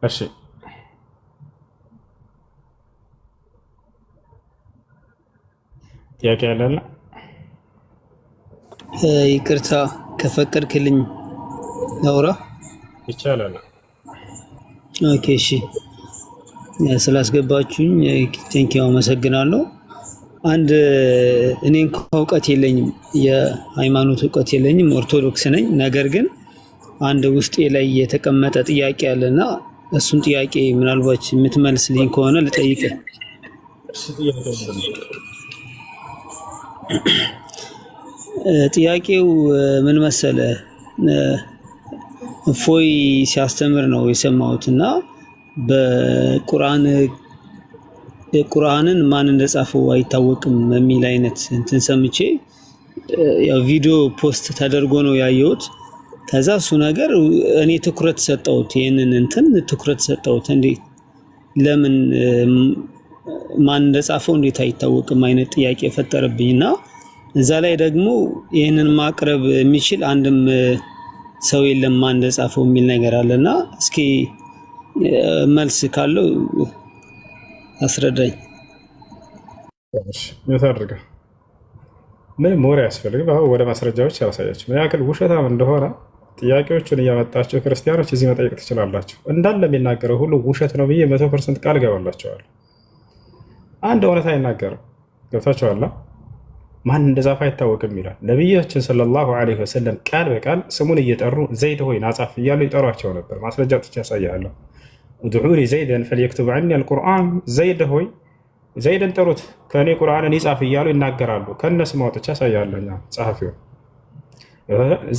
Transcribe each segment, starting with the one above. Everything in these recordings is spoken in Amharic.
እሺ ጥያቄ ያለና ይቅርታ ከፈቀድክልኝ ላውራ ይቻላል። ኦኬ እሺ ስላስገባችሁኝ ቴንኪው አመሰግናለሁ። አንድ እኔ እንኳን እውቀት የለኝም የሃይማኖት እውቀት የለኝም ኦርቶዶክስ ነኝ። ነገር ግን አንድ ውስጤ ላይ የተቀመጠ ጥያቄ አለና እሱን ጥያቄ ምናልባት የምትመልስልኝ ከሆነ ልጠይቅህ። እሺ ጥያቄ ምንድን ነው? ጥያቄው ምን መሰለ እፎይ ሲያስተምር ነው የሰማሁትና በቁርአንን ማን እንደጻፈው አይታወቅም የሚል አይነት እንትን ሰምቼ ያው ቪዲዮ ፖስት ተደርጎ ነው ያየሁት። ከዛ እሱ ነገር እኔ ትኩረት ሰጠሁት፣ ይሄንን እንትን ትኩረት ሰጠሁት። እንዴት ለምን ማን እንደጻፈው እንዴት አይታወቅም አይነት ጥያቄ ፈጠረብኝና እዛ ላይ ደግሞ ይሄንን ማቅረብ የሚችል አንድም ሰው የለም ማን እንደጻፈው የሚል ነገር አለና እስኪ መልስ ካለው አስረዳኝ። እሺ የታርጋ ምንም ወሬ ያስፈልግ አሁን ወደ ማስረጃዎች ያሳያችሁ ምን ያክል ውሸታም እንደሆነ ጥያቄዎቹን እያመጣችሁ ክርስቲያኖች እዚህ መጠየቅ ትችላላችሁ። እንዳለ የሚናገረው ሁሉ ውሸት ነው ብዬ 100% ቃል ገባላችኋል። አንድ እውነት አይናገርም። ገብታችኋል? ማን እንደጻፈ አይታወቅም ይላል ነብያችን ሰለላሁ ዐለይሂ ወሰለም። ቃል በቃል ስሙን እየጠሩ ዘይድ ሆይ ናጻፍ እያሉ ይጠሯቸው ነበር። ማስረጃ ጥቻ ያሳያለሁ። ኡድዑኒ ዘይደን ፈልየክቱብ ዐኒ አልቁርአን፣ ዘይድ ሆይ ዘይድን ጥሩት ከእኔ ቁርአንን ይጻፍ እያሉ ይናገራሉ። ከነስሙ አውጥቼ ያሳያለሁ። ጸሐፊው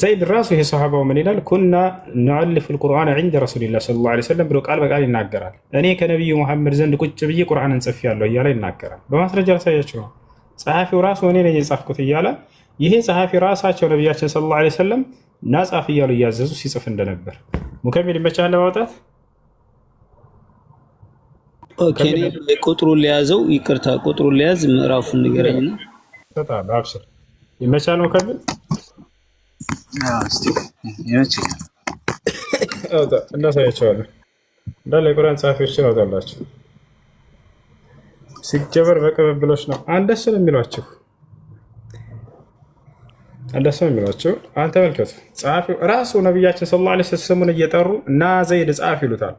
ዘይድ ራሱ ይሄ ሰሃባው ምን ይላል? ኩና ነዕልፍ አልቁርአን ዐንደ ረሱሊላህ ሰለላሁ ዐለይሂ ወሰለም ብሎ ቃል በቃል ይናገራል። እኔ ከነብዩ መሐመድ ዘንድ ቁጭ ብዬ ቁርአንን ጽፌያለሁ እያለ ይናገራል። በማስረጃ ያሳያችሁ ነው። ጸሐፊው ራሱ እኔ ነኝ የጻፍኩት እያለ ይሄ ጸሐፊ ራሳቸው ነብያችን ሰለላሁ ዐለይሂ ወሰለም ናጻፍ እያሉ እያዘዙ ሲጽፍ እንደነበር ሙከሚል ይመቻል ለማውጣት። ኦኬ ቁጥሩን ለያዘው ይቅርታ፣ ቁጥሩን ለያዝ ምዕራፉን ንገረኝና ተጣላ አብሽር። ይመቻል ሙከሚል አውጣ እናሳያቸዋለን። እንዳለ የቁርአን ጸሐፊዎችን አውጣላችሁ። ሲጀበር በቅብብሎች ነው አንደስ ነው የሚሏችሁ፣ አንደስ ነው የሚሏችሁ። አንተ መልከቱ ጸሐፊው ራሱ ነብያችን ሰለላሁ ዐለይሂ ወሰለም ስሙን እየጠሩ እና ዘይድ ጻፍ ይሉታል።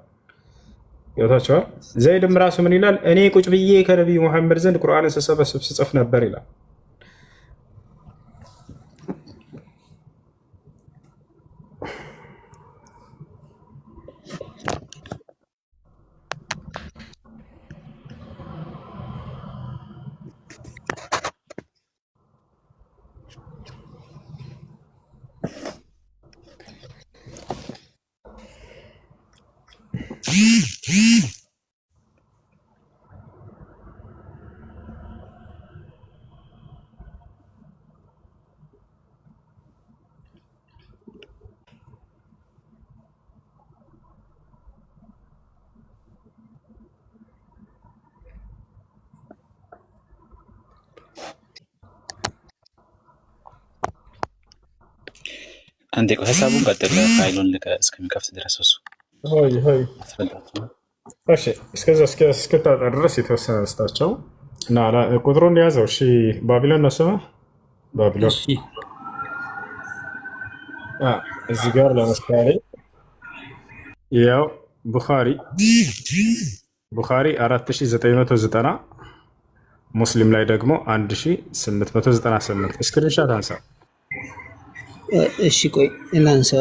ይወታቸዋል። ዘይድም ራሱ ምን ይላል? እኔ ቁጭ ብዬ ከነብዩ መሐመድ ዘንድ ቁርአንን ስሰበስብ ስጽፍ ነበር ይላል። አንዴ ቆይ ሐሳቡን ቀጥል። ፋይሉን እስከሚከፍት ድረስ እሱ እሺ እስከዛ እስከታጣ ድረስ የተወሰነ ስታቸው እና ቁጥሩን ያዘው። እሺ ባቢሎን ነው ስምህ? ባቢሎን እዚህ ጋር ለምሳሌ ያው ቡኻሪ 4990 ሙስሊም ላይ ደግሞ 1898 ስክሪንሻት አንሳ። እሺ ቆይ ላንሳ።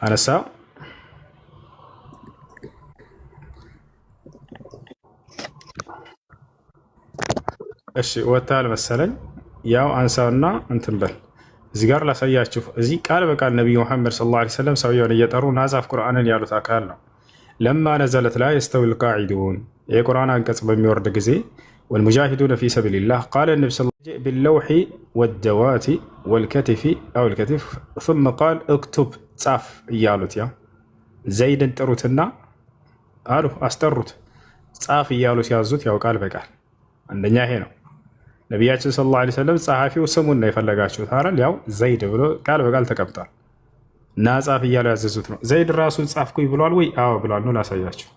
አነሳ። እሺ ወታል መሰለኝ። ያው አንሳውና እንትን በል። እዚህ ጋር ላሳያችሁ። እዚህ ቃል በቃል ነብዩ መሐመድ ሰለላሁ ዐለይሂ ወሰለም ሰውየውን እየጠሩ ናዛፍ ቁርአንን ያሉት አካል ነው። ለማ ነዘለት ላ የስተዊ ልቃዒዱን የቁርአን አንቀጽ በሚወርድ ጊዜ ወልሙጃሂዱነ ፊ ሰቢልላህ ቃለ ነቢ ስ ቢለውሒ ወደዋቲ ወልከቲፊ አው ልከቲፍ ثم ቃል እክቱብ ጻፍ እያሉት ያ ዘይድን ጥሩትና አሉ አስጠሩት ጻፍ እያሉ ሲያዙት ያውቃል በቃል አንደኛ ይሄ ነው። ነቢያችን ሰለላሁ ዐለይሂ ወሰለም ጸሐፊው ስሙን ነው የፈለጋችሁት አይደል? ያው ዘይድ ብሎ ቃል በቃል ተቀምጧል እና ጻፍ እያሉ ያዘዙት ነው። ዘይድ ራሱን ጻፍኩኝ ብሏል ወይ? አዎ ብሏል። ነው ላሳያችሁ።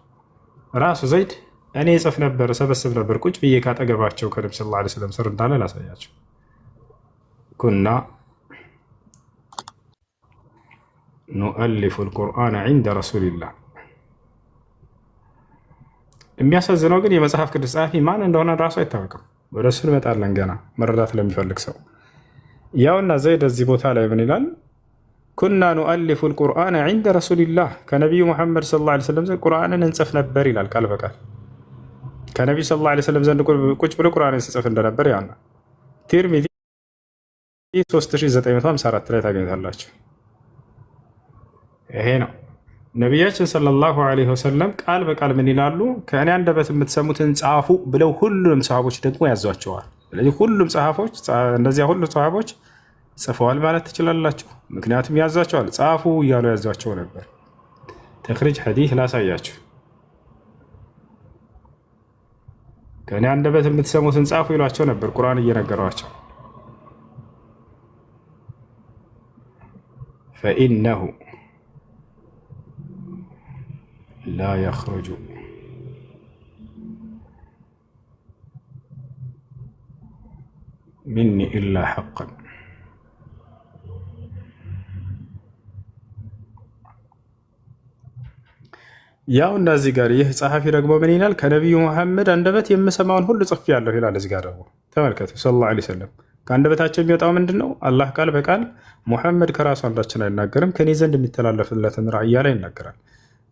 ራሱ ዘይድ እኔ ጽፍ ነበር ሰበስብ ነበር ቁጭ ብዬ ካጠገባቸው ከነብዩ ሰለላሁ ዐለይሂ ወሰለም ስር እንዳለ ላሳያችሁ። ኩና ኑአሊፉ አልቁርአን ዐንደ ረሱሊላህ። የሚያሳዝነው ግን የመጽሐፍ ቅዱስ ጸሐፊ ማን እንደሆነ ራሱ አይታወቅም። ወደ እሱ እንመጣለን ገና መረዳት ለሚፈልግ ሰው። ያውና ዘይድ እዚህ ቦታ ላይ ምን ይላል? ኩና ኑአሊፉ አልቁርአን ዐንደ ረሱሊላህ ከነቢዩ ሙሐመድ ሰለላሁ ዐለይሂ ወሰለም ዘንድ ቁርአንን እንጽፍ ነበር ይላል ቃል በቃል። ከነቢዩ ሰለላሁ ዐለይሂ ወሰለም ዘንድ ቁጭ ብሎ ቁርአንን ሲጽፍ እንደነበር ያውና ቲርሚዚ 3954 ላይ ታገኝታላችሁ። ይሄ ነው ነቢያችን ሰለላሁ ዐለይሂ ወሰለም ቃል በቃል ምን ይላሉ? ከእኔ አንደበት የምትሰሙትን ጻፉ ብለው ሁሉንም ሰሃቦች ደግሞ ያዟቸዋል። ስለዚህ ሁሉም ጸሐፎች እነዚያ ሁሉ ሰሃቦች ጽፈዋል ማለት ትችላላችሁ። ምክንያቱም ያዟቸዋል፣ ጻፉ እያሉ ያዟቸው ነበር። ተኽሪጅ ሐዲስ ላሳያችሁ። ከእኔ አንደበት የምትሰሙትን ጻፉ ይሏቸው ነበር ቁርአን እየነገሯቸው። ፈኢነሁ ላ የኽሩጁ ሚኒ ኢላ ሐቀን ያው እንደዚህ ጋር ይህ ጸሐፊ ደግሞ ምን ይላል? ከነቢዩ መሐመድ አንደበት የምሰማውን ሁሉ ጽፌአለሁ ይላል። እዚህ ጋር ደግሞ ተመልከቱ። ሰለላሁ ዐለይሂ ወሰለም ከአንደበታቸው የሚወጣው ምንድን ነው? አላህ ቃል በቃል ሙሐመድ ከራሱ አንዳችን አይናገርም ከኔ ዘንድ የሚተላለፍለትን ራእያ ላይ ይናገራል።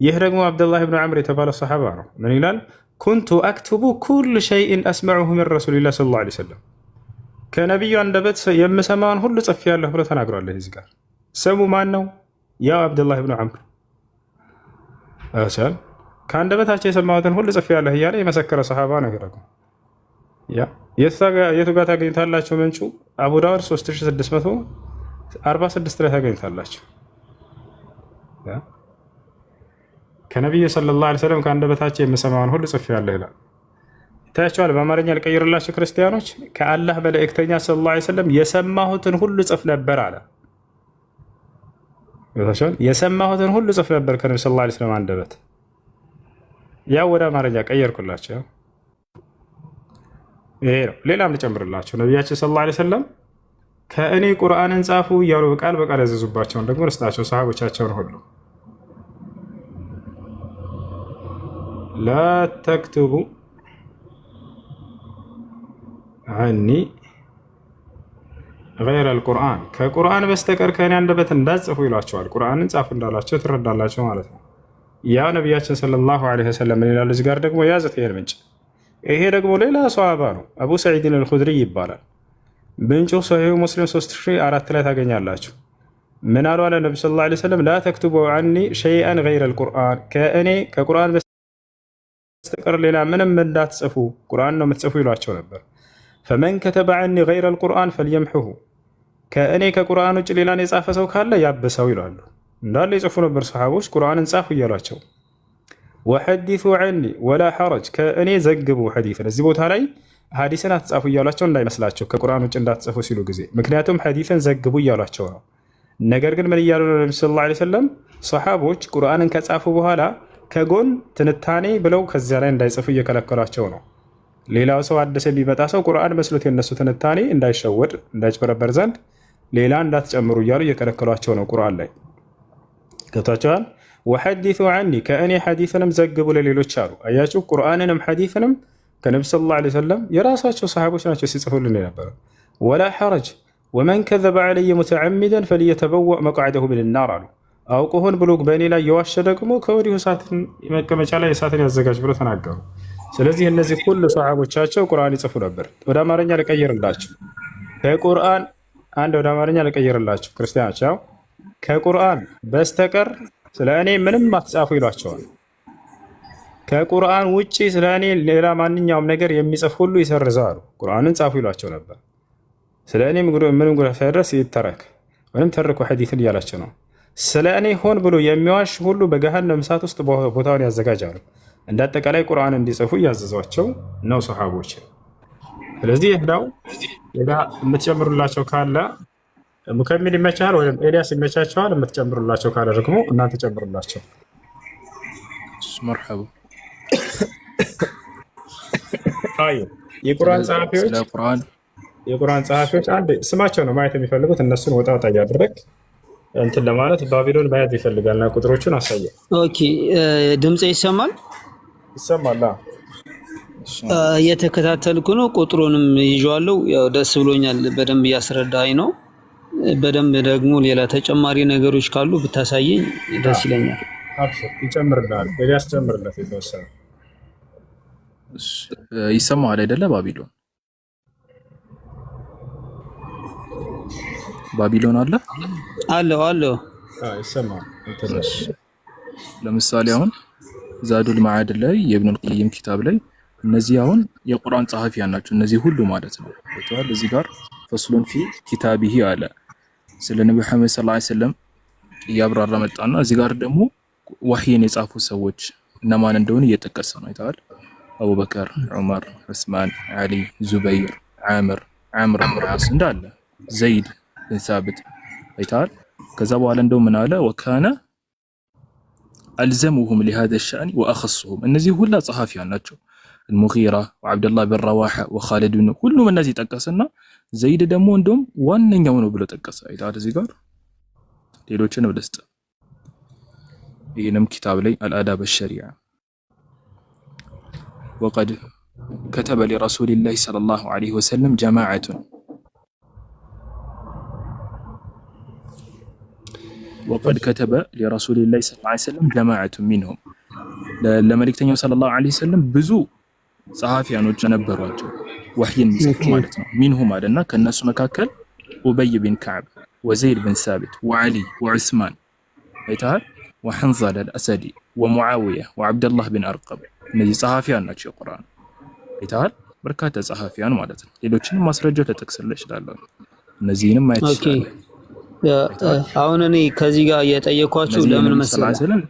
ይህ ደግሞ አብደላህ ብን ዐምር የተባለ ሰሓባ ነው። ምን ይላል? ኩንቱ አክቱቡ ኩል ሸይእን አስመዑሁ ሚን ረሱሊላህ ሰለላሁ ዐለይሂ ወሰለም ከነቢዩ አንደበት የምሰማውን ሁሉ ጽፌአለሁ ብሎ ተናግሯል። እዚህ ጋር ስሙ ማን ነው? ያው አብደላህ ብን ዐምር ከአንደበታቸው የሰማሁትን ሁሉ ጽፌአለሁ እያለ የመሰከረ ሰሓባ ነው። ደግሞ የቱ ጋር ታገኝታላችሁ? ምንጩ አቡ ዳውድ 3646 ላይ ታገኝታላችሁ። ከነቢዩ ሰለላሁ ዐለይሂ ወሰለም ከአንደበታቸው የምሰማውን ሁሉ ጽፌአለሁ ይላል። ይታያቸዋል። በአማርኛ ልቀይርላችሁ ክርስቲያኖች። ከአላህ መልእክተኛ ሰለላሁ ዐለይሂ ወሰለም የሰማሁትን ሁሉ ጽፍ ነበር አለ። የሰማሁትን ሁሉ ጽፍ ነበር ከነብዩ ሰለላሁ ዐለይሂ ወሰለም አንደበት። ያው ወደ አማርኛ ቀየርኩላቸው። ይሄ ነው። ሌላም ልጨምርላችሁ። ነቢያችን ሰለላሁ ዐለይሂ ወሰለም ከእኔ ቁርአንን ጻፉ እያሉ ቃል በቃል ያዘዙባቸውን ደግሞ ርስታቸው ሰሃቦቻቸውን ሁሉ ላ ተክቱቡ ዐኒ ገይረ አልቁርአን ከቁርአን በስተቀር ከእኔ አንደበት እንዳትጽፉ ይሏቸዋል። ቁርአንን ጻፉ እንዳላቸው ትረዳላቸው ማለት ነው። ያው ነቢያችን ሰለላሁ ዐለይሂ ወሰለም ምን ይላሉ? እዚህ ጋር ደግሞ ያዘት ይሄን ምንጭ። ይሄ ደግሞ ሌላ ሰሃባ ነው፣ አቡ ሰዒድን አልኹድሪ ይባላል። ምንጩ ሰሒሁ ሙስሊም 3004 ላይ ታገኛላችሁ። ምን አሉ አለ ነብዩ ሰለላሁ ዐለይሂ ወሰለም? ላ ተክቱቡ ዐኒ ሸይአን ገይረ አልቁርአን ከእኔ ከቁርአን በስተቀር ሌላ ምንም እንዳትጽፉ ቁርአን ነው የምትጽፉ ይሏቸው ነበር። ፈመን ከተበ ዐኒ ገይረ አልቁርአን ፈልየምሕሁ ከእኔ ከቁርአን ውጭ ሌላን የጻፈ ሰው ካለ ያብሰው ይላሉ። እንዳለ የጽፉ ነበር ሰሃቦች ቁርአንን ጻፉ እያሏቸው። ወሐዲሱ ዐኒ ወላ ሐረጅ ከእኔ ዘግቡ ሐዲስን። እዚህ ቦታ ላይ ሐዲስን አትጻፉ እያሏቸው እንዳይመስላቸው ከቁርአን ውጭ እንዳትጽፉ ሲሉ ጊዜ፣ ምክንያቱም ሐዲስን ዘግቡ እያሏቸው ነው። ነገር ግን ምን እያሉ ነው? ነብዩ ሰለላሁ ዐለይሂ ወሰለም ሰሃቦች ቁርአንን ከጻፉ በኋላ ከጎን ትንታኔ ብለው ከዚያ ላይ እንዳይጽፉ እየከለከሏቸው ነው። ሌላው ሰው አዲስ የሚመጣ ሰው ቁርአን መስሎት የነሱ ትንታኔ እንዳይሸወድ እንዳይጭበረበር ዘንድ ሌላ እንዳትጨምሩ እያሉ እየከለከሏቸው ነው። ቁርአን ላይ ገብታችኋል። ወሐዲሱ ዐኒ ከእኔ ሐዲስንም ዘግቡ ለሌሎች አሉ። አያችሁ፣ ቁርአንንም ሐዲስንም ከነብዩ ሰለላሁ ዐለይሂ ወሰለም የራሳቸው ሰሃቦች ናቸው ሲጽፉልን የነበረው። ወላ ሐረጅ ወመን ከዘበ ዐለየ ሙተዐሚደን ፈልየተበወእ መቅዐደሁ ሚነናር አሉ። አውቆ ሆን ብሎ በእኔ ላይ የዋሸ ደግሞ ከወዲሁ እሳትን መቀመጫ ላይ እሳትን ያዘጋጅ ብሎ ተናገሩ። ስለዚህ እነዚህ ሁሉ ሰሃቦቻቸው ቁርአን ይጽፉ ነበር። ወደ አማርኛ ልቀይርላችሁ። ከቁርአን ወደ አማርኛ ልቀይርላችሁ ክርስቲያኖች፣ ያው ከቁርአን በስተቀር ስለ እኔ ምንም አትጻፉ ይሏቸዋል። ከቁርአን ውጪ ስለ እኔ ሌላ ማንኛውም ነገር የሚጽፍ ሁሉ ይሰርዛሉ። ቁርአንን ጻፉ ይሏቸው ነበር። ስለ እኔ ምንም ጉዳት ሳይደርስ ይተረክ ወይም ተርኩ ሐዲትን እያላቸው ነው። ስለ እኔ ሆን ብሎ የሚዋሽ ሁሉ በገሃነም እሳት ውስጥ ቦታውን ያዘጋጃሉ። እንደ አጠቃላይ ቁርአን እንዲጽፉ እያዘዟቸው ነው ሰሃቦች። ስለዚህ ይህዳው የምትጨምሩላቸው ካለ ሙከሚል ይመቻል ወይም ኤልያስ ይመቻቸዋል። የምትጨምሩላቸው ካለ ደግሞ እናንተ ጨምሩላቸው። መርሐባ። አይ የቁርአን ጸሐፊዎች አንድ ስማቸው ነው ማየት የሚፈልጉት። እነሱን ወጣ ወጣ እያደረግ እንትን ለማለት ባቢሎን ማየት ይፈልጋልና ቁጥሮቹን አሳየ። ኦኬ ድምጼ ይሰማል? ይሰማል። እየተከታተልኩ ነው። ቁጥሩንም ይዤዋለሁ። ያው ደስ ብሎኛል። በደንብ እያስረዳኝ ነው። በደንብ ደግሞ ሌላ ተጨማሪ ነገሮች ካሉ ብታሳየኝ ደስ ይለኛል። አብሽር ይጨምርልሃል። ኤልያስ ጨምርለት የተወሰነ ይሰማል አይደለ? ባቢሎን አለ ይሰማል። ለምሳሌ አሁን ዛዱል መዓድ ላይ የኢብኑል ቀይም ኪታብ ላይ እነዚህ አሁን የቁርአን ጸሐፊያን ናቸው። እነዚህ ሁሉ ማለት ነው። ወጥቷል። እዚህ ጋር ፈስሉን ፊ ኪታቢሂ አለ ስለ ነብዩ መሐመድ ሰለላሁ ዐለይሂ ወሰለም እያብራራ መጣና እዚህ ጋር ደግሞ ወህይን የጻፉ ሰዎች እነማን እንደሆኑ እየጠቀሰ ነው። አይተዋል። አቡበከር፣ ዑመር፣ ዑስማን፣ አሊ፣ ዙበይር፣ ዓምር ብን ዓስ እንዳለ ዘይድ ብን ሳብት አይተዋል። ከዛ በኋላ እንደው ምን አለ ወካነ አልዘሙሁም لهذا الشأن واخصهم እነዚህ ሁላ ጸሐፊያን ናቸው። المغيرة وعبدالله بن رواحة وخالد بن ሁሉም እነዚህ ጠቀሰና ዘይድ ደግሞ እንደውም ዋነኛው ነው ብሎ ጠቀሰ። አይተዋል። እዚህ ጋር ሌሎችን ወደስተ ይህንም ኪታብ ላይ الآداب الشريعة وقد كتب لرسول الله صلى الله عليه وسلم جماعة وقد كتب لرسول الله صلى الله عليه وسلم جماعة منهم ለመልእክተኛው ሰለላሁ ዐለይሂ ወሰለም ብዙ ጸሐፊያኖች ነበሯቸው ወህይን የሚጽፉ ማለት ነው። ሚንሁም አለና ከነሱ መካከል ኡበይ ቢን ከዕብ ወዘይድ ቢን ሳቢት ወዓሊ ወዑስማን አይተሃል ወሐንዘላ አልአሰዲ ወሙዓዊያ ወዓብደላህ ቢን አርቀብ እነዚህ ጸሐፊያን ናቸው የቁርአን አይተሃል። በርካታ ጸሐፊያን ማለት ነው። ሌሎችንም ማስረጃው ተጠቅስልህ ይችላል። እነዚህንም ማየት ይችላል። አሁን እኔ ከዚህ ጋር እየጠየኳችሁ ለምን መሰለህ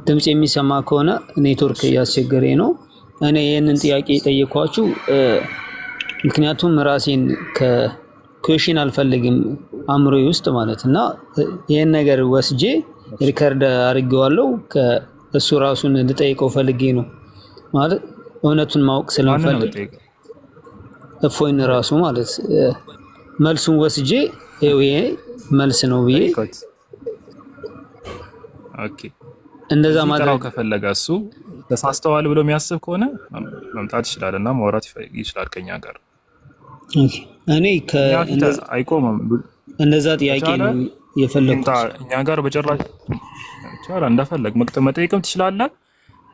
ድምጽ የሚሰማ ከሆነ ኔትወርክ እያስቸገረኝ ነው። እኔ ይሄንን ጥያቄ የጠየኳችሁ ምክንያቱም ራሴን ከኩዌሽን አልፈልግም አእምሮዬ ውስጥ ማለትና ይሄን ነገር ወስጄ ሪከርድ አድርጌዋለሁ። ከእሱ ራሱን ልጠይቀው ፈልጌ ነው ማለት እውነቱን ማወቅ ስለምፈልግ እፎይን ራሱ ማለት መልሱን ወስጄ ይሄ መልስ ነው ብዬ ኦኬ እንደዛ ማድረግ ከፈለገ እሱ ተሳስተዋል ብሎ የሚያስብ ከሆነ መምጣት ይችላልና ማውራት ይችላል ከኛ ጋር። እኔ አይቆምም እንደዛ ጥያቄ ነው የፈለኩት። እኛ ጋር በጭራሽ ይችላል። እንደፈለግ መጠየቅም ትችላለህ።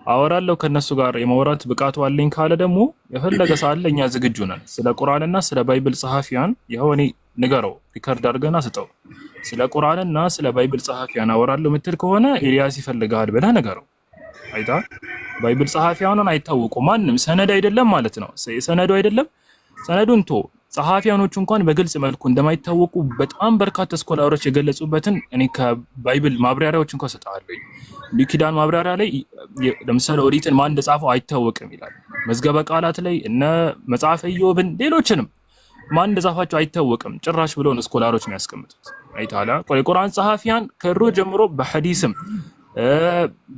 አወራለሁ ከነሱ ጋር የማውራት ብቃቱ አለኝ ካለ ደግሞ የፈለገ ሳለ እኛ ዝግጁ ነን። ስለ ቁርአንና ስለ ባይብል ጸሐፊያን ይኸው እኔ ንገረው ሪከርድ አድርገና ስጠው። ስለ ቁርአንና ስለ ባይብል ጸሐፊያን አወራለሁ ምትል ከሆነ ኤልያስ ይፈልጋል ብለህ ንገረው። አይታ ባይብል ጸሐፊያኑን አይታወቁ ማንም ሰነድ አይደለም ማለት ነው። ሰነዱ አይደለም ሰነዱን ጸሐፊያኖቹ እንኳን በግልጽ መልኩ እንደማይታወቁ በጣም በርካታ ስኮላሮች የገለጹበትን እኔ ከባይብል ማብራሪያዎች እንኳን ሰጣለሁ። ኪዳን ማብራሪያ ላይ ለምሳሌ ኦሪትን ማን እንደጻፈው አይታወቅም ይላል። መዝገበ ቃላት ላይ እነ መጽሐፈ ኢዮብን ሌሎችንም ማን እንደጻፋቸው አይታወቅም ጭራሽ ብሎ ነው ስኮላሮች የሚያስቀምጡት። አይታላ የቁርአን ጸሐፊያን ከሮ ጀምሮ በሐዲስም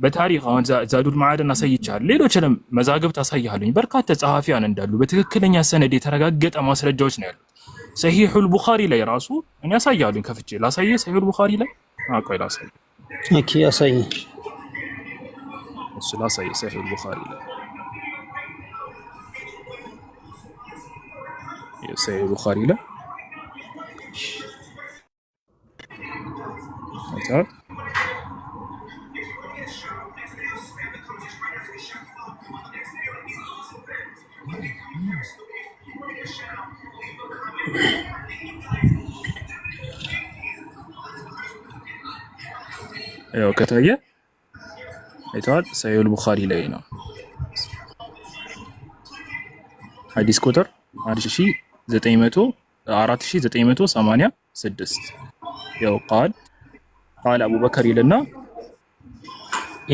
በታሪክ አሁን ዛዱል መዓድን አሳይቻለሁ። ሌሎችንም መዛግብት አሳይሃለሁ። በርካታ ጸሐፊያን እንዳሉ በትክክለኛ ሰነድ የተረጋገጠ ማስረጃዎች ነው ያሉት። ሰሂሁል ቡኻሪ ላይ ራሱ እኔ አሳይሃለሁ። ከፍቼ ላሳየህ። ሰሂሁል ቡኻሪ ላይ አቆይ ላሳየህ። ኦኬ አሳየኝ። እሱ ላሳየህ። ሰሂሁል ቡኻሪ ላይ ሰሂሁል ቡኻሪ ላይ አይተሃል። ያው ከታየ አይተዋል። ሰሂሁል ቡኻሪ ላይ ነው። ሐዲስ ቁጥር 1900 4986 ያው ቃል አቡበከር ይልና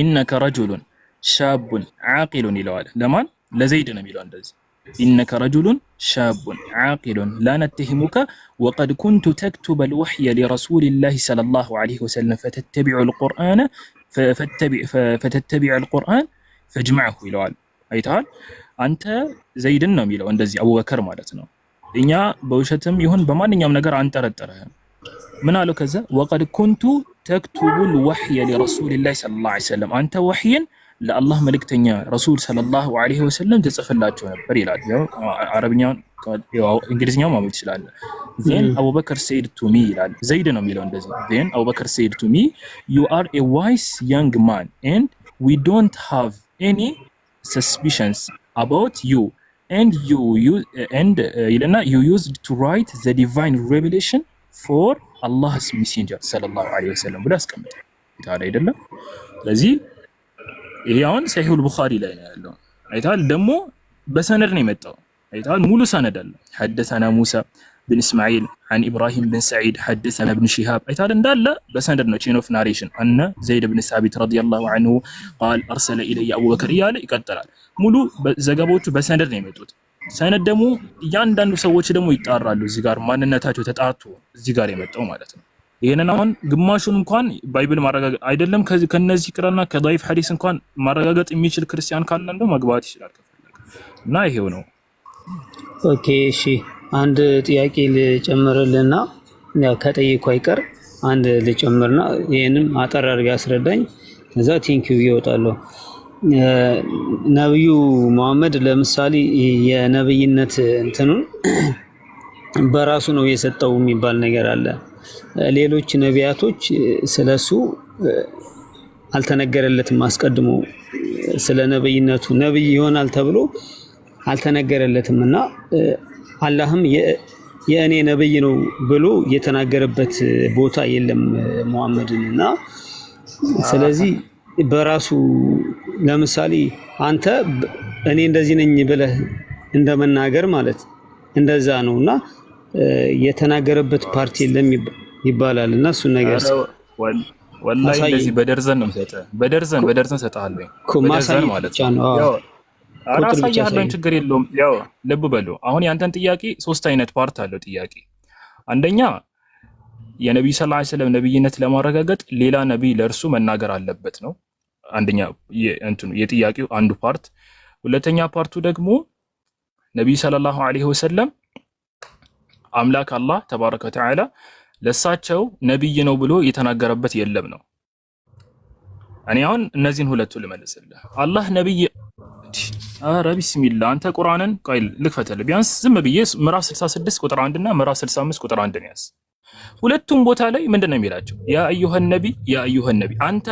ኢነከ ረጁሉን ሻቡን ዓቂሉን ይለዋል። ለማን? ለዘይድ ነው የሚለው እንደዚህ ኢነከ ረጁሉን ሻቡን ዓቂሉን ላ ነተሂሙከ ወቀድ ኩንቱ ተክቱበ ልወሕየ ሊረሱሊላሂ ሰለላሁ ዐለይሂ ወሰለም ፈተተቢዕ አልቁርአን ፈጅመዐሁ ይለዋል። አይተሃል? አንተ ዘይድን ነው የሚለው እንደዚህ አቡበከር ማለት ነው። እኛ በውሸትም ይሁን በማንኛውም ነገር አንጠረጠረህም። ምን አለው ከዛ ወቀድ ኩንቱ ተክቱቡል ወሕየ ሊረሱሊላሂ ሰለላሁ ዐለይሂ ወሰለም አንተ ወሕይን ለአላህ መልእክተኛ ረሱል ሰለላሁ ዐለይሂ ወሰለም ትጽፍላቸው ነበር ይላል። ያው አረብኛውን እንግሊዝኛው ማመድ ይችላል። then አቡበከር said to me ይላል። ዘይድ ነው የሚለው እንደዚህ then አቡበከር said to me you are a wise young man and we don't have any suspicions about you and ይልና you used to write the divine revelation for Allah's messenger ሰለላሁ ዐለይሂ ወሰለም ብሎ አስቀምጠ ይታል አይደለም። ስለዚህ ይሄ አሁን ሰሂሁል ቡኻሪ ላይ ነው ያለው። አይታል ደግሞ በሰነድ ነው የመጣው። አይታል ሙሉ ሰነድ አለ። حدثنا موسى بن اسماعيل عن ابراهيم بن سعيد حدثنا ابن شهاب አይታል እንዳለ በሰነድ ነው chain of narration أن زيد بن ثابت رضي الله عنه قال ارسل الي ابو بكر እያለ ይቀጥላል። ሙሉ ዘገባዎቹ በሰነድ ነው የመጡት። ሰነድ ደግሞ እያንዳንዱ ሰዎች ደግሞ ይጣራሉ። እዚህ ጋር ማንነታቸው ተጣርቶ እዚህ ጋር የመጣው ማለት ነው። ይሄንን አሁን ግማሹን እንኳን ባይብል ማረጋገጥ አይደለም ከነዚህ ቅራና ከዳይፍ ሐዲስ እንኳን ማረጋገጥ የሚችል ክርስቲያን ካለ እንደው መግባት ይችላል ከፈለገ እና ይሄው ነው። ኦኬ እሺ፣ አንድ ጥያቄ ልጨምርልና ያው ከጠየቁ አይቀር አንድ ልጨምርና ይሄንም አጠር አድርጋ አስረዳኝ። ከዛ ቲንኪው ይወጣለሁ። ነብዩ መሐመድ ለምሳሌ የነብይነት እንትኑን በራሱ ነው የሰጠው የሚባል ነገር አለ። ሌሎች ነቢያቶች ስለሱ አልተነገረለትም። አስቀድሞ ስለ ነብይነቱ ነብይ ይሆናል ተብሎ አልተነገረለትም እና አላህም የእኔ ነብይ ነው ብሎ የተናገረበት ቦታ የለም መሐመድን እና ስለዚህ በራሱ ለምሳሌ አንተ እኔ እንደዚህ ነኝ ብለህ እንደመናገር ማለት እንደዛ ነውና የተናገረበት ፓርቲ የለም ይባላል እና እሱ ነገር ወላሂ እንደዚህ በደርዘን ነው የምሰጠህ። በደርዘን ሰጣለሁ በደርዘን ማለት ነው። ያው አራሳያለሁ ችግር የለውም። ያው ልብ በሉ አሁን ያንተን ጥያቄ ሶስት አይነት ፓርት አለው ጥያቄ። አንደኛ የነብዩ ሰለላሁ ዐለይሂ ወሰለም ነብይነት ለማረጋገጥ ሌላ ነብይ ለእርሱ መናገር አለበት ነው አንደኛ እንትኑ የጥያቄው አንዱ ፓርት። ሁለተኛ ፓርቱ ደግሞ ነብዩ ሰለላሁ ዐለይሂ ወሰለም አምላክ አላህ ተባረከ ወተዓላ ለሳቸው ነብይ ነው ብሎ የተናገረበት የለም ነው። እኔ አሁን እነዚህን ሁለቱ ልመልስልህ። አላህ ነብይ አረ ቢስሚላህ አንተ ቁርአንን ቆይ ልክፈትልህ ቢያንስ ዝም ብዬ ምዕራፍ 66 ቁጥር 1 እና ምዕራፍ 65 ቁጥር 1 ነው ያስ ሁለቱም ቦታ ላይ ምንድነው የሚላቸው? ያ አዩሃን ነብይ አንተ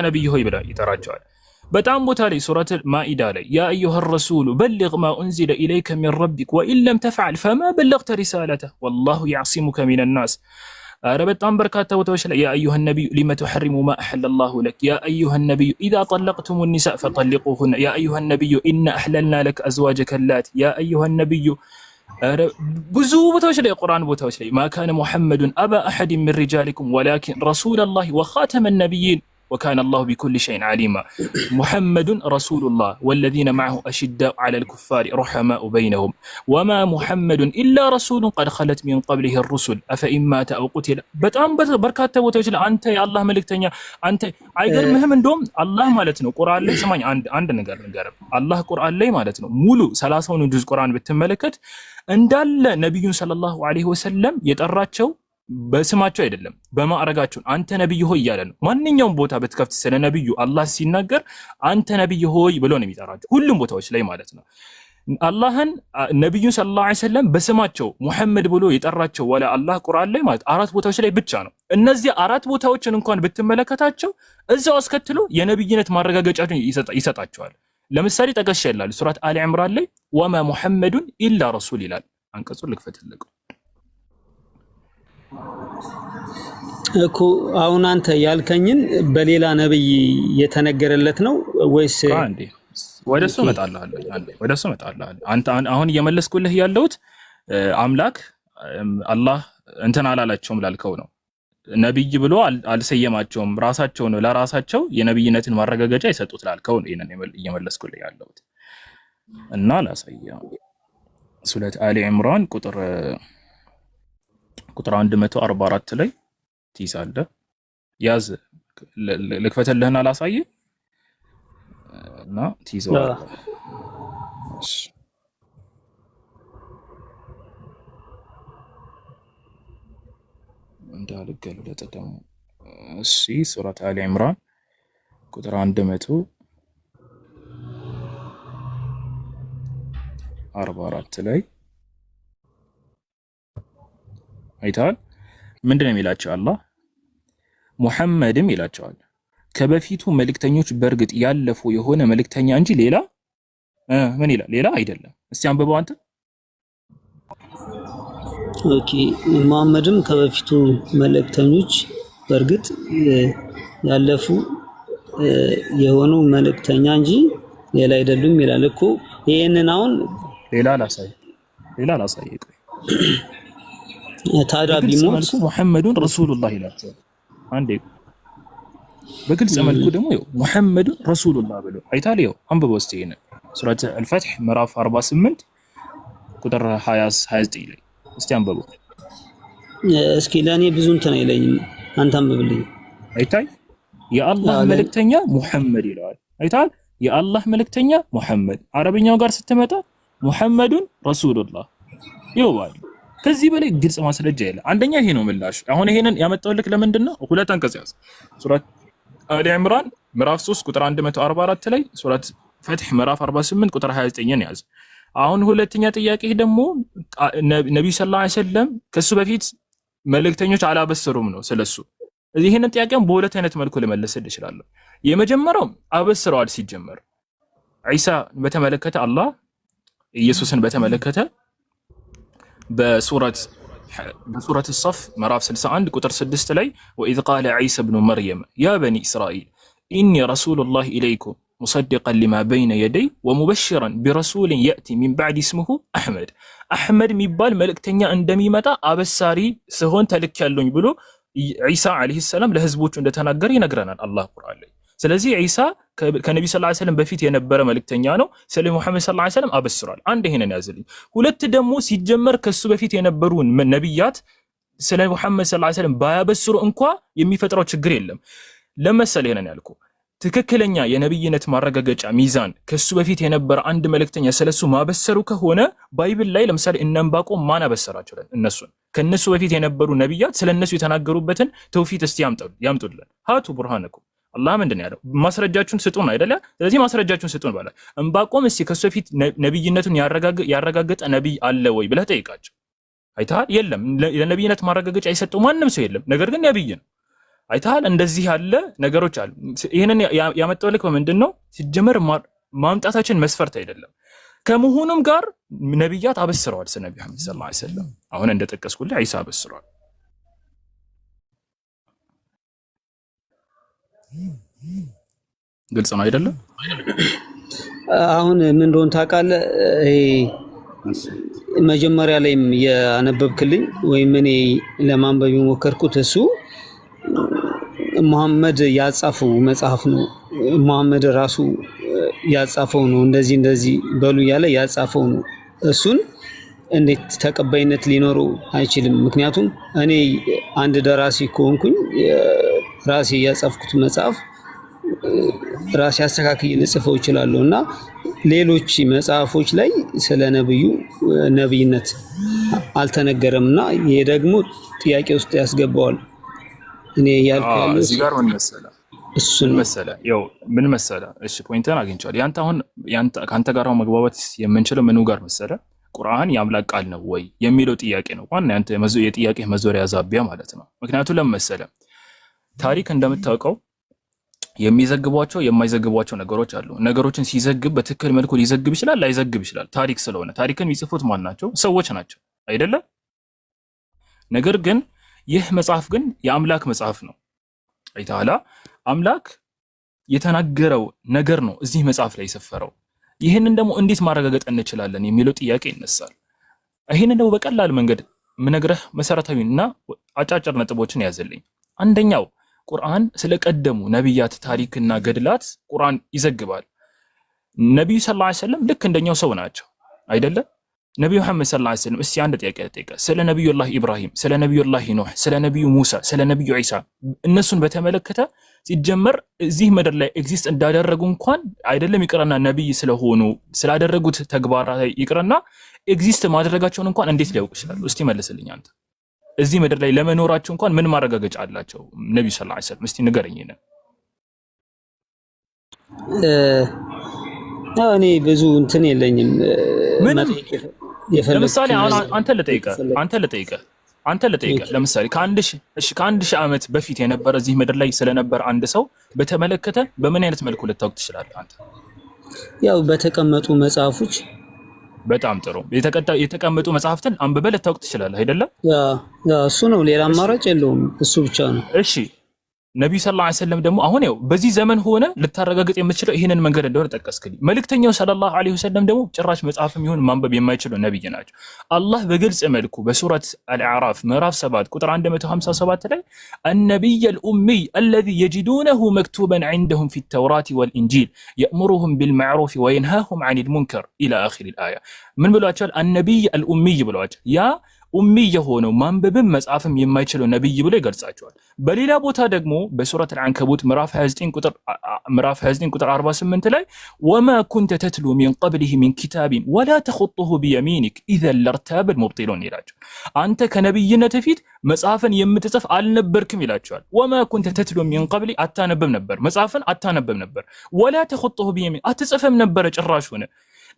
ነብይ ሆይ ብላ ይጠራቸዋል። በጣም ቦታ ላይ ሱረት ማኢዳ ላይ ያ አዩሃ ረሱሉ በልግ ማ ኡንዚለ ኢለይከ ሚን ረቢክ ወኢን ለም ተፍዐል ፈማ በለግተ ሪሳለተህ ወላሁ ያዕሲሙከ ሚነናስ። አረ በጣም በርካታ ቦታዎች ላይ ያ አዩሃ ነብዩ ሊመ ተሐሪሙ ማ አሐለላሁ ለክ ያ አዩሃ ነብዩ ኢዛ ጠለቅቱሙ ኒሳ ፈጠልቁሁነ ያ አዩሃ ነብዩ ኢና አሕለልና ለክ አዝዋጀከ ላት ያ አዩሃ ነብዩ ብዙ ቦታዎች ላይ ቁርአን ቦታዎች ላይ ማ ካነ ሙሐመዱን አባ አሐድ ሚን ሪጃሊኩም ወላኪን ረሱለላሂ ወኻተመ ነብይን وكان الله بكل شيء عليما محمد رسول الله والذين معه أشداء على الكفار رحماء بينهم وما محمد إلا رسول قد خلت من قبله الرسل أفإن مات أو قتل በጣም በርካታ ቦታዎች ላይ አንተ የአላህ መልእክተኛ አንተ አይገርምህም? እንደውም አላህ ማለት ነው ቁርአን ላይ ስማኝ አንድ ነገር አላህ ቁርአን ላይ ማለት ነው ሙሉ 30ውን ጁዝ ቁርአን ብትመለከት እንዳለ ነብዩን ሰለላሁ ዐለይሂ ወሰለም የጠራቸው በስማቸው አይደለም በማዕረጋቸው አንተ ነብይ ሆይ እያለ ነው። ማንኛውም ቦታ በትከፍት ስለ ነብዩ አላህ ሲናገር አንተ ነብይ ሆይ ብሎ ነው የሚጠራቸው ሁሉም ቦታዎች ላይ ማለት ነው። አላህን ነብዩን ሰለላሁ ዐለይሂ ወሰለም በስማቸው ሙሐመድ ብሎ የጠራቸው ወላ አላህ ቁርአን ላይ ማለት 4 ቦታዎች ላይ ብቻ ነው። እነዚህ 4 ቦታዎችን እንኳን ብትመለከታቸው እዛው አስከትሎ የነብይነት ማረጋገጫቸውን ይሰጣቸዋል። ለምሳሌ ጠቀሽ ይላል ሱረት አሊ ኢምራን ላይ ወማ ሙሐመዱን ኢላ ረሱል ይላል። አንቀጹን ልክፈትልህ እኮ አሁን አንተ ያልከኝን በሌላ ነብይ የተነገረለት ነው ወይስ? አንዴ ወደሱ መጣልሃለሁ አንተ አሁን እየመለስኩልህ ያለሁት አላህ እንትን አላላቸውም ላልከው ነው። ነብይ ብሎ አልሰየማቸውም። ራሳቸው ነው ለራሳቸው የነብይነትን ማረጋገጫ የሰጡት ላልከው ነው ይሄንን እየመለስኩልህ ያለሁት እና ላሳየው ሱረት አሊ ኢምራን ቁጥር 144 ላይ ትይዛለህ። ያዝ ልክፈትልህና ላሳየህ እና ትይዘዋለህ። እሺ እንዳልገለጥ ደግሞ እሺ ሱረት አሊ ኢምራን ቁጥር 144 ላይ አይታል ምንድነው የሚላቸው አላህ ሙሐመድም ይላቸዋል ከበፊቱ መልእክተኞች በርግጥ ያለፉ የሆነ መልእክተኛ እንጂ ሌላ ምን ይላል ሌላ አይደለም። እስቲ አንብበው አንተ። ኦኬ ሙሐመድም ከበፊቱ መልእክተኞች በርግጥ ያለፉ የሆኑ መልእክተኛ እንጂ ሌላ አይደሉም ይላል እኮ። ይሄንን አሁን ሌላ ላሳይ ታዲያ ቢሞት ሙሐመዱን ረሱሉላህ ይላቸዋል። አንዴ በግልጽ መልኩ ደግሞ ይኸው ሙሐመዱን ረሱሉላህ ብሎ አይታል። ይኸው አንብበው እስቲ ይሄንን ሱረት አልፈትህ ምዕራፍ 48 ቁጥር 29 ላይ እስቲ አንብበው። እስኪ ለኔ ብዙ እንትን አይለኝም፣ አንተ አንብብልኝ። አይታይ የአላህ መልእክተኛ ሙሐመድ ይለዋል። አይታል የአላህ መልእክተኛ ሙሐመድ። አረብኛው ጋር ስትመጣ ሙሐመዱን ረሱሉላህ ይዋል። ከዚህ በላይ ግልጽ ማስረጃ የለ። አንደኛ ይሄ ነው ምላሽ። አሁን ይሄንን ያመጣውልክ ለምንድን ነው? ሁለት አንቀጽ ያዝ። ሱረት አሊ ኢምራን ምዕራፍ 3 ቁጥር 144 ላይ ሱረት ፈትህ ምዕራፍ 48 ቁጥር 29ን ያዝ። አሁን ሁለተኛ ጥያቄ ደግሞ ነብዩ ሰለላሁ ዐለይሂ ወሰለም ከሱ በፊት መልእክተኞች አላበሰሩም ነው ስለሱ። ይሄንን ጥያቄም በሁለት አይነት መልኩ ልመልስልህ እችላለሁ። የመጀመሪያው አበስረዋል። ሲጀመር ዒሳ በተመለከተ አላህ ኢየሱስን በተመለከተ በሱረት الصف ምዕራፍ 61 ቁጥር 6 ላይ وإذ قال عيسى ابن مريم يا بني إسرائيل إني رسول الله إليكم مصدقا لما بين يدي ومبشرا برسول يأتي من بعد اسمه أحمد የሚባል መልእክተኛ እንደሚመጣ አበሳሪ ሲሆን ተልኬያለሁኝ ብሎ ዒሳ አለይሂ ሰላም ለህዝቦቹ እንደተናገረ ይነግረናል አላህ ቁርአን ላይ። ስለዚህ ዒሳ ከነብዩ ሰለላሁ ዐለይሂ ወሰለም በፊት የነበረ መልእክተኛ ነው። ስለ ሙሐመድ ሰለላሁ ዐለይሂ ወሰለም አበስሯል። አንድ ይሄንን ያዝልኝ። ሁለት ደግሞ ሲጀመር ከሱ በፊት የነበሩ ነብያት ስለ ሙሐመድ ሰለላሁ ዐለይሂ ወሰለም ባያበስሩ እንኳ የሚፈጥረው ችግር የለም። ለምሳሌ ይሄንን ያልኩ ትክክለኛ የነብይነት ማረጋገጫ ሚዛን ከሱ በፊት የነበረ አንድ መልእክተኛ ስለሱ ማበሰሩ ከሆነ ባይብል ላይ ለምሳሌ እነ ዕንባቆም ማን አበሰራቸው? እነሱን ከነሱ በፊት የነበሩ ነብያት ስለነሱ የተናገሩበትን ተውፊት እስቲ ያምጡልን። ሃቱ ቡርሃነኩም አላህ ምንድን ያለው? ማስረጃችሁን ስጡን አይደለ? ስለዚህ ማስረጃችሁን ስጡን ባለ ዕንባቆም እስቲ ከሱ በፊት ነብይነቱን ያረጋገጠ ነብይ አለ ወይ ብለህ ጠይቃቸው። አይተሃል? የለም። ለነብይነት ማረጋገጫ የሰጠው ማንም ሰው የለም። ነገር ግን ነብይ ነው። አይተሃል? እንደዚህ ያለ ነገሮች አሉ። ይሄንን ያመጣው ልክ ምንድን ነው? ሲጀመር ማምጣታችን መስፈርት አይደለም። ከመሆኑም ጋር ነብያት አበስረዋል ስለ ነብዩ መሐመድ ሰለላሁ ዐለይሂ ወሰለም። አሁን እንደጠቀስኩልህ ዒሳ አበስረዋል። ግልጽ ነው አይደለም? አሁን ምን እንደሆነ ታውቃለህ? መጀመሪያ ላይም ያነበብክልኝ ወይም እኔ ለማንበብ የሞከርኩት እሱ መሐመድ ያጻፈው መጽሐፍ ነው። መሐመድ ራሱ ያጻፈው ነው። እንደዚህ በሉ ያለ ያጻፈው ነው። እሱን እንዴት ተቀባይነት ሊኖረው አይችልም? ምክንያቱም እኔ አንድ ደራሲ ከሆንኩኝ ራሴ ያጻፍኩት መጽሐፍ ራሴ አስተካክዬ ልጽፈው እችላለሁ እና ሌሎች መጽሐፎች ላይ ስለ ነብይነት አልተነገረምና ይሄ ደግሞ ጥያቄ ውስጥ ያስገባዋል። እኔ ያልኩት እዚህ ጋር ምን መሰለህ ያው ምን መሰለህ፣ እሺ ፖይንትን አግኝቻለሁ። ያንተ ካንተ ጋር መግባባት የምንችለው ምኑ ጋር መሰለህ? ቁርአን የአምላክ ቃል ነው ወይ የሚለው ጥያቄ ነው ዋና ያንተ የጥያቄ መዞሪያ ዛቢያ ማለት ነው። ምክንያቱም ለምን መሰለህ፣ ታሪክ እንደምታውቀው የሚዘግቧቸው የማይዘግቧቸው ነገሮች አሉ። ነገሮችን ሲዘግብ በትክክል መልኩ ሊዘግብ ይችላል፣ ላይዘግብ ይችላል። ታሪክ ስለሆነ ታሪክን የሚጽፉት ማን ናቸው? ሰዎች ናቸው አይደለም? ነገር ግን ይህ መጽሐፍ ግን የአምላክ መጽሐፍ ነው። አይታላ አምላክ የተናገረው ነገር ነው እዚህ መጽሐፍ ላይ የሰፈረው። ይህንን ደግሞ እንዴት ማረጋገጥ እንችላለን የሚለው ጥያቄ ይነሳል። ይህንን ደግሞ በቀላል መንገድ ምነግረህ መሰረታዊና አጫጭር ነጥቦችን ያዘልኝ። አንደኛው ቁርአን ስለቀደሙ ነብያት ታሪክና ገድላት ቁርአን ይዘግባል። ነብዩ ሰለላሁ ዐለይሂ ወሰለም ልክ እንደኛው ሰው ናቸው አይደለ? ነብዩ መሐመድ ሰለላሁ ዐለይሂ ወሰለም እስቲ አንድ ጥያቄ ልጠይቅ። ስለ ነብዩላህ ኢብራሂም፣ ስለ ነብዩላህ ኑህ፣ ስለ ነብዩ ሙሳ፣ ስለ ነብዩ ዒሳ እነሱን በተመለከተ ሲጀመር እዚህ ምድር ላይ ኤግዚስት እንዳደረጉ እንኳን አይደለም ይቅርና ነብይ ስለሆኑ ስላደረጉት ተግባራት ይቅርና ኤግዚስት ማድረጋቸውን እንኳን እንዴት ሊያውቁ ይችላሉ? እስቲ መልስልኝ አንተ። እዚህ ምድር ላይ ለመኖራቸው እንኳን ምን ማረጋገጫ አላቸው? ነብዩ ሰለላሁ ዐለይሂ ወሰለም እስቲ ንገረኝ። እኔ ብዙ እንትን የለኝም። ለምሳሌ አንተ ልጠይቀህ ለምሳሌ ከአንድ ሺህ ዓመት በፊት የነበረ እዚህ ምድር ላይ ስለነበር አንድ ሰው በተመለከተ በምን አይነት መልኩ ልታውቅ ትችላለህ አንተ? ያው በተቀመጡ መጽሐፎች። በጣም ጥሩ። የተቀመጡ መጽሐፍትን አንብበህ ልታውቅ ትችላለህ አይደለም? ያ እሱ ነው፣ ሌላ አማራጭ የለውም። እሱ ብቻ ነው። እሺ ነብዩ ሰለላሁ ዐለይሂ ወሰለም ደግሞ አሁን ያው በዚህ ዘመን ሆነ ልታረጋግጥ የምትችለው ይሄንን መንገድ እንደሆነ ጠቀስክልኝ። መልእክተኛው ሰለላሁ ዐለይሂ ወሰለም ደግሞ ጭራሽ መጽሐፍም ይሁን ማንበብ የማይችሉ ነብይ ናቸው። አላህ በግልጽ መልኩ በሱረት አልአዕራፍ ምዕራፍ 7 ቁጥር 157 ላይ النبي الأمي الذي يجدونه مكتوبا عندهم في التوراة والإنجيل يأمرهم بالمعروف وينهاهم عن المنكر إلى آخر الآية من بلواتشال النبي الأمي بلواتشال يا ኡሚ የሆነው ማንበብም መጻፍም የማይችለው ነብይ ብሎ ይገልጻቸዋል። በሌላ ቦታ ደግሞ በሱረት አልعنكبوት ምዕራፍ 29 ቁጥር 48 ላይ ወማ ኩንተ ተትሉ ሚን ቀብሊሂ ሚን ኪታቢን ወላ ተخطه بيمينك اذا لارتاب المبطلون ይላቸዋል። አንተ ከነብይነት ፊት መጽሐፍን የምትጽፍ አልነበርክም ይላቸዋል። ወማ ኩንተ ተትሉ ሚን ቀብሊ አታነብም ነበር፣ መጽሐፍን አታነብም ነበር። ወላ ተخطه بيمين አትጽፍም ነበር ጭራሽ ሆነ።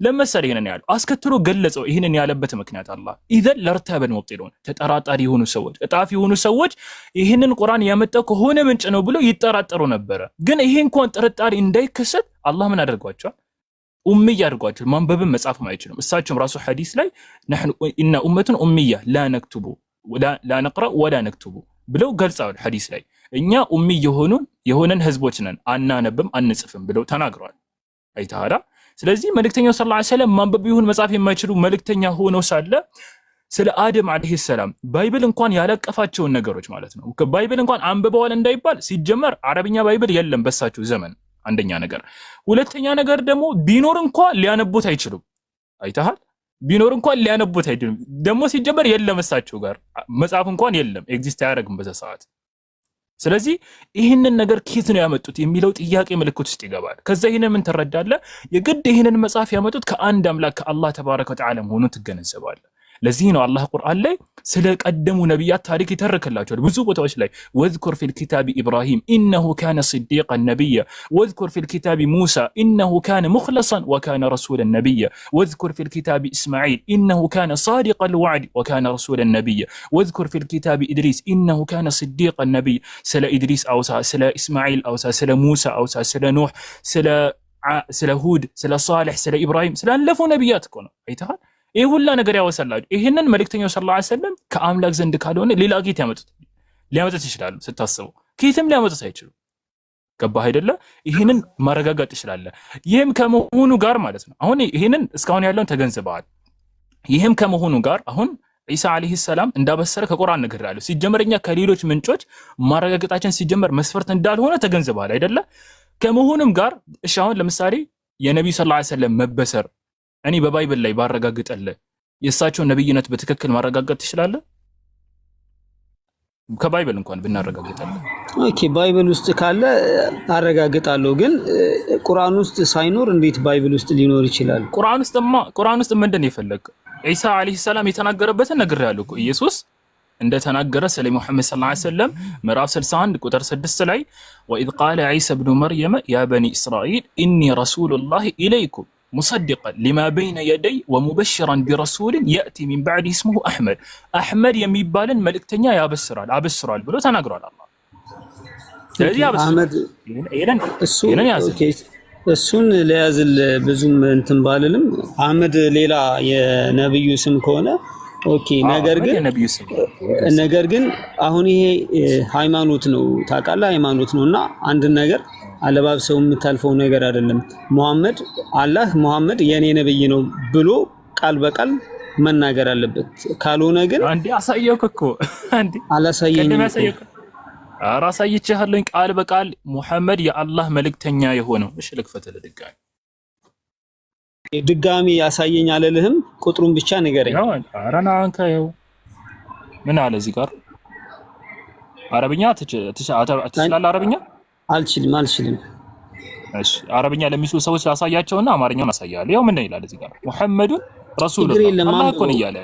ለምሳሌ ይሄንን ያለው አስከትሎ ገለጸው። ይሄንን ያለበት ምክንያት አላህ ኢዘን ለርተበል ሙብጢሉን ተጠራጣሪ የሆኑ ሰዎች እጣፊ የሆኑ ሰዎች ይሄንን ቁርአን ያመጣው ከሆነ ምንጭ ነው ብለው ይጠራጠሩ ነበር። ግን ይሄ እንኳን ጥርጣሬ እንዳይከሰት አላህ ምን አድርጓቸዋል? ኡምያ አድርጓቸዋል። ማንበብም መጻፍም አይችሉም። እሳቸውም ራሱ ሐዲስ ላይ نحن ان امه اميه لا نكتب لا نقرا ولا نكتب ብለው ገልጸዋል። ሐዲስ ላይ እኛ ኡሚ የሆነን ህዝቦች ነን፣ አናነብም አንጽፍም ብለው ተናግረዋል። አይታራ ስለዚህ መልእክተኛው ሰለላሁ ዐለይሂ ወሰለም ማንበብ ይሁን መጻፍ የማይችሉ መልእክተኛ ሆነው ሳለ ስለ አደም አለይሂ ሰላም ባይብል እንኳን ያለቀፋቸውን ነገሮች ማለት ነው። ባይብል እንኳን አንብበዋል እንዳይባል ሲጀመር አረብኛ ባይብል የለም በሳቸው ዘመን። አንደኛ ነገር፣ ሁለተኛ ነገር ደግሞ ቢኖር እንኳን ሊያነቡት አይችሉም። አይታሃል ቢኖር እንኳን ሊያነቡት አይችሉም። ደግሞ ሲጀመር የለም እሳቸው ጋር መጽሐፍ እንኳን የለም፣ ኤግዚስት አያደርግም በዛ ሰዓት። ስለዚህ ይህንን ነገር ኪት ነው ያመጡት የሚለው ጥያቄ ምልክት ውስጥ ይገባል። ከዛ ይሄንን ምን ተረዳለህ? የግድ ይሄንን መጽሐፍ ያመጡት ከአንድ አምላክ ከአላህ ተባረከ ወተዓላ መሆኑን ትገነዘባለህ። ለዚህ ነው አላህ ቁርአን ላይ ስለ ቀደሙ ነብያት ታሪክ ይተርክላቸዋል ብዙ ቦታዎች ላይ ወዝኩር ፊል ኪታቢ ኢብራሂም ኢነሁ ካነ ሲዲቀን ነብያ ወዝኩር ፊል ኪታቢ ሙሳ ኢነሁ ካነ ሙኽለሰን ወካነ ረሱለን ነብያ ወዝኩር ፊል ኪታቢ እስማዒል ኢነሁ ካነ ሳዲቀል ወዕድ ወካነ ረሱለን ነብያ ወዝኩር ፊል ኪታቢ ኢድሪስ ኢነሁ ካነ ሲዲቀን ነብያ ስለ ኢድሪስ አውሳ፣ ስለ እስማዒል አውሳ፣ ስለ ሙሳ አውሳ፣ ስለ ኑህ፣ ስለ ሁድ፣ ስለ ሷሊህ፣ ስለ ኢብራሂም ስላለፉ ነብያት እኮ ነው። አይተሃል ይሄ ሁላ ነገር ያወሳላችሁ። ይሄንን መልእክተኛው ሰለላሁ ዐለይሂ ወሰለም ከአምላክ ዘንድ ካልሆነ ሌላ ጌታ ሊያመጡት ይችላሉ። ስታስበው ከየትም ሊያመጡት አይችሉም። ገባህ አይደለ? ይሄንን ማረጋጋጥ ይችላል። ይሄም ከመሆኑ ጋር ማለት ነው አሁን ይሄንን እስካሁን ያለውን ተገንዝበዋል። ይሄም ከመሆኑ ጋር አሁን ኢሳ አለይሂ ሰላም እንዳበሰረ ከቁርአን ነግሬያለሁ። ሲጀመርኛ ከሌሎች ምንጮች ማረጋጋጣችን ሲጀመር መስፈርት እንዳልሆነ ተገንዝበዋል አይደለ? ከመሆኑም ጋር እሺ አሁን ለምሳሌ የነብዩ ሰለላሁ ዐለይሂ ወሰለም መበሰር እኔ በባይብል ላይ ባረጋግጠልህ የእሳቸውን ነብይነት በትክክል ማረጋገጥ ትችላለህ? ከባይብል እንኳን ብናረጋግጠልህ ኦኬ ባይብል ውስጥ ካለ አረጋግጣለሁ። ግን ቁርአን ውስጥ ሳይኖር እንዴት ባይብል ውስጥ ሊኖር ይችላል? ቁርአን ውስጥ ምንድን ነው የፈለገው? ኢሳ አለይሂ ሰላም የተናገረበትን ነግሬያለሁ እኮ ኢየሱስ እንደተናገረ ስለ ሙሐመድ ሰለላሁ ዐለይሂ ወሰለም ምዕራፍ 61 ቁጥር 6 ላይ ወኢዝ ቃለ ዒሳ ኢብኑ መርየም ያ በኒ እስራኤል ኢኒ ረሱሉላሂ ኢለይኩም ሙሰዲቀን ሊማ በይነ የደይ ወሙበሽራን ቢረሱልን የእቲ ሚን ባዕድ እስሙሁ አሕመድ የሚባልን መልእክተኛ አበስራል ብሎ ተናግሯል አላህ። ስለዚህ እሱን ለያዝል ብዙም እንትን ባልልም አህመድ ሌላ የነብዩ ስም ከሆነ ኦኬ። ነገር ግን አሁን ይሄ ሃይማኖት ነው ታውቃለህ፣ ሃይማኖት ነውና አንድ ነገር አለባብሰው የምታልፈው ነገር አይደለም። አላህ ሙሐመድ የኔ ነብይ ነው ብሎ ቃል በቃል መናገር አለበት። ካልሆነ ግን አንዴ አሳየውክ እኮ አንዴ አላሳየኝም። ቀደም ያሳየውክ አራሳይቼሃለሁ ቃል በቃል ሙሐመድ የአላህ መልእክተኛ የሆነው። እሺ ልክፈትልህ ድጋሚ ያሳየኝ አለልህም። ቁጥሩን ብቻ ንገረኝ። ያው አራና አንከው ምን አለ እዚህ ጋር አረብኛ ትችላለህ? አረብኛ አልችልም። እሺ አረብኛ ለሚችሉ ሰዎች ላሳያቸውና አማርኛውን አሳያለሁ። ያው ምን ይላል እዚህ ጋር ሙሐመዱን ረሱሉላህ አላህ እኮ ነው እያለ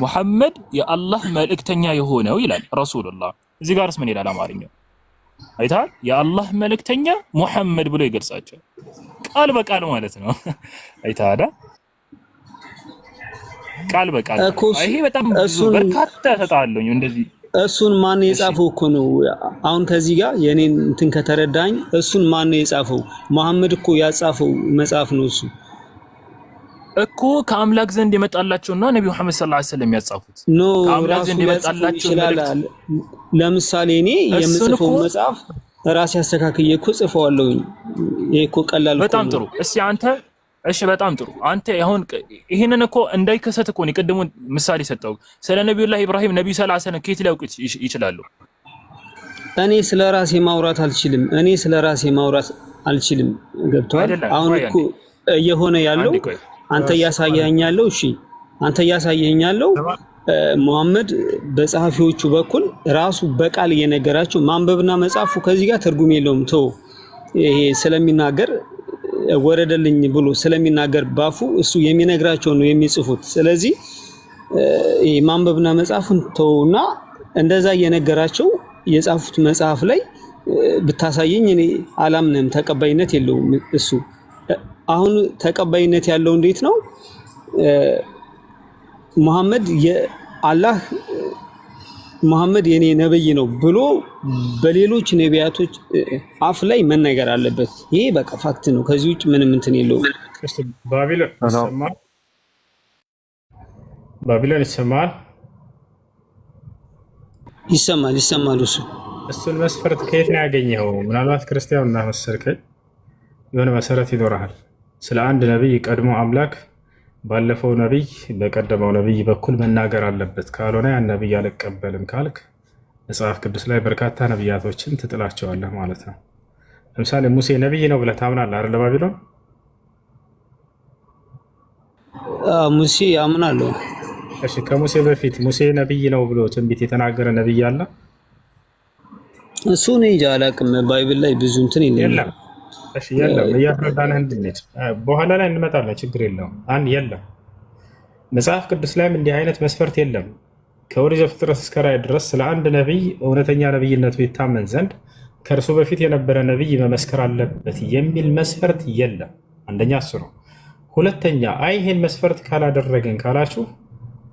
ሙሐመድ የአላህ መልእክተኛ የሆነው ይላል ረሱሉላህ። እዚህ ጋርስ ምን ይላል አማርኛው? አይተሃል? የአላህ መልእክተኛ ሙሐመድ ብሎ ይገልጻቸው ቃል በቃል ማለት ነው። አይተሃል? ቃል በቃል ይሄ በጣም በርካታ ተጣጣለኝ እንደዚህ። እሱን ማን የጻፈው እኮ ነው። አሁን ከዚህ ጋር የኔን እንትን ከተረዳኝ እሱን ማን የጻፈው? መሐመድ እኮ ያጻፈው መጽሐፍ ነው እሱ እኮ ከአምላክ ዘንድ የመጣላቸውና ነብዩ መሐመድ ሰለላሁ ዐለይሂ ወሰለም ያጻፉት ከአምላክ ዘንድ የመጣላቸው መልእክት። ለምሳሌ እኔ የምጽፈው መጽሐፍ ራሴ አስተካክዬ እኮ ጽፈዋለሁ። ይሄ እኮ ቀላል በጣም ጥሩ። እሺ በጣም ጥሩ። አንተ አሁን ይሄንን እኮ እንዳይከሰት እኮ ነው ቅድሙን ምሳሌ ሰጠው። ስለ ነብዩላህ ኢብራሂም ነብዩ ሰለላሁ ዐለይሂ ወሰለም ከየት ሊያውቁ ይችላሉ? እኔ ስለ ራሴ ማውራት አልችልም። ገብቷል? አሁን እኮ እየሆነ ያለው አንተ ያሳየኛለው። እሺ አንተ ያሳየኛለው መሐመድ በጸሐፊዎቹ በኩል ራሱ በቃል እየነገራቸው ማንበብና መጻፉ ከዚህ ጋር ትርጉም የለውም። ተው ይሄ ስለሚናገር ወረደልኝ ብሎ ስለሚናገር ባፉ እሱ የሚነግራቸው ነው የሚጽፉት። ስለዚህ ይሄ ማንበብና መጻፉን ተውና እንደዛ እየነገራቸው የጻፉት መጽሐፍ ላይ ብታሳየኝ እኔ አላምንም። ተቀባይነት የለውም እሱ። አሁን ተቀባይነት ያለው እንዴት ነው? መሐመድ የኔ ነብይ ነው ብሎ በሌሎች ነቢያቶች አፍ ላይ መነገር አለበት። ይሄ በቃ ፋክት ነው። ከዚህ ውጭ ምንም እንትን የለውም። ባቢሎን ይሰማል። እሱን መስፈርት ከየት ነው ያገኘኸው? ምናልባት ክርስቲያን እና መሰርከኝ የሆነ መሰረት ይኖርሃል። ስለ አንድ ነብይ ቀድሞ አምላክ ባለፈው ነብይ በቀደመው ነብይ በኩል መናገር አለበት። ካልሆነ ያን ነብይ አልቀበልም ካልክ መጽሐፍ ቅዱስ ላይ በርካታ ነብያቶችን ትጥላቸዋለህ ማለት ነው። ለምሳሌ ሙሴ ነብይ ነው ብለህ ታምናለህ አይደል? ባቢሎን ሙሴ አምናለሁ። እሺ ከሙሴ በፊት ሙሴ ነብይ ነው ብሎ ትንቢት የተናገረ ነብይ አለ? እሱ ነው እንጂ አላውቅም። ባይብል ላይ ብዙ እንትን የለም። እሺ የለም። እያስረዳንህ እንድንሄድ በኋላ ላይ እንመጣለን። ችግር የለውም። የለም መጽሐፍ ቅዱስ ላይም እንዲህ አይነት መስፈርት የለም። ከኦሪት ዘፍጥረት እስከ ራዕይ ድረስ ስለ አንድ ነቢይ እውነተኛ ነቢይነቱ ይታመን ዘንድ ከእርሱ በፊት የነበረ ነቢይ መመስከር አለበት የሚል መስፈርት የለም። አንደኛ እሱ ነው። ሁለተኛ ይሄን መስፈርት ካላደረገን ካላችሁ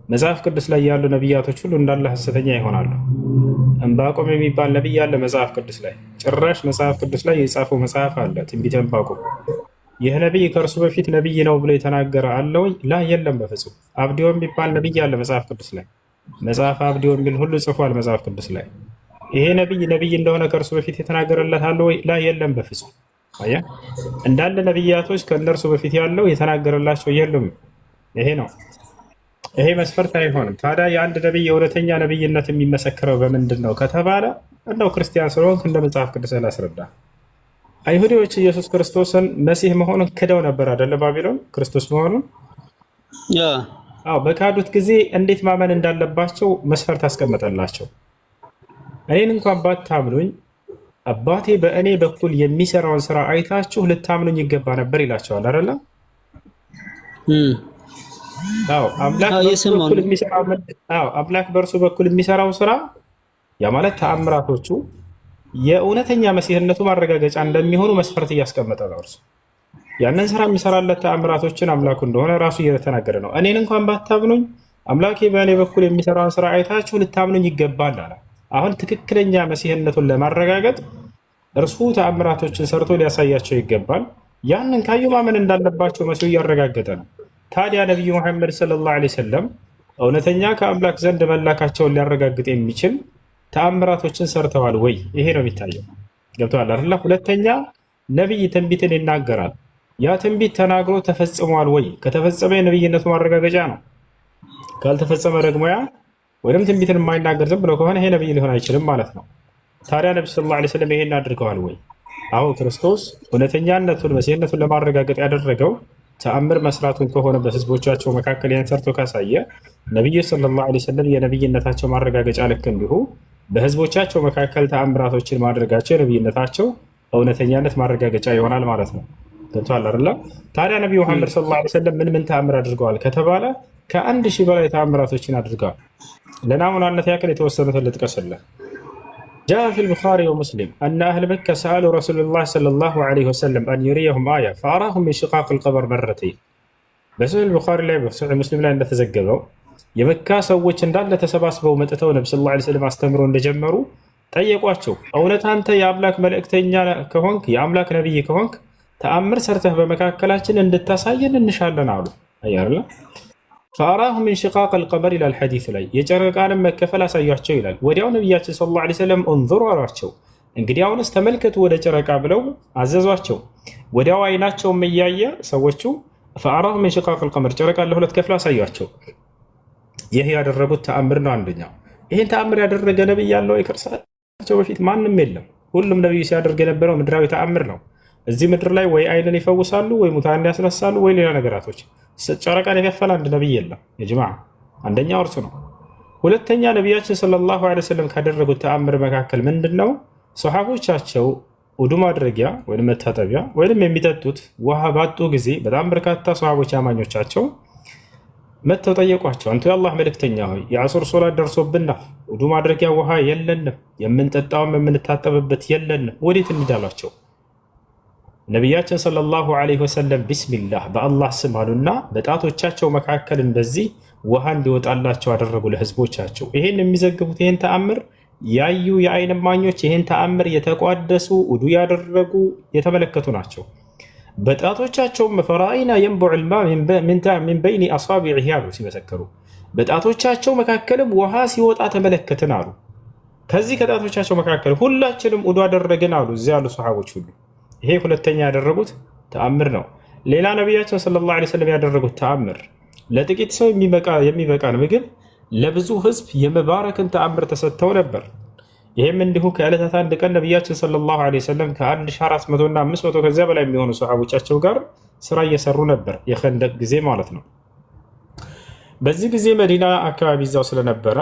መጽሐፍ ቅዱስ ላይ ያሉ ነቢያቶች ሁሉ እንዳለ ሐሰተኛ ይሆናሉ። ዕንባቆም የሚባል ነቢይ አለ መጽሐፍ ቅዱስ ላይ። ጭራሽ መጽሐፍ ቅዱስ ላይ የጻፈው መጽሐፍ አለ ትንቢተ ዕንባቆም። ይህ ነቢይ ከእርሱ በፊት ነቢይ ነው ብሎ የተናገረ አለ ወይ? ላ የለም በፍጹም። አብዲዮ የሚባል ነቢይ አለ መጽሐፍ ቅዱስ ላይ። መጽሐፍ አብዲዮ የሚል ሁሉ ጽፏል መጽሐፍ ቅዱስ ላይ። ይሄ ነቢይ እንደሆነ ከእርሱ በፊት የተናገረለት አለ ወይ? ላ የለም በፍጹም። አያ እንዳለ ነቢያቶች ከእነርሱ በፊት ያለው የተናገረላቸው የሉም። ይሄ ነው። ይሄ መስፈርት አይሆንም። ታዲያ የአንድ ነቢይ የእውነተኛ ነቢይነት የሚመሰክረው በምንድን ነው ከተባለ እንደው ክርስቲያን ስለሆንክ እንደ መጽሐፍ ቅዱስ ላስረዳ። አይሁዶች ኢየሱስ ክርስቶስን መሲህ መሆኑን ክደው ነበር አይደለ? ባቢሎን ክርስቶስ መሆኑን በካዱት ጊዜ እንዴት ማመን እንዳለባቸው መስፈርት አስቀመጠላቸው። እኔን እንኳን ባታምኑኝ አባቴ በእኔ በኩል የሚሰራውን ስራ አይታችሁ ልታምኑኝ ይገባ ነበር ይላቸዋል አይደለ? አምላክ በእርሱ በኩል የሚሰራው ስራ ያ ማለት ተአምራቶቹ የእውነተኛ መሲህነቱ ማረጋገጫ እንደሚሆኑ መስፈርት እያስቀመጠ ነው። እርሱ ያንን ስራ የሚሰራለት ተአምራቶችን አምላኩ እንደሆነ ራሱ እየተናገረ ነው። እኔን እንኳን ባታምኑኝ አምላኬ በእኔ በኩል የሚሰራውን ስራ አይታችሁ ልታምኑኝ ይገባል አለ። አሁን ትክክለኛ መሲህነቱን ለማረጋገጥ እርሱ ተአምራቶችን ሰርቶ ሊያሳያቸው ይገባል። ያንን ካዩ ማመን እንዳለባቸው መሲሁ እያረጋገጠ ነው። ታዲያ ነቢዩ መሐመድ ሰለላሁ ዐለይሂ ወሰለም እውነተኛ ከአምላክ ዘንድ መላካቸውን ሊያረጋግጥ የሚችል ተአምራቶችን ሰርተዋል ወይ? ይሄ ነው የሚታየው። ገብተዋል አይደል? ሁለተኛ ነቢይ ትንቢትን ይናገራል። ያ ትንቢት ተናግሮ ተፈጽሟል ወይ? ከተፈጸመ የነቢይነቱ ማረጋገጫ ነው። ካልተፈጸመ ደግሞ ያ ወይም ትንቢትን የማይናገር ዝም ብሎ ከሆነ ይሄ ነብይ ሊሆን አይችልም ማለት ነው። ታዲያ ነብዩ ሰለላሁ ዐለይሂ ወሰለም ይሄን አድርገዋል ወይ? አዎ ክርስቶስ እውነተኛነቱን መሲህነቱን ለማረጋገጥ ያደረገው ተአምር መስራቱን ከሆነ በህዝቦቻቸው መካከል ያን ሰርቶ ካሳየ ነብዩ ሰለላሁ ዐለይሂ ወሰለም የነብይነታቸው ማረጋገጫ ልክ እንዲሁ በህዝቦቻቸው መካከል ተአምራቶችን ማድረጋቸው የነብይነታቸው እውነተኛነት ማረጋገጫ ይሆናል ማለት ነው። ገብቶሃል አይደል? ታዲያ ነብዩ መሐመድ ሰለላሁ ዐለይሂ ወሰለም ምን ተአምር አድርገዋል ከተባለ ከ1000 በላይ ተአምራቶችን አድርገዋል። ለናሙናነት ያክል የተወሰኑትን ልጥቀስልህ። جاء في البخاري ومسلم أن أهل مكة سألوا رسول الله صلى الله عليه وسلم أن يريهم آية فأراهم من شقاق القبر مرتين. بسؤال البخاري لا بسؤال مسلم لا نتزجبوا የመካ ሰዎች እንዳለ ተሰባስበው መጥተው ነብዩ ሰለላሁ ዐለይሂ ወሰለም አስተምሮ እንደጀመሩ ጠየቋቸው። እውነት አንተ የአምላክ መልእክተኛ ከሆንክ የአምላክ ነብይ ከሆንክ ተአምር ሰርተህ በመካከላችን እንድታሳየን እንሻለን አሉ። አያርላ فأراهم من شقاق القمر إلى الحديث ላይ የጨረቃንም መከፈል አሳያቸው ይላል። ወዲያው ነብያችን ሰለላሁ ዐለይሂ ወሰለም انظروا አሏቸው። እንግዲህ አሁንስ ተመልከቱ ወደ ጨረቃ ብለው አዘዟቸው። ወዲያው አይናቸውም እያየ ሰዎቹ فأراهم من شقاق القمر ጨረቃ ለሁለት ከፍላ አሳያቸው። ይህ ያደረጉት ተአምር ነው። አንደኛው ይሄን ተአምር ያደረገ ነብይ ያለው ከእርሳቸው በፊት ማንም የለም። ሁሉም ነብይ ሲያደርግ የነበረው ምድራዊ ተአምር ነው። እዚህ ምድር ላይ ወይ አይንን ይፈውሳሉ፣ ወይ ሙታን ያስነሳሉ፣ ወይ ሌላ ነገራቶች። ጨረቃን የከፈለ አንድ ነብይ የለም። የጅማዓ አንደኛው እርሱ ነው። ሁለተኛ ነብያችን ሰለላሁ ዐለይሂ ወሰለም ካደረጉት ተአምር መካከል ምንድነው? ሱሐቦቻቸው ውዱ ማድረጊያ ወይም መታጠቢያ ወይም የሚጠጡት ውሃ ባጡ ጊዜ በጣም በርካታ ሱሐቦች አማኞቻቸው መተው ጠየቋቸው። አንተ የአላህ መልእክተኛ ሆይ የዐሱር ሶላት ደርሶብናል፣ ውዱ ማድረጊያ ውሃ የለንም፣ የምንጠጣውም የምንታጠብበት የለንም፣ ወዴት እንዳሏቸው ነቢያችን ሰለላሁ ዐለይሂ ወሰለም ቢስሚላህ በአላህ ስም አሉና በጣቶቻቸው መካከል እንደዚህ ውሃ እንዲወጣላቸው አደረጉ ለህዝቦቻቸው። ይሄን የሚዘግቡት ይሄን ተአምር ያዩ የአይን እማኞች ይሄን ተአምር የተቋደሱ ውዱ ያደረጉ የተመለከቱ ናቸው። በጣቶቻቸውም ፈራኢና የንቡዕ ልማ ሚን በይኒ አሳቢዒህ አሉ ሲመሰከሩ፣ በጣቶቻቸው መካከልም ውሃ ሲወጣ ተመለከትን አሉ። ከዚህ ከጣቶቻቸው መካከል ሁላችንም ውዱ አደረግን አሉ እዚያ ያሉ ሰሓቦች ሁሉ። ይሄ ሁለተኛ ያደረጉት ተአምር ነው። ሌላ ነቢያችን ሰለላሁ ዐለይሂ ወሰለም ያደረጉት ተአምር ለጥቂት ሰው የሚበቃን ምግብ ለብዙ ህዝብ የመባረክን ተአምር ተሰጥተው ነበር። ይህም እንዲሁ ከዕለታት አንድ ቀን ነቢያችን ሰለላሁ ዐለይሂ ወሰለም ከ1400 እና 500 ከዚያ በላይ የሚሆኑ ሰሓቦቻቸው ጋር ስራ እየሰሩ ነበር፣ የኸንደቅ ጊዜ ማለት ነው። በዚህ ጊዜ መዲና አካባቢ ይዛው ስለነበረ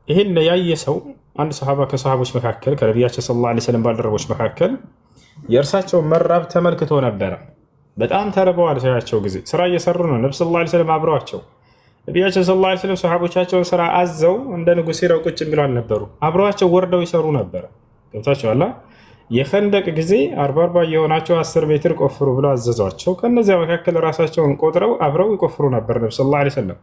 ይህን ያየ ሰው አንድ ሰሓባ ከሰሓቦች መካከል ከነቢያችን ሰለላሁ ዐለይሂ ወሰለም ባልደረቦች መካከል የእርሳቸው መራብ ተመልክቶ ነበረ። በጣም ተርበዋል። ሳያቸው ጊዜ ስራ እየሰሩ ነው። ነብዩ ሰለላሁ ዐለይሂ ወሰለም አብረዋቸው ነቢያችን ሰለላሁ ዐለይሂ ወሰለም ሰሓቦቻቸውን ስራ አዘው እንደ ንጉሥ ሄደው ቁጭ የሚሉ አልነበሩ። አብረዋቸው ወርደው ይሰሩ ነበረ። ገብታችኋል? የኸንደቅ ጊዜ 40 የሆናቸው 10 ሜትር ቆፍሩ ብለው አዘዟቸው። ከነዚያ መካከል ራሳቸውን ቆጥረው አብረው ይቆፍሩ ነበር። ነብዩ ሰለላሁ ዐለይሂ ወሰለም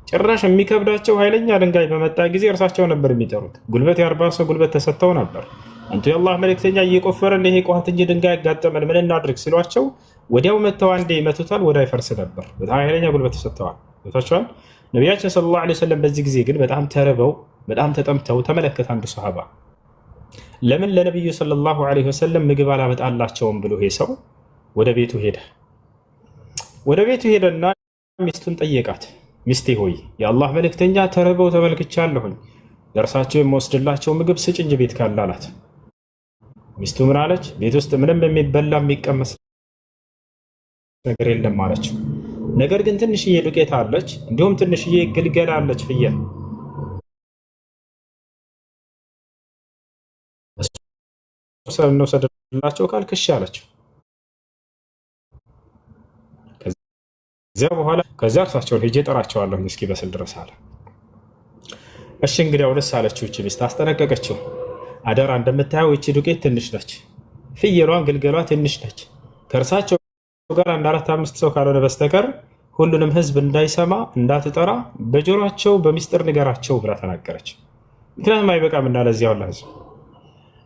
ጭራሽ የሚከብዳቸው ኃይለኛ ድንጋይ በመጣ ጊዜ እርሳቸው ነበር የሚጠሩት። ጉልበት የ40 ሰው ጉልበት ተሰጥተው ነበር። አንቱ የአላህ መልእክተኛ እየቆፈረን ይሄ ቋት እንጂ ድንጋይ ያጋጠመን ምን እናድርግ ሲሏቸው ወዲያው መተው አንዴ ይመቱታል፣ ወዲያ ይፈርስ ነበር። በጣም ኃይለኛ ጉልበት ተሰጥተዋል። ገብታችኋል? ነቢያችን ሰለላሁ ዐለይሂ ወሰለም በዚህ ጊዜ ግን በጣም ተርበው በጣም ተጠምተው ተመለከተ አንድ ሱሐባ። ለምን ለነብዩ ሰለላሁ ዐለይሂ ወሰለም ምግብ አላመጣላቸውም ብሎ ይሄ ሰው ወደ ቤቱ ሄደ። ወደ ቤቱ ሄደና ሚስቱን ጠየቃት። ሚስቴ ሆይ የአላህ መልእክተኛ ተርበው ተመልክቻለሁኝ፣ ለእርሳቸው የምወስድላቸው ምግብ ስጭ እንጂ ቤት ካለ አላት። ሚስቱ ምን አለች? ቤት ውስጥ ምንም የሚበላ የሚቀመስ ነገር የለም አለችው። ነገር ግን ትንሽዬ ዱቄት አለች፣ እንዲሁም ትንሽዬ ግልገል አለች፣ ፍየል እንውሰድላቸው ካልክሽ አለችው። ከዚያ እርሳቸውን ሄጄ እጠራቸዋለሁ እስኪ በስል ድረስ አለ። እሺ እንግዲያው ደስ አለችው። እቺ ሚስት አስጠነቀቀችው። አደራ እንደምታየው እቺ ዱቄት ትንሽ ነች፣ ፍየሏን ግልገሏ ትንሽ ነች። ከእርሳቸው ጋር 4-5 ሰው ካልሆነ በስተቀር ሁሉንም ህዝብ እንዳይሰማ እንዳትጠራ በጆሮአቸው በሚስጥር ንገራቸው ብላ ተናገረች። ምክንያቱም አይበቃም እና ለዚያው ህዝብ።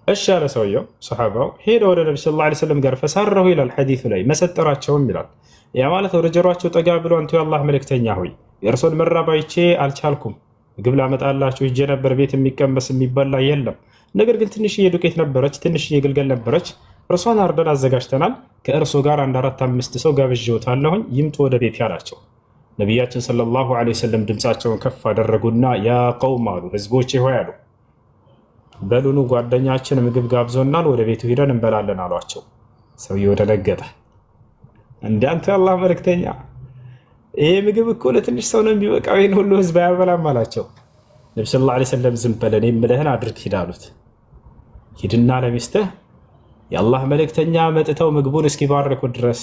እሺ ያለ ሰውየው ሰሓባው ሄደ ወደ ነብዩ ሰለላሁ ዐለይሂ ወሰለም ጋር ፈሳረሁ ይላል ሐዲሱ ላይ መሰጠራቸውም ይላል። ያ ማለት ወደ ጆሮአቸው ጠጋ ብሎ አንተ የአላህ መልእክተኛ ሆይ የእርሶን መራብ አይቼ አልቻልኩም፣ ምግብ ላመጣላችሁ ሂጄ ነበር፣ ቤት የሚቀመስ የሚበላ የለም። ነገር ግን ትንሽዬ ዱቄት ነበረች፣ ትንሽዬ ግልገል ነበረች፣ እርሷን አርደን አዘጋጅተናል። ከእርሶ ጋር 4-5 ሰው ጋብዤዎታለሁኝ፣ ይምጡ ወደ ቤት ያላቸው። ነቢያችን ሰለላሁ ዐለይሂ ወሰለም ድምፃቸውን ከፍ አደረጉና ያ ቀውም አሉ፣ ህዝቦቼ ሆይ አሉ፣ በሉኑ ጓደኛችን ምግብ ጋብዞናል፣ ወደ ቤቱ ሂደን እንበላለን አሏቸው። ሰውየው ደነገጠ። እንዳንተ አላህ መልእክተኛ፣ ይሄ ምግብ እኮ ለትንሽ ሰው ነው የሚበቃው፣ ይህን ሁሉ ህዝብ አያበላም አላቸው። ነቢ ሰለላሁ ዐለይሂ ወሰለም ዝም በል እኔ የምልህን አድርግ ሂድ አሉት። ሂድና ለሚስትህ የአላህ መልእክተኛ መጥተው ምግቡን እስኪባርኩ ድረስ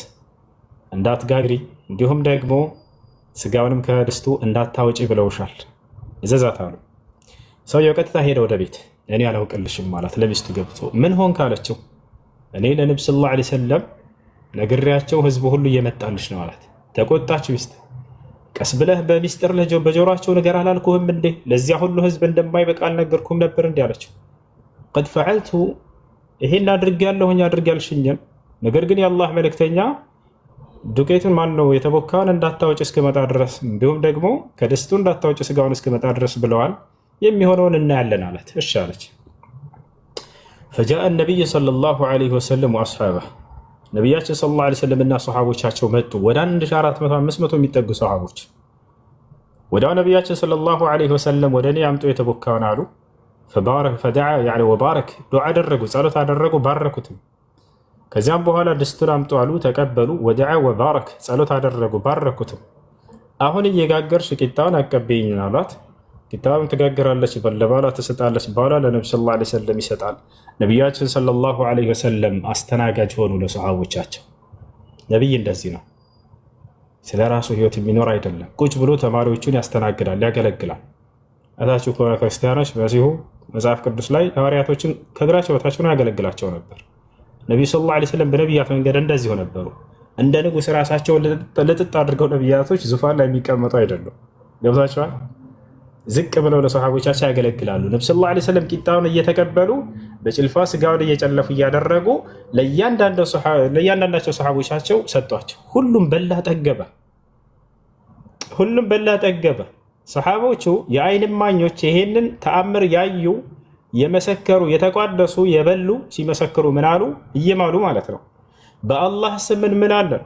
እንዳትጋግሪ፣ እንዲሁም ደግሞ ስጋውንም ከድስቱ እንዳታወጪ ብለውሻል፣ እዘዛት አሉ። ሰውየው ቀጥታ ሄደ ወደ ቤት። እኔ አላውቅልሽም ማለት ለሚስቱ ገብቶ ምን ሆንክ አለችው። እኔ ለነቢ ሰለላሁ ዐለይሂ ወሰለም ነግሬያቸው ህዝቡ ሁሉ እየመጣልሽ ነው አላት። ተቆጣች ሚስት። ቀስ ብለህ በሚስጥር በጆሯቸው ነገር አላልኩህም እንዴ? ለዚያ ሁሉ ህዝብ እንደማይበቃ አልነገርኩም ነበር እንዲ አለችው። ቀድ ፈዐልቱ፣ ይሄን አድርጌያለሁኝ አድርጌያልሽኝም፣ ነገር ግን የአላህ መልእክተኛ ዱቄቱን ማን ነው የተቦካውን እንዳታወጭ እስክመጣ ድረስ እንዲሁም ደግሞ ከድስቱ እንዳታወጭ ስጋውን እስክመጣ ድረስ ብለዋል፣ የሚሆነውን እናያለን አላት። እሺ አለች። ፈጃአ ነቢይ ሰለላሁ ዐለይሂ ወሰለም ወአስሓበህ፣ ነቢያችን ሰለላሁ ዐለይሂ ወሰለም እና ሰሓቦቻቸው መጡ። ወደ 1400 የሚጠጉ ሰሓቦች ወዲያው ነቢያችን ሰለላሁ ዐለይሂ ወሰለም ወደ እኔ አምጦ የተቦካውን አሉ። ፈደዓ ወባረክ፣ ዱዓ አደረጉ፣ ጸሎት አደረጉ፣ ባረኩትም። ከዚያም በኋላ ድስቱን አምጡ አሉ፣ ተቀበሉ። ወደዓ ወባረክ፣ ጸሎት አደረጉ፣ ባረኩትም። አሁን እየጋገርሽ ቂጣውን አቀበይኝ አሏት። ቂጣውን ትጋግራለች፣ ለባሏ ትሰጣለች፣ ባሏ ለነቢ ሰለላሁ ዐለይሂ ወሰለም ይሰጣል። ነቢያችን ሰለላሁ ዐለይሂ ወሰለም አስተናጋጅ ሆኑ ለሰሓቦቻቸው። ነቢይ እንደዚህ ነው፣ ስለ ራሱ ህይወት የሚኖር አይደለም። ቁጭ ብሎ ተማሪዎቹን ያስተናግዳል፣ ያገለግላል። እታችሁ ከሆነ ክርስቲያኖች በዚሁ መጽሐፍ ቅዱስ ላይ ሐዋርያቶችን ከእግራቸው በታች ሆነው ያገለግላቸው ነበር። ነቢዩ ሰለላሁ ዐለይሂ ወሰለም በነቢያት መንገድ እንደዚሁ ነበሩ። እንደ ንጉሥ ራሳቸውን ልጥጥ አድርገው ነቢያቶች ዙፋን ላይ የሚቀመጡ አይደሉም። ገብታችኋል? ዝቅ ብለው ለሰሓቦቻቸው ያገለግላሉ። ነቢ ሰለላሁ ዐለይሂ ወሰለም ቂጣውን እየተቀበሉ በጭልፋ ስጋውን እየጨለፉ እያደረጉ ለእያንዳንዳቸው ሰሓቦቻቸው ሰጧቸው። ሁሉም በላ ጠገበ። ሁሉም በላ ጠገበ። ሰሓቦቹ የአይን እማኞች ይሄንን ተአምር ያዩ የመሰከሩ የተቋደሱ የበሉ ሲመሰክሩ ምን አሉ? እየማሉ ማለት ነው። በአላህ ስም እንምላለን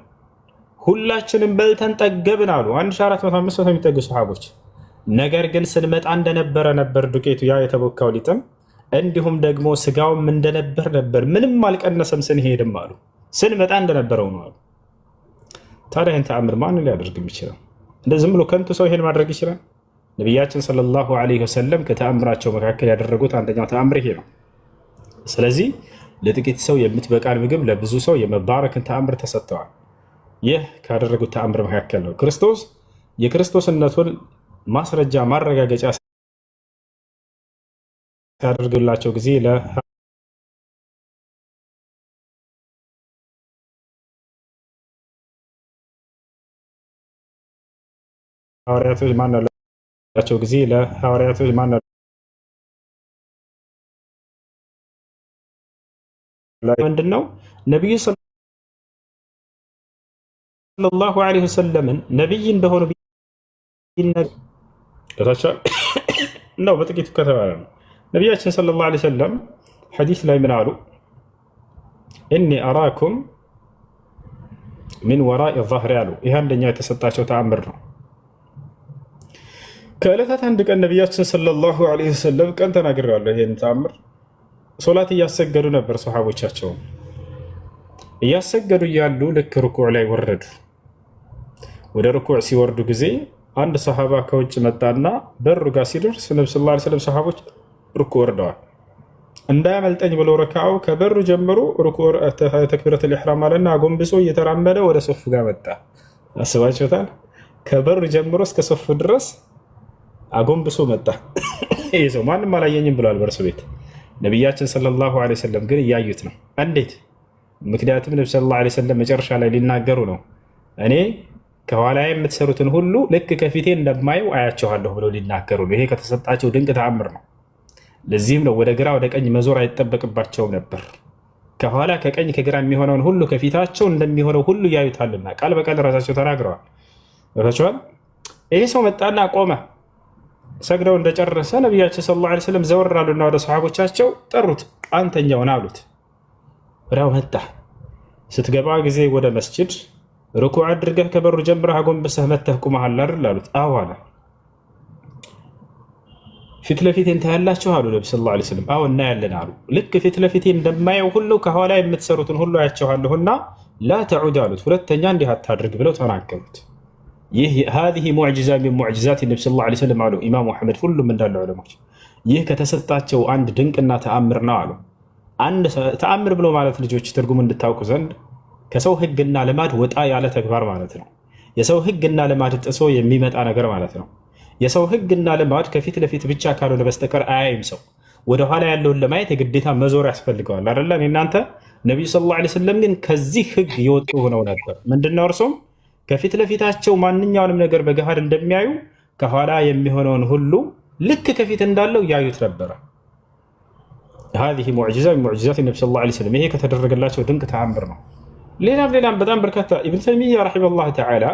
ሁላችንም በልተን ጠገብን አሉ። 1400 የሚጠጉ ሰሓቦች። ነገር ግን ስንመጣ እንደነበረ ነበር ዱቄቱ፣ ያ የተቦካው ሊጥም፣ እንዲሁም ደግሞ ስጋውም እንደነበር ነበር፣ ምንም አልቀነሰም ስንሄድም አሉ። ስንመጣ እንደነበረው ነው አሉ። ታዲያ ይህን ተአምር ማን ሊያደርግ የሚችለው? እንደ ዝም ብሎ ከንቱ ሰው ይሄን ማድረግ ይችላል? ነቢያችን ሰለላሁ ዐለይሂ ወሰለም ከተአምራቸው መካከል ያደረጉት አንደኛው ተአምር ይሄ ነው። ስለዚህ ለጥቂት ሰው የምትበቃን ምግብ ለብዙ ሰው የመባረክን ተአምር ተሰጥተዋል። ይህ ካደረጉት ተአምር መካከል ነው። ክርስቶስ የክርስቶስነቱን ማስረጃ ማረጋገጫ ሲያደርግላቸው ጊዜ ለሐዋርያቶች ማናቸው ጊዜ ለሐዋርያቶች ማና ምንድን ነው ነቢዩ ሰለላሁ ዐለይሂ ወሰለምን ነቢይ እንደሆኑ ነው በጥቂቱ ከተባለ ነው። ነቢያችን ሰለላሁ ዐለይሂ ወሰለም ሐዲስ ላይ ምን አሉ? እኒ አራኩም ሚን ወራኢ ظህሪ አሉ። ይህ አንደኛው የተሰጣቸው ተአምር ነው። ከዕለታት አንድ ቀን ነቢያችን ሰለላሁ ዐለይሂ ወሰለም ቀን ተናግረዋል። ይህን ተአምር ሶላት እያሰገዱ ነበር። ሰሓቦቻቸው እያሰገዱ እያሉ ልክ ርኩዕ ላይ ወረዱ። ወደ ርኩዕ ሲወርዱ ጊዜ አንድ ሰሓባ ከውጭ መጣና በሩ ጋር ሲደርስ ነቢ ሰለላሁ ዐለይሂ ወሰለም ሰሓቦች ርኩዕ ወርደዋል። እንዳያመልጠኝ ብሎ ረካው ከበሩ ጀምሮ ርኩዕ ተክቢረቱል ኢሕራም አለና አጎንብሶ እየተራመደ ወደ ሶፍ ጋር መጣ። አስባችሁታል? ከበሩ ጀምሮ እስከ ሶፍ ድረስ አጎንብሶ መጣ። ይህ ሰው ማንም አላየኝም ብለዋል በእርሱ ቤት። ነቢያችን ሰለላሁ ዐለይሂ ወሰለም ግን እያዩት ነው። እንዴት? ምክንያቱም ነቢ ሰለላሁ ዐለይሂ ወሰለም መጨረሻ ላይ ሊናገሩ ነው። እኔ ከኋላ የምትሰሩትን ሁሉ ልክ ከፊቴ እንደማየው አያቸዋለሁ ብለው ሊናገሩ ነው። ይሄ ከተሰጣቸው ድንቅ ተአምር ነው። ለዚህም ነው ወደ ግራ ወደ ቀኝ መዞር አይጠበቅባቸውም ነበር። ከኋላ ከቀኝ ከግራ የሚሆነውን ሁሉ ከፊታቸው እንደሚሆነው ሁሉ ያዩታልና ቃል በቃል ራሳቸው ተናግረዋል። ራቸዋል። ይሄ ሰው መጣና ቆመ። ሰግደው እንደጨረሰ ነቢያችን ሰለላሁ ዐለይሂ ወሰለም ዘወር አሉና ወደ ሰሓቦቻቸው ጠሩት። አንተኛውን አሉት። ወዲያው መጣ። ስትገባ ጊዜ ወደ መስጅድ ርኩዕ አድርገህ ከበሩ ጀምረህ አጎንብሰህ መተህ ቁመሃል አይደል አሉት። አዎ አለ። ፊት ለፊቴ እንታያላችሁ አሉ ነብዩ ሰለላሁ ዐለይሂ ወሰለም። አዎ እናያለን አሉ። ልክ ፊት ለፊቴ እንደማየው ሁሉ ከኋላ የምትሰሩትን ሁሉ አያቸዋለሁና ላ ተዑድ አሉት። ሁለተኛ እንዲህ አታድርግ ብለው ተናገሩት። ይህ هذه معجزة من معجزات النبي صلى الله عليه وسلم አሉ ኢማሙ አሕመድ። ሁሉም እንዳለ ዑለሞች ይህ ከተሰጣቸው አንድ ድንቅና ተአምር ነው አሉ። አንድ ተአምር ብሎ ማለት ልጆች ትርጉም እንድታውቁ ዘንድ ከሰው ህግና ልማድ ወጣ ያለ ተግባር ማለት ነው። የሰው ህግና ልማድ ጥሶ የሚመጣ ነገር ማለት ነው። የሰው ህግና ልማድ ከፊት ለፊት ብቻ ካልሆነ በስተቀር አያይም። ሰው ወደኋላ ያለውን ለማየት የግዴታ መዞር ያስፈልገዋል አይደለ? እናንተ ነብዩ ሰለላሁ ዐለይሂ ወሰለም ግን ከዚህ ህግ የወጡ ሆነው ነበር። ምንድነው እርሱም ከፊት ለፊታቸው ማንኛውንም ነገር በገሃድ እንደሚያዩ ከኋላ የሚሆነውን ሁሉ ልክ ከፊት እንዳለው ያዩት ነበረ። هذه معجزة من معجزات النبي صلى الله عليه وسلم። ይሄ ከተደረገላቸው ድንቅ ተአምር ነው። ሌላም በጣም በርካታ ኢብኑ ተይሚያ ረሂመሁላህ ተዓላ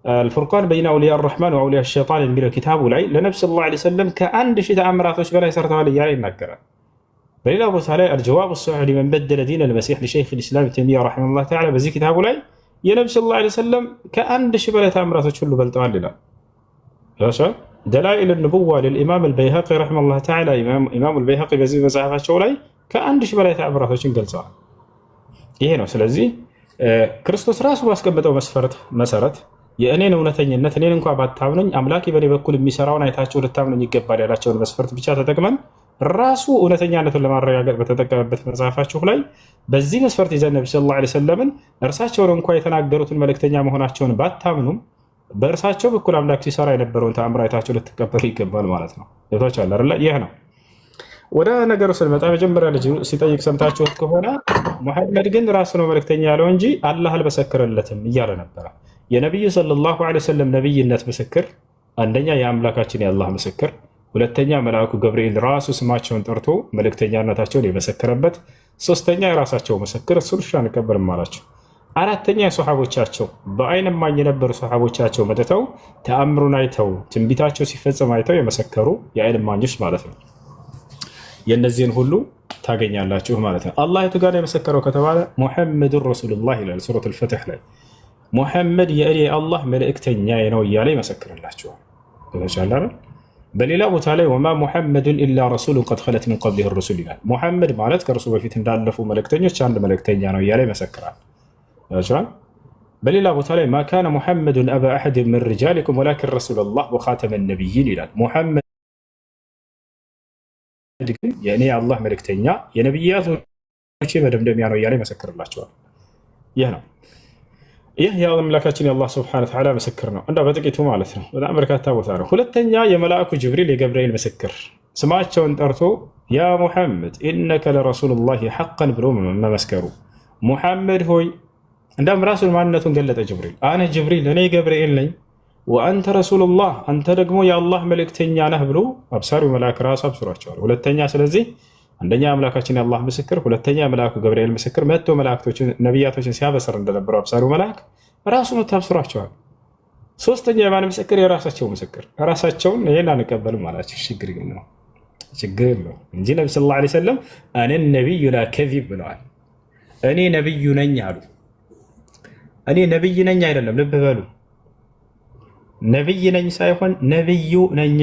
الفرقان بين أولياء الرحمن وأولياء الشيطان የሚለው ኪታቡ ላይ ለነብዩ ሰለላሁ ዐለይሂ ወሰለም ከአንድ ሺህ ተአምራቶች በላይ ሰርተዋል እያለ ይናገራል። በሌላ ቦታ ላይ الجواب الصحيح لمن بدل دين المسيح لشيخ الإسلام ابن تيمية رحمه الله تعالى በዚህ ኪታቡ ላይ የነብዩ ሰለላሁ ዐለይሂ ወሰለም ከአንድ ሺህ በላይ ተአምራቶች ሁሉ በልጠዋል ይላል። دلائل النبوة للإمام البيهقي رحمه الله تعالى إمام البيهقي በዚህ መጽሐፋቸው ላይ ከአንድ ሺህ በላይ ተአምራቶችን ገልጸዋል። ይሄ ነው። ስለዚህ ክርስቶስ ራሱ ባስቀመጠው መሰረት የእኔን እውነተኝነት እኔን እንኳ ባታምኑኝ አምላኬ በኔ በኩል የሚሰራውን አይታችሁ ልታምኑኝ ይገባል ያላቸውን መስፈርት ብቻ ተጠቅመን ራሱ እውነተኛነቱን ለማረጋገጥ በተጠቀመበት መጽሐፋችሁ ላይ በዚህ መስፈርት ይዘን ነብዩ ሰለላሁ ዐለይሂ ወሰለምን እርሳቸውን እንኳ የተናገሩትን መልእክተኛ መሆናቸውን ባታምኑም በእርሳቸው በኩል አምላክ ሲሰራ የነበረውን ተአምር አይታችሁ ልትቀበሉ ይገባል ማለት ነው። ይታቻል አይደል? ይህ ነው። ወደ ነገሩ ስንመጣ መጀመሪያ ልጅ ሲጠይቅ ሰምታችሁት ከሆነ ሙሐመድ ግን ራሱ ነው መልእክተኛ ያለው እንጂ አላህ አልመሰከረለትም እያለ ነበረ። የነብዩ ሰለላሁ ዐለይሂ ወሰለም ነብይነት ምስክር አንደኛ የአምላካችን የአላህ ምስክር፣ ሁለተኛ መልአኩ ገብርኤል ራሱ ስማቸውን ጠርቶ መልእክተኛነታቸውን የመሰከረበት፣ ሶስተኛ የራሳቸው ምስክር እሱን እሺ አንቀበልም አላቸው። አራተኛ የሶሐቦቻቸው በአይን እማኝ የነበሩ ሶሐቦቻቸው መጥተው ተአምሩን አይተው ትንቢታቸው ሲፈጸም አይተው የመሰከሩ የአይን እማኞች ማለት ነው። የእነዚህን ሁሉ ታገኛላችሁ ማለት ነው። አላህ የቱ ጋር የመሰከረው ከተባለ ሙሐመዱን ረሱሉላህ ይላል ሱረቱል ፈትህ ላይ ሙሐመድ የእኔ አላህ መልእክተኛ ነው እያለ ይመሰክርላችኋል። ተቻላረ በሌላ ቦታ ላይ ወማ ሙሐመዱን ኢላ ረሱሉን ቀድ ኸለት ሚን ቀብሊሂ ሩሱል ይላል። ሙሐመድ ማለት ከእርሱ በፊት እንዳለፉ መልእክተኞች አንድ መልእክተኛ ነው እያለ ይመሰክራል። በሌላ ቦታ ላይ ማ ካነ ሙሐመዱን አባ አሐድ ሚን ሪጃሊኩም ወላኪን ረሱለላህ ወኻተመ ነቢይን ይላል። ሙሐመድ ግን የእኔ አላህ መልእክተኛ የነቢያቶች መደምደሚያ ነው እያለ ይመሰክርላቸዋል። ይህ ነው። ይህ የአምላካችን የአላህ ሱብሓነሁ ወተዓላ ምስክር ነው። እንዳ በጥቂቱ ማለት ነው። በጣም በርካታ ቦታ ነው። ሁለተኛ የመልአኩ ጅብሪል የገብርኤል ምስክር ስማቸውን ጠርቶ ያ ሙሐመድ ኢነከ ለረሱሉላሂ ሐቀን ብሎ መመስከሩ። ሙሐመድ ሆይ እንዳም ራሱን ማንነቱን ገለጠ። ጅብሪል አነ ጅብሪል እኔ ገብርኤል ነኝ፣ ወአንተ ረሱሉላህ አንተ ደግሞ የአላህ መልእክተኛ ነህ ብሎ አብሳሪው መልአክ ራሱ አብስሯቸዋል። ሁለተኛ ስለዚህ አንደኛ አምላካችን የአላህ ምስክር፣ ሁለተኛ መልአኩ ገብርኤል ምስክር መጥቶ መላእክቶችን ነቢያቶችን ሲያበስር እንደነበረው አብሳሪው መልአክ ራሱ መጥቶ አብስሯቸዋል። ሶስተኛ የማን ምስክር? የራሳቸው ምስክር። ራሳቸውን ይሄን አንቀበልም አላቸው። ችግር የለውም እንጂ ነብዩ ሰለላሁ ዐለይሂ ወሰለም እኔ ነብዩ ላ ከዚብ ብለዋል። እኔ ነብዩ ነኝ አሉ። እኔ ነብይ ነኝ አይደለም፣ ልብ በሉ። ነብይ ነኝ ሳይሆን ነብዩ ነኝ።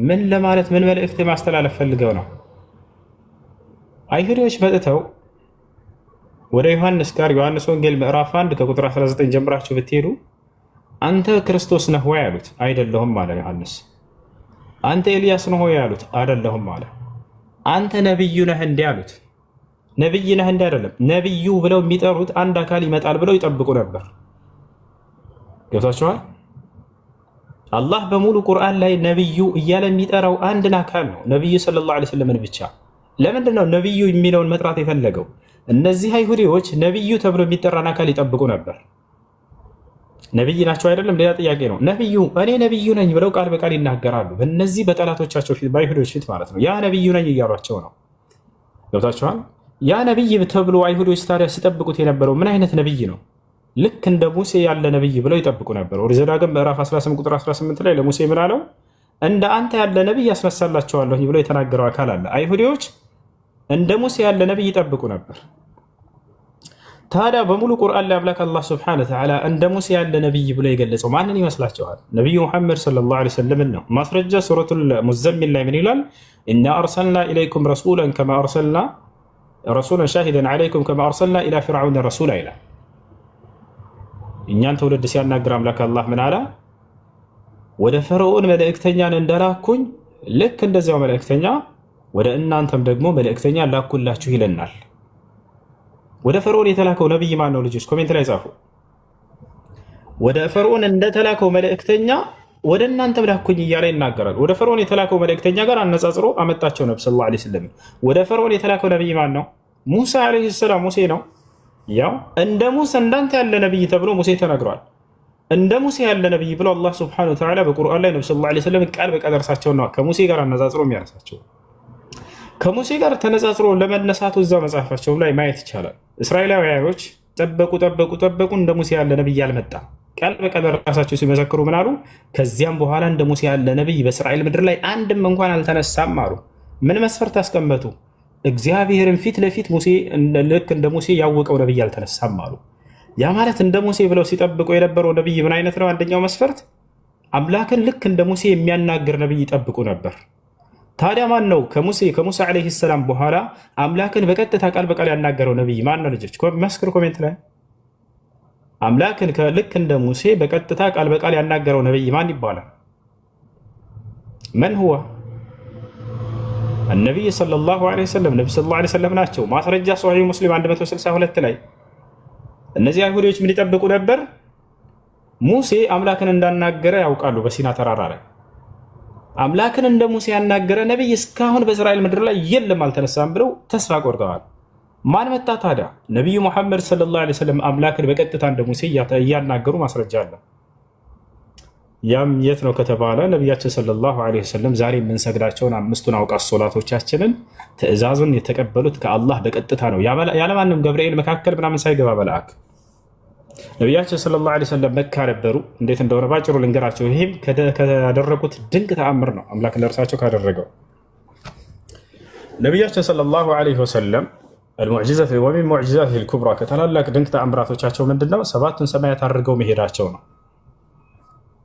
ምን ለማለት ምን መልእክት ማስተላለፍ ፈልገው ነው? አይሁዶች መጥተው ወደ ዮሐንስ ጋር ዮሐንስ ወንጌል ምዕራፍ 1 ከቁጥር 19 ጀምራችሁ ብትሄዱ አንተ ክርስቶስ ነህ ወይ አሉት። አይደለሁም አለ ዮሐንስ። አንተ ኤልያስ ነህ ወይ አሉት። አይደለሁም አለ። አንተ ነብዩ ነህ እንዴ አሉት። ነብይ ነህ እንዴ አይደለም፣ ነብዩ ብለው የሚጠሩት አንድ አካል ይመጣል ብለው ይጠብቁ ነበር። ገብታችኋል? አላህ በሙሉ ቁርአን ላይ ነብዩ እያለ የሚጠራው አንድን አካል ነው፣ ነብዩ ሰለላሁ ዐለይሂ ወሰለም ብቻ። ለምንድን ነው ነብዩ የሚለውን መጥራት የፈለገው? እነዚህ አይሁዲዎች ነብዩ ተብሎ የሚጠራን አካል ይጠብቁ ነበር። ነብይ ናቸው አይደለም፣ ሌላ ጥያቄ ነው። ነብዩ እኔ ነብዩ ነኝ ብለው ቃል በቃል ይናገራሉ። በእነዚህ በጠላቶቻቸው ፊት፣ በአይሁዶች ፊት ማለት ነው። ያ ነብዩ ነኝ እያሏቸው ነው። ገብታችኋል? ያ ነብይ ተብሎ አይሁዶች ታዲያ ሲጠብቁት የነበረው ምን አይነት ነብይ ነው? ልክ እንደ ሙሴ ያለ ነብይ ብለው ይጠብቁ ነበር። ኦሪት ዘዳግም ምዕራፍ 18 ቁጥር 18 ላይ ለሙሴ ምን አለው? እንደ አንተ ያለ ነብይ ያስነሳላቸዋለሁ ብሎ የተናገረው አካል አለ። አይሁዲዎች እንደ ሙሴ ያለ ነብይ ይጠብቁ ነበር። ታዲያ በሙሉ ቁርአን ላይ አምላክ አላህ ሱብሓነሁ ወተዓላ እንደ ሙሴ ያለ ነብይ ብሎ የገለጸው ማንን ይመስላችኋል? ነብዩ መሐመድ ሰለላሁ ዐለይሂ ወሰለም ነው። ማስረጃ ሱረቱል ሙዘሚል ላይ ምን ይላል? ኢና አርሰልና ኢለይኩም ረሱላን ከማ አርሰልና ረሱላን ሻሂደን ዐለይኩም ከማ አርሰልና ኢላ ፊርዓውን ረሱላ ይላል። እኛን ትውልድ ሲያናግር አምላክ አላህ ምን አለ? ወደ ፈርዖን መልእክተኛን እንደላኩኝ ልክ እንደዚያው መልእክተኛ ወደ እናንተም ደግሞ መልእክተኛ ላኩላችሁ ይለናል። ወደ ፈርዖን የተላከው ነብይ ማን ነው? ልጆች ኮሜንት ላይ ጻፉ። ወደ ፈርዖን እንደተላከው መልእክተኛ ወደ እናንተም ላኩኝ እያለ ይናገራል። ወደ ፈርዖን የተላከው መልእክተኛ ጋር አነጻጽሮ አመጣቸው ነብዩ ሰለላሁ ዐለይሂ ወሰለም። ወደ ፈርዖን የተላከው ነብይ ማን ነው? ሙሳ ዐለይሂ ሰላም ሙሴ ነው። ያው እንደ ሙሳ እንዳንተ ያለ ነብይ ተብሎ ሙሴ ተነግሯል። እንደ ሙሴ ያለ ነብይ ብሎ አላህ ሱብሓነሁ ወተዓላ በቁርአን ላይ ነብዩ ሰለላሁ ዐለይሂ ወሰለም ቃል በቃል እርሳቸውና ከሙሴ ጋር አነጻጽሮ የሚያነሳቸው ከሙሴ ጋር ተነጻጽሮ ለመነሳቱ እዛው መጽሐፋቸው ላይ ማየት ይቻላል። እስራኤላውያኖች ጠበቁ እንደ ሙሴ ያለ ነብይ አልመጣም። ቃል በቃል ራሳቸው ሲመሰክሩ ምን አሉ? ከዚያም በኋላ እንደ ሙሴ ያለ ነብይ በእስራኤል ምድር ላይ አንድም እንኳን አልተነሳም አሉ። ምን መስፈርት አስቀመጡ? እግዚአብሔርን ፊት ለፊት ሙሴ ልክ እንደ ሙሴ ያወቀው ነብይ አልተነሳም አሉ። ያ ማለት እንደ ሙሴ ብለው ሲጠብቁ የነበረው ነብይ ምን አይነት ነው? አንደኛው መስፈርት አምላክን ልክ እንደ ሙሴ የሚያናግር ነብይ ይጠብቁ ነበር። ታዲያ ማን ነው ከሙሳ ዐለይሂ ሰላም በኋላ አምላክን በቀጥታ ቃል በቃል ያናገረው ነብይ ማን ነው? ልጆች መስክሩ ኮሜንት ላይ። አምላክን ልክ እንደ ሙሴ በቀጥታ ቃል በቃል ያናገረው ነብይ ማን ይባላል? መን ሁወ? النبي صلى الله عليه وسلم ነብዩ ሰለላሁ ዐለይሂ ወሰለም ናቸው። ማስረጃ ሶሒህ ሙስሊም 162 ላይ እነዚህ አይሁዶች ምን ይጠብቁ ነበር? ሙሴ አምላክን እንዳናገረ ያውቃሉ። በሲና ተራራ ላይ አምላክን እንደ ሙሴ ያናገረ ነብይ እስካሁን በእስራኤል ምድር ላይ የለም አልተነሳም ብለው ተስፋ ቆርጠዋል። ማን መጣ ታዲያ? ነብዩ መሐመድ ሰለላሁ ዐለይሂ ወሰለም አምላክን በቀጥታ እንደ ሙሴ እያናገሩ ማስረጃ አለ። ያም የት ነው ከተባለ ነቢያችን ሰለላሁ ዐለይሂ ወሰለም ዛሬ የምንሰግዳቸውን 5ቱን አውቃት ሶላቶቻችንን ትእዛዙን የተቀበሉት ከአላህ በቀጥታ ነው። ያለማንም ገብርኤል መካከል ምናምን ሳይገባ መልአክ ነቢያችን ሰለላሁ ዐለይሂ ወሰለም መካ ነበሩ። እንዴት እንደሆነ ባጭሩ ልንገራቸው። ይህም ካደረጉት ድንቅ ተአምር ነው አምላክ ለእርሳቸው ካደረገው። ነቢያችን ሰለላሁ ዐለይሂ ወሰለም المعجزة ومن معجزاته الكبرى ከተላላቅ ድንቅ ተአምራቶቻቸው ምንድነው? 7ቱን ሰማያት አድርገው መሄዳቸው ነው።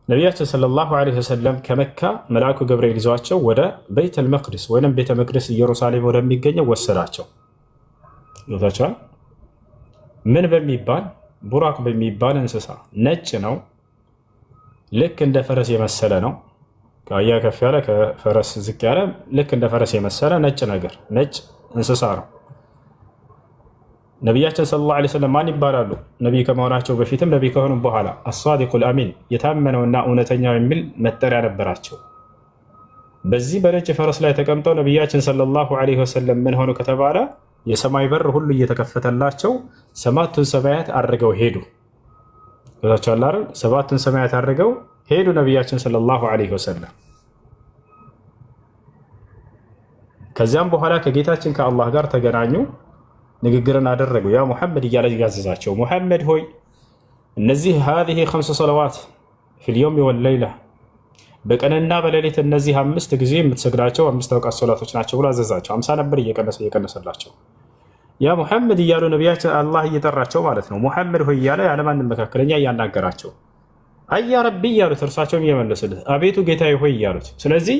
ነቢያችን ሰለላሁ ዐለይሂ ወሰለም ከመካ መልአኩ ገብርኤል ይዟቸው ወደ ቤተል መቅደስ ወይም ቤተ መቅደስ ኢየሩሳሌም ወደሚገኘው ወሰዳቸው። ይወታቸዋል። ምን በሚባል ቡራክ በሚባል እንስሳ ነጭ ነው። ልክ እንደ ፈረስ የመሰለ ነው። ከአያ ከፍ ያለ ከፈረስ ዝቅ ያለ ልክ እንደ ፈረስ የመሰለ ነጭ ነገር ነጭ እንስሳ ነው። ነቢያችን ሰለላሁ ዐለይሂ ወሰለም ማን ይባላሉ? ነቢይ ከመሆናቸው በፊትም ነቢይ ከሆኑ በኋላ አሳዲቁል አሚን የታመነውና እውነተኛው የሚል መጠሪያ ነበራቸው። በዚህ በነጭ ፈረስ ላይ ተቀምጠው ነቢያችን ሰለላሁ ዐለይሂ ወሰለም ምን ሆኑ ከተባለ የሰማይ በር ሁሉ እየተከፈተላቸው 7ቱን ሰማያት አድርገው ሄዱ። ታቻላረ 7ቱን ሰማያት አድርገው ሄዱ ነቢያችን ሰለላሁ ዐለይሂ ወሰለም። ከዚያም በኋላ ከጌታችን ከአላህ ጋር ተገናኙ። ንግግርን አደረጉ። ያ ሙሐመድ እያለ ያዘዛቸው ሙሐመድ ሆይ እነዚህ هذه 5 صلوات في اليوم والليلة በቀንና በሌሊት እነዚህ 5 ጊዜ የምትሰግዳቸው 5 አውቃት ሶላቶች ናቸው ብሎ አዘዛቸው። 50 ነበር እየቀነሰላቸው ያ ሙሐመድ እያሉ ነቢያችን አላህ እየጠራቸው ማለት ነው። ሙሐመድ ሆይ እያለ ያለማንም መካከለኛ እያናገራቸው አያ ረቢ እያሉት እርሳቸውም እየመለሱለት አቤቱ ጌታዬ ሆይ እያሉት። ስለዚህ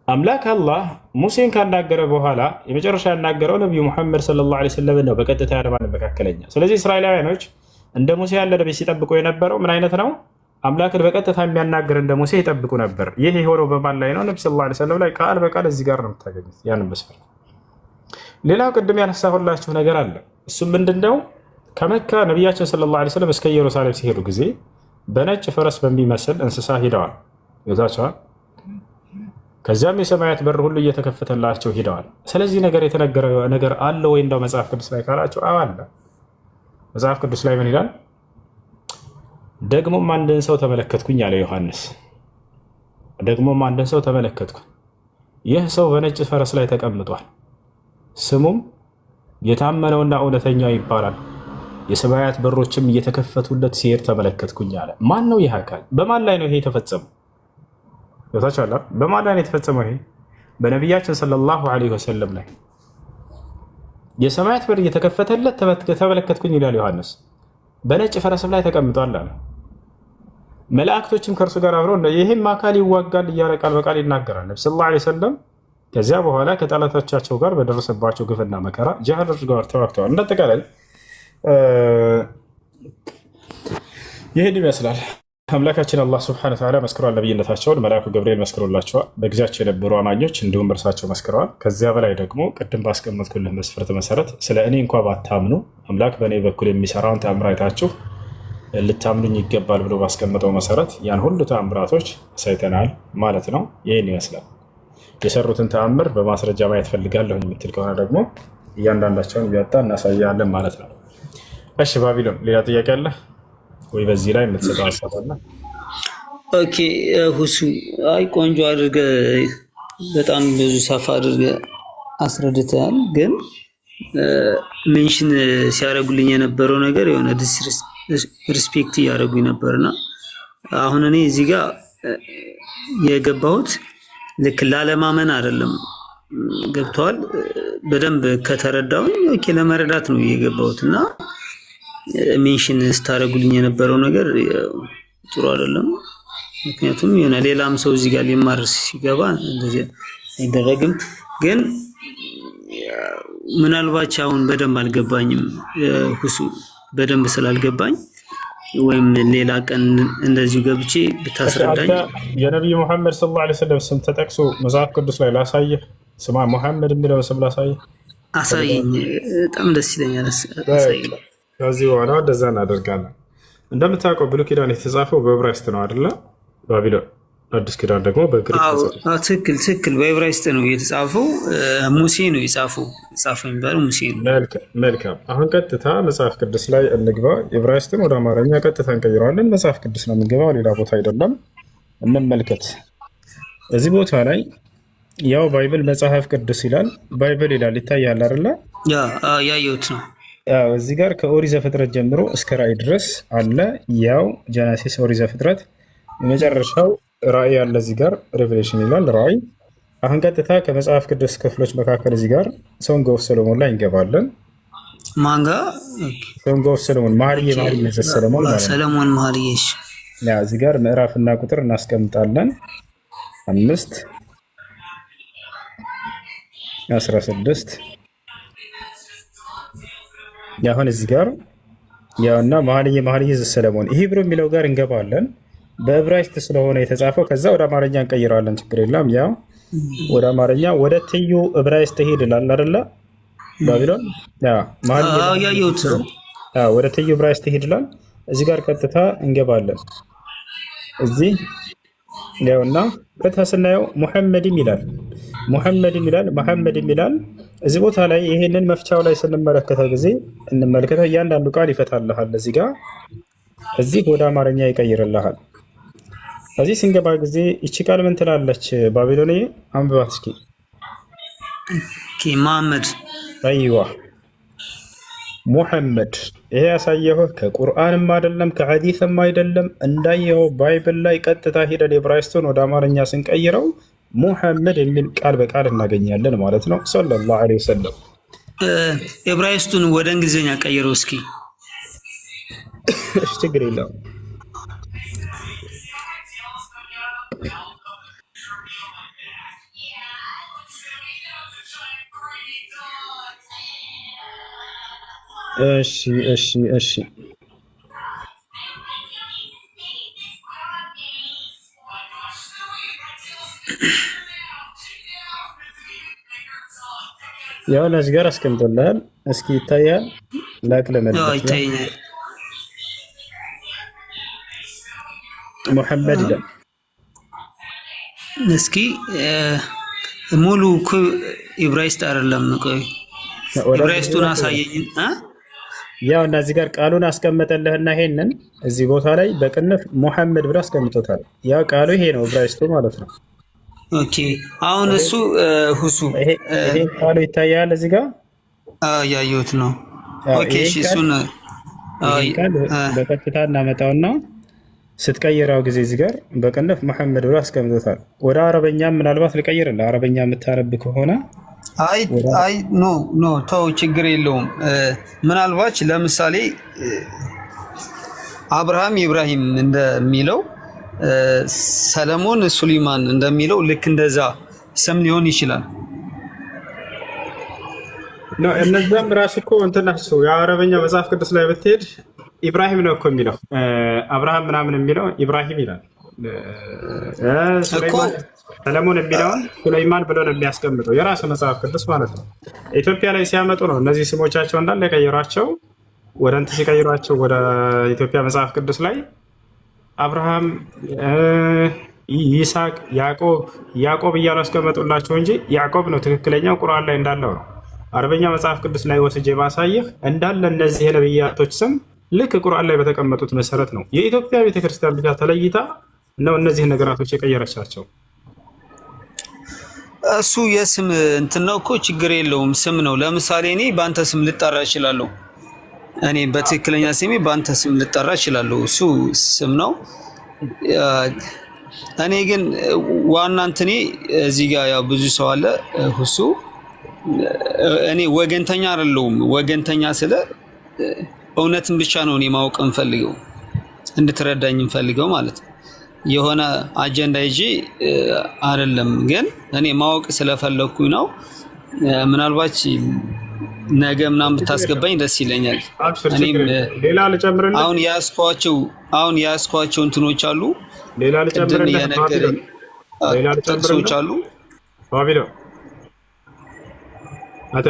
አምላክ አላህ ሙሴን ካናገረ በኋላ የመጨረሻ ያናገረው ነብዩ መሐመድ ሰለላሁ ዐለይሂ ወሰለም ነው በቀጥታ ያለማንም መካከለኛ። ስለዚህ እስራኤላውያኖች እንደ ሙሴ ያለ ነብይ ሲጠብቁ የነበረው ምን አይነት ነው? አምላክን በቀጥታ የሚያናግር እንደ ሙሴ ይጠብቁ ነበር። ይህ የሆነው በማን ላይ ነው? ነብዩ ሰለላሁ ዐለይሂ ወሰለም ላይ ቃል በቃል እዚህ ጋር ነው የምታገኙት ያንን መስፈርት። ሌላው ቅድም ያነሳሁላችሁ ነገር አለ። እሱም ምንድነው? ከመካ ነቢያችን ሰለላሁ ዐለይሂ ወሰለም እስከ ኢየሩሳሌም ሲሄዱ ጊዜ በነጭ ፈረስ በሚመስል እንስሳ ሄደዋል። ይዛቸዋል። ከዚያም የሰማያት በር ሁሉ እየተከፈተላቸው ሄደዋል። ስለዚህ ነገር የተነገረ ነገር አለ ወይ እንደው መጽሐፍ ቅዱስ ላይ ካላችሁ አዎ አለ። መጽሐፍ ቅዱስ ላይ ምን ይላል? ደግሞም አንድን ሰው ተመለከትኩኝ አለ ዮሐንስ። ደግሞም አንድን ሰው ተመለከትኩ፣ ይህ ሰው በነጭ ፈረስ ላይ ተቀምጧል፣ ስሙም የታመነውና እውነተኛው ይባላል፣ የሰማያት በሮችም እየተከፈቱለት ሲሄድ ተመለከትኩኝ አለ። ማን ነው ይህ አካል? በማን ላይ ነው ይሄ የተፈጸመው? ታቻላ በማን ላይ ነው የተፈጸመው? ይሄ በነቢያችን ሰለላሁ ዐለይሂ ወሰለም ላይ። የሰማያት በር እየተከፈተለት ተመለከትኩኝ ይላል ዮሐንስ። በነጭ ፈረስም ላይ ተቀምጧል አለ። መላእክቶችም ከእርሱ ጋር አብረው ይህም አካል ይዋጋል እያለ ቃል በቃል ይናገራል ነቢ ሰለላሁ ዐለይሂ ወሰለም። ከዚያ በኋላ ከጠላቶቻቸው ጋር በደረሰባቸው ግፍና መከራ ጂሃድ ጋር ተዋግተዋል። እንዳጠቃላይ ይህን ይመስላል። አምላካችን አላህ ሱብሓነሁ ወተዓላ መስክሯል ነብይነታቸውን፣ መልአኩ ገብርኤል መስክሮላቸዋል፣ በጊዜያቸው የነበሩ አማኞች እንዲሁም እርሳቸው መስክረዋል። ከዚያ በላይ ደግሞ ቅድም ባስቀመጥኩልህ መስፈርት መሰረት ስለ እኔ እንኳ ባታምኑ አምላክ በእኔ በኩል የሚሰራውን ተአምር አይታችሁ ልታምኑኝ ይገባል ብሎ ባስቀመጠው መሰረት ያን ሁሉ ተአምራቶች አሳይተናል ማለት ነው። ይህን ይመስላል። የሰሩትን ተአምር በማስረጃ ማየት ፈልጋለሁ የምትል ከሆነ ደግሞ እያንዳንዳቸውን እያወጣ እናሳያለን ማለት ነው። እሺ ባቢሎን ሌላ ጥያቄ አለ ወይ? በዚህ ላይ የምትሰጠው ሀሳብ አለ? ኦኬ ሁሱ አይ ቆንጆ አድርገህ በጣም ብዙ ሰፋ አድርገህ አስረድተሃል። ግን ሜንሽን ሲያደርጉልኝ የነበረው ነገር የሆነ ሪስፔክት እያደረጉኝ ነበርና አሁን እኔ እዚህ ጋር የገባሁት ልክ ላለማመን አይደለም። ገብተዋል። በደንብ ከተረዳሁኝ ኦኬ ለመረዳት ነው የገባሁት እና ሜንሽን ስታደርጉልኝ የነበረው ነገር ጥሩ አይደለም። ምክንያቱም የሆነ ሌላም ሰው እዚህ ጋር ሊማር ሲገባ እንደዚህ አይደረግም። ግን ምናልባት አሁን በደንብ አልገባኝም ሁሱ በደንብ ስላልገባኝ ወይም ሌላ ቀን እንደዚሁ ገብቼ ብታስረዳኝ። የነብዩ መሐመድ ሰለላሁ ዐለይሂ ወሰለም ስም ተጠቅሶ መጽሐፍ ቅዱስ ላይ ላሳየህ፣ ስማ መሐመድ የሚለው ስም ላሳየህ። አሳየኝ፣ በጣም ደስ ይለኛል። አሳየኝ። ከዚህ በኋላ እንደዛ እናደርጋለን። እንደምታውቀው ብሉይ ኪዳን የተጻፈው በዕብራይስጥ ነው አይደለ? ባቢሎን አዲስ ኪዳን ደግሞ በግሪክ ተጻፈ። ትክክል በዕብራይስጥ ነው የተጻፈው። ሙሴ ነው የጻፈው የሚባለው ሙሴ ነው። መልካም። አሁን ቀጥታ መጽሐፍ ቅዱስ ላይ እንግባ። ዕብራይስጥን ወደ አማርኛ ቀጥታ እንቀይረዋለን። መጽሐፍ ቅዱስ ነው የምንገባው፣ ሌላ ቦታ አይደለም። እንመልከት። እዚህ ቦታ ላይ ያው ባይብል መጽሐፍ ቅዱስ ይላል፣ ባይብል ይላል። ይታያል አይደለ? ያየሁት ነው። እዚህ ጋር ከኦሪት ዘፍጥረት ጀምሮ እስከ ራእይ ድረስ አለ። ያው ጀነሲስ፣ ኦሪት ዘፍጥረት፣ የመጨረሻው ራእይ ያለ እዚህ ጋር ሬቨሌሽን ይላል ራእይ። አሁን ቀጥታ ከመጽሐፍ ቅዱስ ክፍሎች መካከል እዚህ ጋር ሶንግ ኦፍ ሰሎሞን ላይ እንገባለን። ማንጋ ሶንግ ኦፍ ሰሎሞን መኃልየ ሰሎሞን ማለት ነው። ሰሎሞን መኃልየ እዚህ ጋር ምዕራፍና ቁጥር እናስቀምጣለን። 5:16 ያሁን እዚህ ጋር ያውና መኃልየ ሰሎሞን ይሄ ብሎ የሚለው ጋር እንገባለን። በዕብራይስጥ ስለሆነ የተጻፈው ከዛ ወደ አማርኛ እንቀይረዋለን። ችግር የለም። ያው ወደ አማርኛ ወደ ትዩ ዕብራይስጥ ሄድ ይላል አይደለ? ባቢሎን ወደ ትዩ ዕብራይስጥ ሄድ ይላል። እዚህ ጋር ቀጥታ እንገባለን። እዚህ ያውና ቀጥታ ስናየው ሙሐመድም ይላል። እዚህ ቦታ ላይ ይሄንን መፍቻው ላይ ስንመለከተው ጊዜ እንመለከተው እያንዳንዱ ቃል ይፈታልሃል። እዚህ ወደ አማርኛ ይቀይርልሃል። እዚህ ስንገባ ጊዜ ይቺ ቃል ምን ትላለች? ባቢሎን አንብባት እስኪ። መሐመድ አይዋ ሙሐመድ። ይሄ ያሳየው ከቁርአንም አይደለም ከሐዲስም አይደለም። እንዳየው ባይብል ላይ ቀጥታ ሄደን ዕብራይስጡን ወደ አማርኛ ስንቀይረው ሙሐመድ የሚል ቃል በቃል እናገኛለን ማለት ነው። ሰለላሁ ዐለይሂ ወሰለም። ዕብራይስጡን ወደ እንግሊዝኛ ቀይረው እስኪ። እሺ ችግር የለውም። እሺ ያው እዚህ ጋር አስቀምጦልሃል። እስኪ ይታያል። ይታያል። ሙሐመድ ይላል። እስኪ ሙሉ ዕብራይስጥ አይደለም። ቆይ ዕብራይስጡን አሳየኝ። ያው እና እዚህ ጋር ቃሉን አስቀመጠልህና ይሄንን እዚህ ቦታ ላይ በቅንፍ ሙሐመድ ብሎ አስቀምጦታል። ያው ቃሉ ይሄ ነው ዕብራይስጡ ማለት ነው። ኦኬ አሁን እሱ ሁሱ ይሄ ቃሉ ይታያል እዚህ ጋር ያየሁት ነው። ኦኬ እሺ እሱን በቀጥታ እናመጣውና ስትቀይረው ጊዜ እዚህ ጋር በቅንፍ ሙሐመድ ብሎ አስቀምጦታል። ወደ አረበኛ ምናልባት ልቀይርልህ። አረበኛ የምታነብ ከሆነ አይ አይ ኖ ኖ ተው ችግር የለውም። ምናልባት ለምሳሌ አብርሃም ኢብራሂም እንደሚለው ሰለሞን ሱሊማን እንደሚለው ልክ እንደዛ ስም ሊሆን ይችላል። ነው እነዛም ራሱ እኮ እንትናቸው የአረበኛ መጽሐፍ ቅዱስ ላይ ብትሄድ ኢብራሂም ነው እኮ የሚለው አብርሃም ምናምን የሚለው ኢብራሂም ይላል። ሰለሞን የሚለውን ሱለይማን ብሎ ነው የሚያስቀምጠው የራሱ መጽሐፍ ቅዱስ ማለት ነው። ኢትዮጵያ ላይ ሲያመጡ ነው እነዚህ ስሞቻቸው እንዳለ የቀየሯቸው ወደ እንትን ሲቀይሯቸው ወደ ኢትዮጵያ መጽሐፍ ቅዱስ ላይ አብርሃም፣ ይስሐቅ፣ ያዕቆብ እያሉ አስቀመጡላቸው እንጂ ያዕቆብ ነው ትክክለኛው ቁርአን ላይ እንዳለው ነው። አረበኛ መጽሐፍ ቅዱስ ላይ ወስጄ ባሳየህ እንዳለ እነዚህ የነብያቶች ስም ልክ ቁርአን ላይ በተቀመጡት መሰረት ነው። የኢትዮጵያ ቤተክርስቲያን ብቻ ተለይታ ነው እነዚህ ነገራቶች የቀየረቻቸው። እሱ የስም እንትን ነው እኮ ችግር የለውም ስም ነው። ለምሳሌ እኔ በአንተ ስም ልጠራ እችላለሁ። እኔ በትክክለኛ ስሜ በአንተ ስም ልጠራ እችላለሁ። እሱ ስም ነው። እኔ ግን ዋና እንትኔ እዚህ ጋር ያው ብዙ ሰው አለ ሁሱ እኔ ወገንተኛ አይደለሁም። ወገንተኛ ስለ እውነትን ብቻ ነው እኔ ማወቅ እንፈልገው እንድትረዳኝ እንፈልገው ማለት ነው። የሆነ አጀንዳ ይዤ አይደለም፣ ግን እኔ ማወቅ ስለፈለኩኝ ነው። ምናልባት ነገ ምናምን ብታስገባኝ ደስ ይለኛል። እኔም ሌላ ልጨምርልህ። አሁን ያስኳቸው እንትኖች አሉ። ሌላ ልጨምርልህ። ሌላ ልጨምርልህ አሉ። ባቢሎ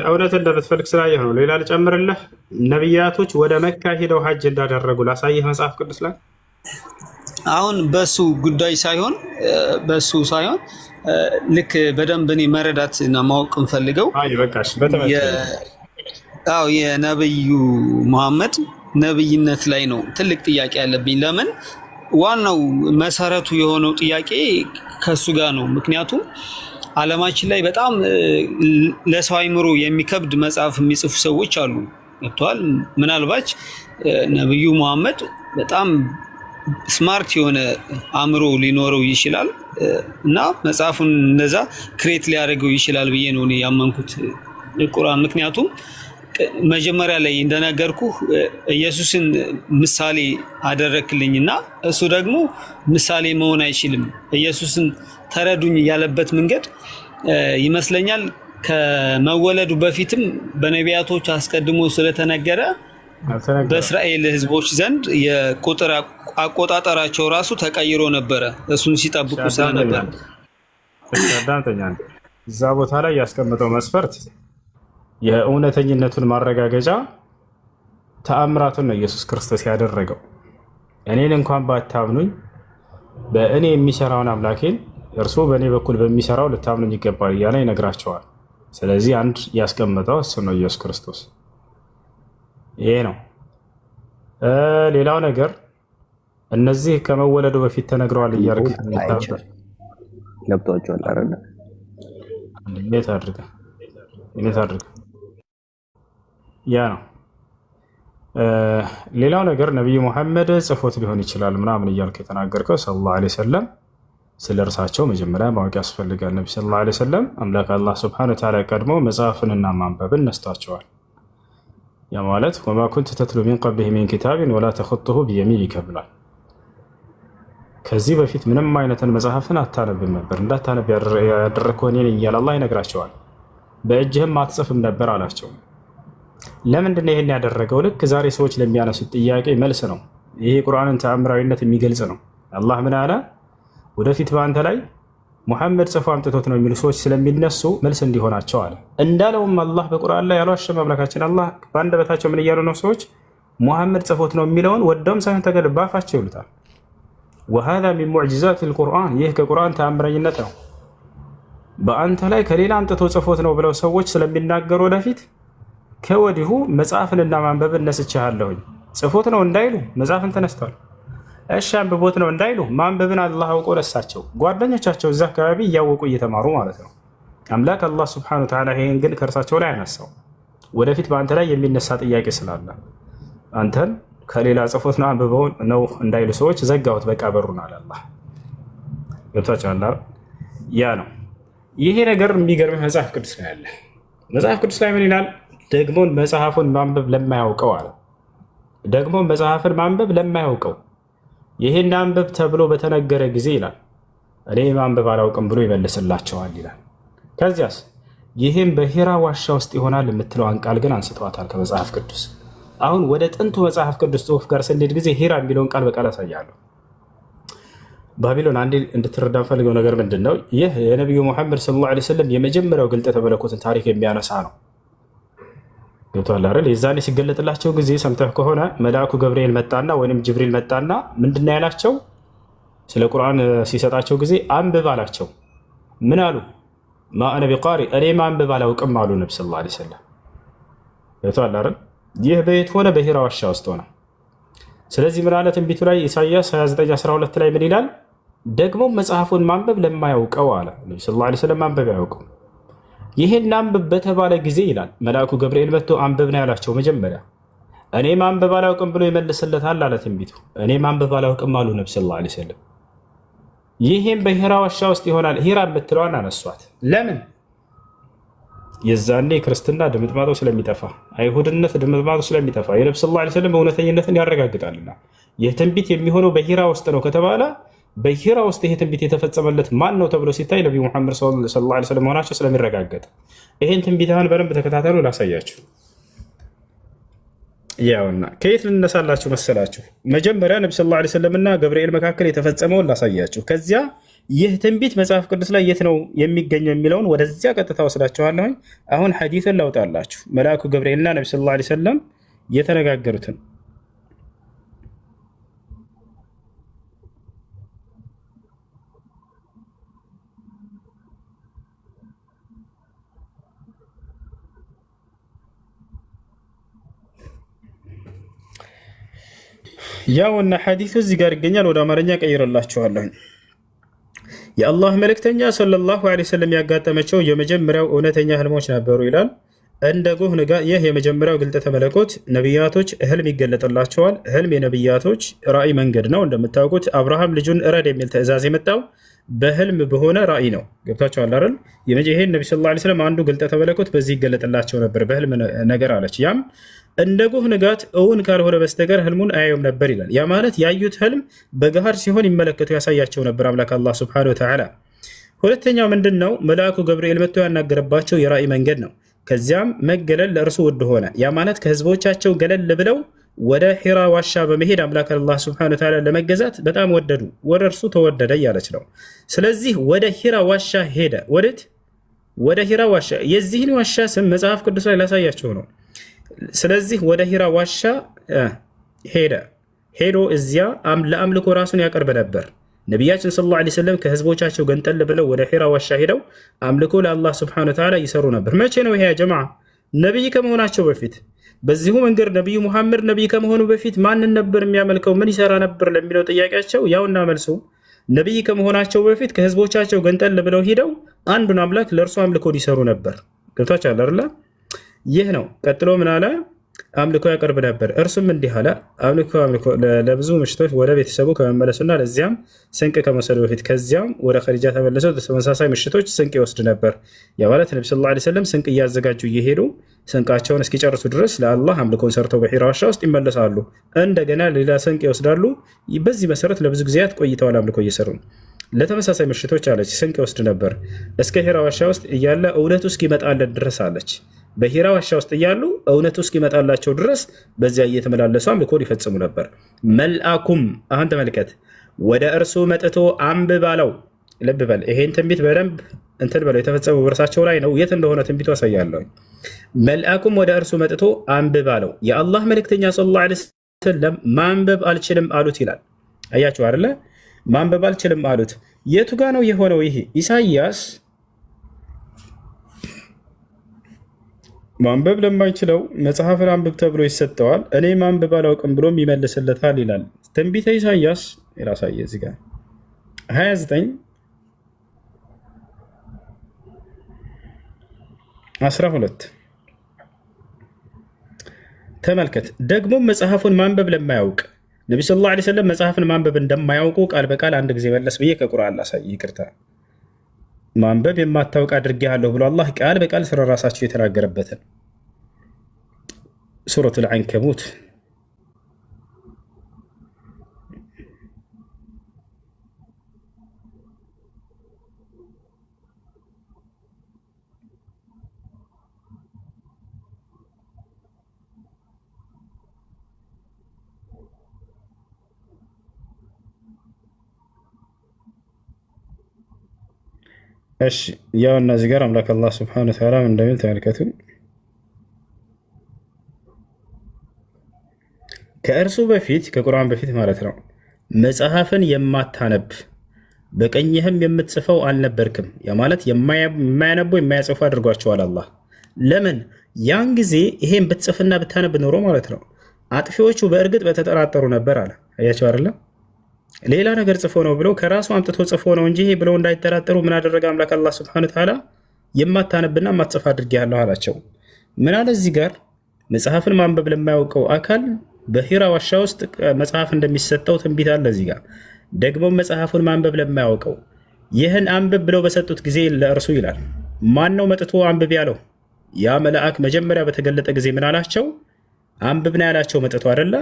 እውነትን እንደምትፈልግ ስላየህ ነው። ሌላ ልጨምርልህ። ነቢያቶች ወደ መካ ሄደው ሀጅ እንዳደረጉ ላሳየህ መጽሐፍ ቅዱስ ላይ። አሁን በሱ ጉዳይ ሳይሆን ልክ በደንብ እኔ መረዳት እና ማወቅ እንፈልገው የነብዩ መሐመድ ነብይነት ላይ ነው ትልቅ ጥያቄ ያለብኝ። ለምን ዋናው መሰረቱ የሆነው ጥያቄ ከሱ ጋር ነው። ምክንያቱም ዓለማችን ላይ በጣም ለሰው አይምሮ የሚከብድ መጽሐፍ የሚጽፉ ሰዎች አሉ። ገብተዋል። ምናልባት ነብዩ መሐመድ በጣም ስማርት የሆነ አእምሮ ሊኖረው ይችላል እና መጽሐፉን እንደዛ ክሬት ሊያደርገው ይችላል ብዬ ነው እኔ ያመንኩት ቁርአን። ምክንያቱም መጀመሪያ ላይ እንደነገርኩ ኢየሱስን ምሳሌ አደረክልኝና እሱ ደግሞ ምሳሌ መሆን አይችልም። ኢየሱስን ተረዱኝ ያለበት መንገድ ይመስለኛል ከመወለዱ በፊትም በነቢያቶች አስቀድሞ ስለተነገረ በእስራኤል ሕዝቦች ዘንድ የቁጥር አቆጣጠራቸው ራሱ ተቀይሮ ነበረ እሱን ሲጠብቁ ስለነበር። እዛ ቦታ ላይ ያስቀመጠው መስፈርት የእውነተኝነቱን ማረጋገጫ ተአምራቱን ነው ኢየሱስ ክርስቶስ ያደረገው። እኔን እንኳን ባታምኑኝ በእኔ የሚሰራውን አምላኬን እርሱ በእኔ በኩል በሚሰራው ልታምኑኝ ይገባል እያለ ይነግራቸዋል። ስለዚህ አንድ ያስቀመጠው እሱ ነው ኢየሱስ ክርስቶስ። ይሄ ነው። ሌላው ነገር እነዚህ ከመወለዱ በፊት ተነግረዋል እያልክ ገብቷቸዋል አይደል? እንዴት አድርገህ ያ ነው። ሌላው ነገር ነቢዩ ሙሐመድ ጽፎት ሊሆን ይችላል ምናምን እያልክ የተናገርከው ሰለላሁ ዐለይሂ ወሰለም ስለ እርሳቸው መጀመሪያ ማወቅ ያስፈልጋል። ነቢ ሰለላሁ ዐለይሂ ወሰለም አምላክ አላህ ሱብሓነሁ ወተዓላ ቀድሞ መጽሐፍንና ማንበብን ነስቷቸዋል። ያ ማለት ወማ ኩንተ ተትሉ ሚን ቀብሊሂ ሚን ኪታቢን ወላ ተኹጡሁ ቢየሚኒከ ብሏል። ከዚህ በፊት ምንም አይነትን መጽሐፍን አታነብም ነበር፣ እንዳታነብ ያደረግከው እኔ ነኝ እያለ አላህ ይነግራቸዋል። በእጅህም አትጽፍም ነበር አላቸው። ለምንድን ነው ይህን ያደረገው? ልክ ዛሬ ሰዎች ለሚያነሱት ጥያቄ መልስ ነው። ይሄ ቁርአንን ተአምራዊነት የሚገልጽ ነው። አላህ ምን አለ? ወደፊት በአንተ ላይ ሙሐመድ ጽፎ አምጥቶት ነው የሚሉ ሰዎች ስለሚነሱ መልስ እንዲሆናቸው አለ። እንዳለውም አላህ በቁርአን ላይ ያልዋሸም አምላካችን አላህ በአንደበታቸው ምን እያሉ ነው? ሰዎች ሙሐመድ ጽፎት ነው የሚለውን ወደውም ሳይሆን ተገድ ባፋቸው ይሉታል። ወሃዛ ሚን ሙዕጂዛት ልቁርአን፣ ይህ ከቁርአን ተአምረኝነት ነው። በአንተ ላይ ከሌላ አምጥቶ ጽፎት ነው ብለው ሰዎች ስለሚናገሩ ወደፊት ከወዲሁ መጽሐፍንና ማንበብን ነስቻለሁኝ። ጽፎት ነው እንዳይሉ መጽሐፍን ተነስቷል። እሺ አንብቦት ነው እንዳይሉ ማንበብን አላህ አውቆ ነሳቸው። ጓደኞቻቸው እዛ አካባቢ እያወቁ እየተማሩ ማለት ነው። አምላክ አላህ ሱብሓነሁ ወተዓላ ይሄን ግን ከእርሳቸው ላይ አነሳው። ወደፊት በአንተ ላይ የሚነሳ ጥያቄ ስላለ አንተን ከሌላ ጽፎት ነው አንብበው ነው እንዳይሉ ሰዎች ዘጋሁት፣ በቃ በሩን አለ አላህ። ገብቷችኋል? ያ ነው። ይሄ ነገር የሚገርምህ መጽሐፍ ቅዱስ ነው ያለ መጽሐፍ ቅዱስ ላይ ምን ይላል? ደግሞ መጽሐፉን ማንበብ ለማያውቀው አለ። ደግሞ መጽሐፍን ማንበብ ለማያውቀው ይህን አንብብ ተብሎ በተነገረ ጊዜ ይላል እኔ ማንበብ አላውቅም ብሎ ይመልስላቸዋል ይላል። ከዚያስ ይህም በሂራ ዋሻ ውስጥ ይሆናል የምትለዋን ቃል ግን አንስተዋታል ከመጽሐፍ ቅዱስ። አሁን ወደ ጥንቱ መጽሐፍ ቅዱስ ጽሑፍ ጋር ስንሄድ ጊዜ ሂራ የሚለውን ቃል በቃል ያሳያለሁ። ባቢሎን አንዴ እንድትረዳ ፈልገው ነገር ምንድን ነው? ይህ የነቢዩ ሙሐመድ ሰለላሁ ዐለይሂ ወሰለም የመጀመሪያው ግልጠተ መለኮትን ታሪክ የሚያነሳ ነው። ገብቶሃል አይደል? የዛኔ ሲገለጥላቸው ጊዜ ሰምተህ ከሆነ መልአኩ ገብርኤል መጣና ወይም ጅብሪል መጣና ምንድን ነው ያላቸው? ስለ ቁርአን ሲሰጣቸው ጊዜ አንብብ አላቸው። ምን አሉ? ማ አነ ቢቃሪ እኔ ማንበብ አላውቅም አሉ ነቢ ሰለላሁ ዐለይሂ ወሰለም። ገብቶሃል አይደል? ይህ በየት ሆነ? በሂራ ዋሻ ውስጥ ሆነ። ስለዚህ ምን አለ ትንቢቱ ላይ ኢሳይያስ 29:12 ላይ ምን ይላል? ደግሞ መጽሐፉን ማንበብ ለማያውቀው አለ ነቢ ሰለላሁ ዐለይሂ ወሰለም። ማንበብ አያውቅም። ይህን አንብብ በተባለ ጊዜ ይላል መልአኩ ገብርኤል መጥቶ አንብብ ነው ያላቸው። መጀመሪያ እኔ ማንበብ አላውቅም ብሎ ይመልስለታል አለ ትንቢቱ። እኔ ማንበብ አላውቅም አሉ ነቢ ሰለላሁ ዐለይሂ ወሰለም። ይህም በሂራ ዋሻ ውስጥ ይሆናል። ሂራ የምትለዋን አነሷት። ለምን? የዛኔ ክርስትና ድምጥማጦ ስለሚጠፋ፣ አይሁድነት ድምጥማጦ ስለሚጠፋ የነቢ ሰለላሁ ዐለይሂ ወሰለም እውነተኝነትን ያረጋግጣልና ይህ ትንቢት የሚሆነው በሂራ ውስጥ ነው ከተባለ በሂራ ውስጥ ይሄ ትንቢት የተፈጸመለት ማን ነው ተብሎ ሲታይ ነቢዩ ሙሐመድ ሰለላሁ ዐለይሂ ወሰለም መሆናቸው ስለሚረጋገጥ ይህን ትንቢትህን በደንብ ተከታተሉ። ላሳያችሁ። ያውና ከየት ልነሳላችሁ መሰላችሁ? መጀመሪያ ነቢ ሰለላሁ ዐለይሂ ወሰለምና ገብርኤል መካከል የተፈጸመውን ላሳያችሁ። ከዚያ ይህ ትንቢት መጽሐፍ ቅዱስ ላይ የት ነው የሚገኘው የሚለውን ወደዚያ ቀጥታ ወስዳችኋለሁ። አሁን ሐዲሱን ላውጣላችሁ። መልአኩ ገብርኤልና ነቢ ሰለላሁ ዐለይሂ ወሰለም የተነጋገሩትን ያውና ሐዲሱ እዚህ ጋር ይገኛል። ወደ አማርኛ ቀይረላችኋለሁ። የአላህ መልእክተኛ ሰለላሁ ዐለይሂ ወሰለም ያጋጠመቸው የመጀመሪያው እውነተኛ ህልሞች ነበሩ ይላል። እንደ ጎህ ንጋት። ይህ የመጀመሪያው ግልጠተ መለኮት ነቢያቶች ህልም ይገለጥላቸዋል። ህልም የነቢያቶች ራእይ መንገድ ነው። እንደምታውቁት አብርሃም ልጁን እረድ የሚል ትእዛዝ የመጣው በህልም በሆነ ራእይ ነው። ገብታችኋል አይደል? ይሄን ነቢ ሰለላሁ ዐለይሂ ወሰለም አንዱ ግልጠተ መለኮት በዚህ ይገለጥላቸው ነበር፣ በህልም ነገር አለች። ያም እንደ ጎህ ንጋት እውን ካልሆነ በስተቀር ህልሙን አያዩም ነበር ይላል። ያ ማለት ያዩት ህልም በገሃድ ሲሆን ይመለከቱ ያሳያቸው ነበር አምላክ አላህ ሱብሓነሁ ወተዓላ። ሁለተኛው ምንድን ነው? መልአኩ ገብርኤል መጥቶ ያናገረባቸው የራእይ መንገድ ነው። ከዚያም መገለል ለእርሱ ውድ ሆነ። ያ ማለት ከህዝቦቻቸው ገለል ብለው ወደ ሒራ ዋሻ በመሄድ አምላክ አላህ ሱብሓነሁ ወተዓላ ለመገዛት በጣም ወደዱ። ወደ እርሱ ተወደደ እያለች ነው። ስለዚህ ወደ ሒራ ዋሻ ሄደ። ወዴት? ወደ ሒራ ዋሻ። የዚህን ዋሻ ስም መጽሐፍ ቅዱስ ላይ ላሳያቸው ነው። ስለዚህ ወደ ሒራ ዋሻ ሄዶ እዚያ ለአምልኮ ራሱን ያቀርብ ነበር። ነቢያችን ሰለላሁ ዐለይሂ ወሰለም ከህዝቦቻቸው ገንጠል ብለው ወደ ሒራ ዋሻ ሄደው አምልኮ ለአላህ ሱብሓነሁ ወተዓላ ይሰሩ ነበር። መቼ ነው ይሄ ጀማዓ? ነቢይ ከመሆናቸው በፊት። በዚሁ መንገድ ነቢዩ ሙሐመድ ነቢይ ከመሆኑ በፊት ማንን ነበር የሚያመልከው? ምን ይሰራ ነበር ለሚለው ጥያቄያቸው ያውና መልሱ ነቢይ ከመሆናቸው በፊት ከህዝቦቻቸው ገንጠል ብለው ሄደው አንዱን አምላክ ለእርሱ አምልኮ ይሰሩ ነበር። ገብታችኋል አይደል? ይህ ነው። ቀጥሎ ምን አለ? አምልኮ ያቀርብ ነበር። እርሱም እንዲህ አለ፣ አምልኮ ለብዙ ምሽቶች ወደ ቤተሰቡ ከመመለሱና ለዚያም ስንቅ ከመውሰዱ በፊት ከዚያም ወደ ኸዲጃ ተመልሰው ተመሳሳይ ምሽቶች ስንቅ ይወስድ ነበር። ያ ማለት ነቢ ሰለላሁ ዐለይሂ ወሰለም ስንቅ እያዘጋጁ እየሄዱ ስንቃቸውን እስኪጨርሱ ድረስ ለአላህ አምልኮን ሰርተው በሒራ ዋሻ ውስጥ ይመለሳሉ። እንደገና ሌላ ስንቅ ይወስዳሉ። በዚህ መሰረት ለብዙ ጊዜያት ቆይተዋል አምልኮ እየሰሩ። ለተመሳሳይ ምሽቶች አለች ስንቅ ይወስድ ነበር እስከ ሒራ ዋሻ ውስጥ እያለ እውነቱ እስኪመጣለት ድረስ አለች። በሒራ ዋሻ ውስጥ እያሉ እውነቱ እስኪመጣላቸው ድረስ በዚያ እየተመላለሱ አምልኮን ይፈጽሙ ነበር። መልአኩም አሁን ተመልከት፣ ወደ እርሱ መጥቶ አንብብ አለው። ልብ በል፣ ይሄን ትንቢት በደንብ እንትን በለው። የተፈጸመው በእርሳቸው ላይ ነው። የት እንደሆነ ትንቢቱ አሳያለሁ። መልአኩም ወደ እርሱ መጥቶ አንብብ አለው። የአላህ መልእክተኛ ሰለላሁ ዐለይሂ ወሰለም ማንበብ አልችልም አሉት ይላል። አያችሁ አይደለ? ማንበብ አልችልም አሉት። የቱ ጋ ነው የሆነው? ይሄ ኢሳይያስ ማንበብ ለማይችለው መጽሐፍን አንብብ ተብሎ ይሰጠዋል። እኔ ማንበብ አላውቅም ብሎም ይመልስለታል ይላል ትንቢተ ኢሳይያስ። የራሳየ እዚህ ጋር 29:12 ተመልከት። ደግሞ መጽሐፉን ማንበብ ለማያውቅ ነቢ ሰለላሁ ዐለይሂ ወሰለም መጽሐፍን ማንበብ እንደማያውቁ ቃል በቃል አንድ ጊዜ መለስ ብዬ ከቁርአን ላሳይ። ይቅርታ ማንበብ የማታውቅ አድርጌሃለሁ ብሎ አላህ ቃል በቃል ስለ ራሳቸው የተናገረበትን ሱረቱል ዐንከቡት እሺ ያው እነዚህ ጋር አምላክ አላህ ሱብሓነሁ ወተዓላ እንደሚል ተመልከቱ። ከእርሱ በፊት ከቁርአን በፊት ማለት ነው መጽሐፍን የማታነብ በቀኝህም የምትጽፈው አልነበርክም። ያ ማለት የማያነቡ የማያጽፉ አድርጓቸዋል አላህ። ለምን? ያን ጊዜ ይሄን ብትጽፍና ብታነብ ኖሮ ማለት ነው አጥፊዎቹ በእርግጥ በተጠራጠሩ ነበር አለ። አያቸው አይደለ? ሌላ ነገር ጽፎ ነው ብለው ከራሱ አምጥቶ ጽፎ ነው እንጂ ይሄ ብለው እንዳይጠራጠሩ ምን አደረገ አምላክ አላህ ሱብሓነሁ ወተዓላ? የማታነብና የማትጽፍ አድርጌሃለሁ አላቸው። ምን አለ እዚህ ጋር? መጽሐፍን ማንበብ ለማያውቀው አካል በሂራ ዋሻ ውስጥ መጽሐፍ እንደሚሰጠው ትንቢት አለ። እዚህ ጋር ደግሞ መጽሐፉን ማንበብ ለማያውቀው ይህን አንብብ ብለው በሰጡት ጊዜ ለእርሱ ይላል። ማን ነው መጥቶ አንብብ ያለው? ያ መልአክ መጀመሪያ በተገለጠ ጊዜ ምን አላቸው? አንብብ ነው ያላቸው መጥቶ አይደለ?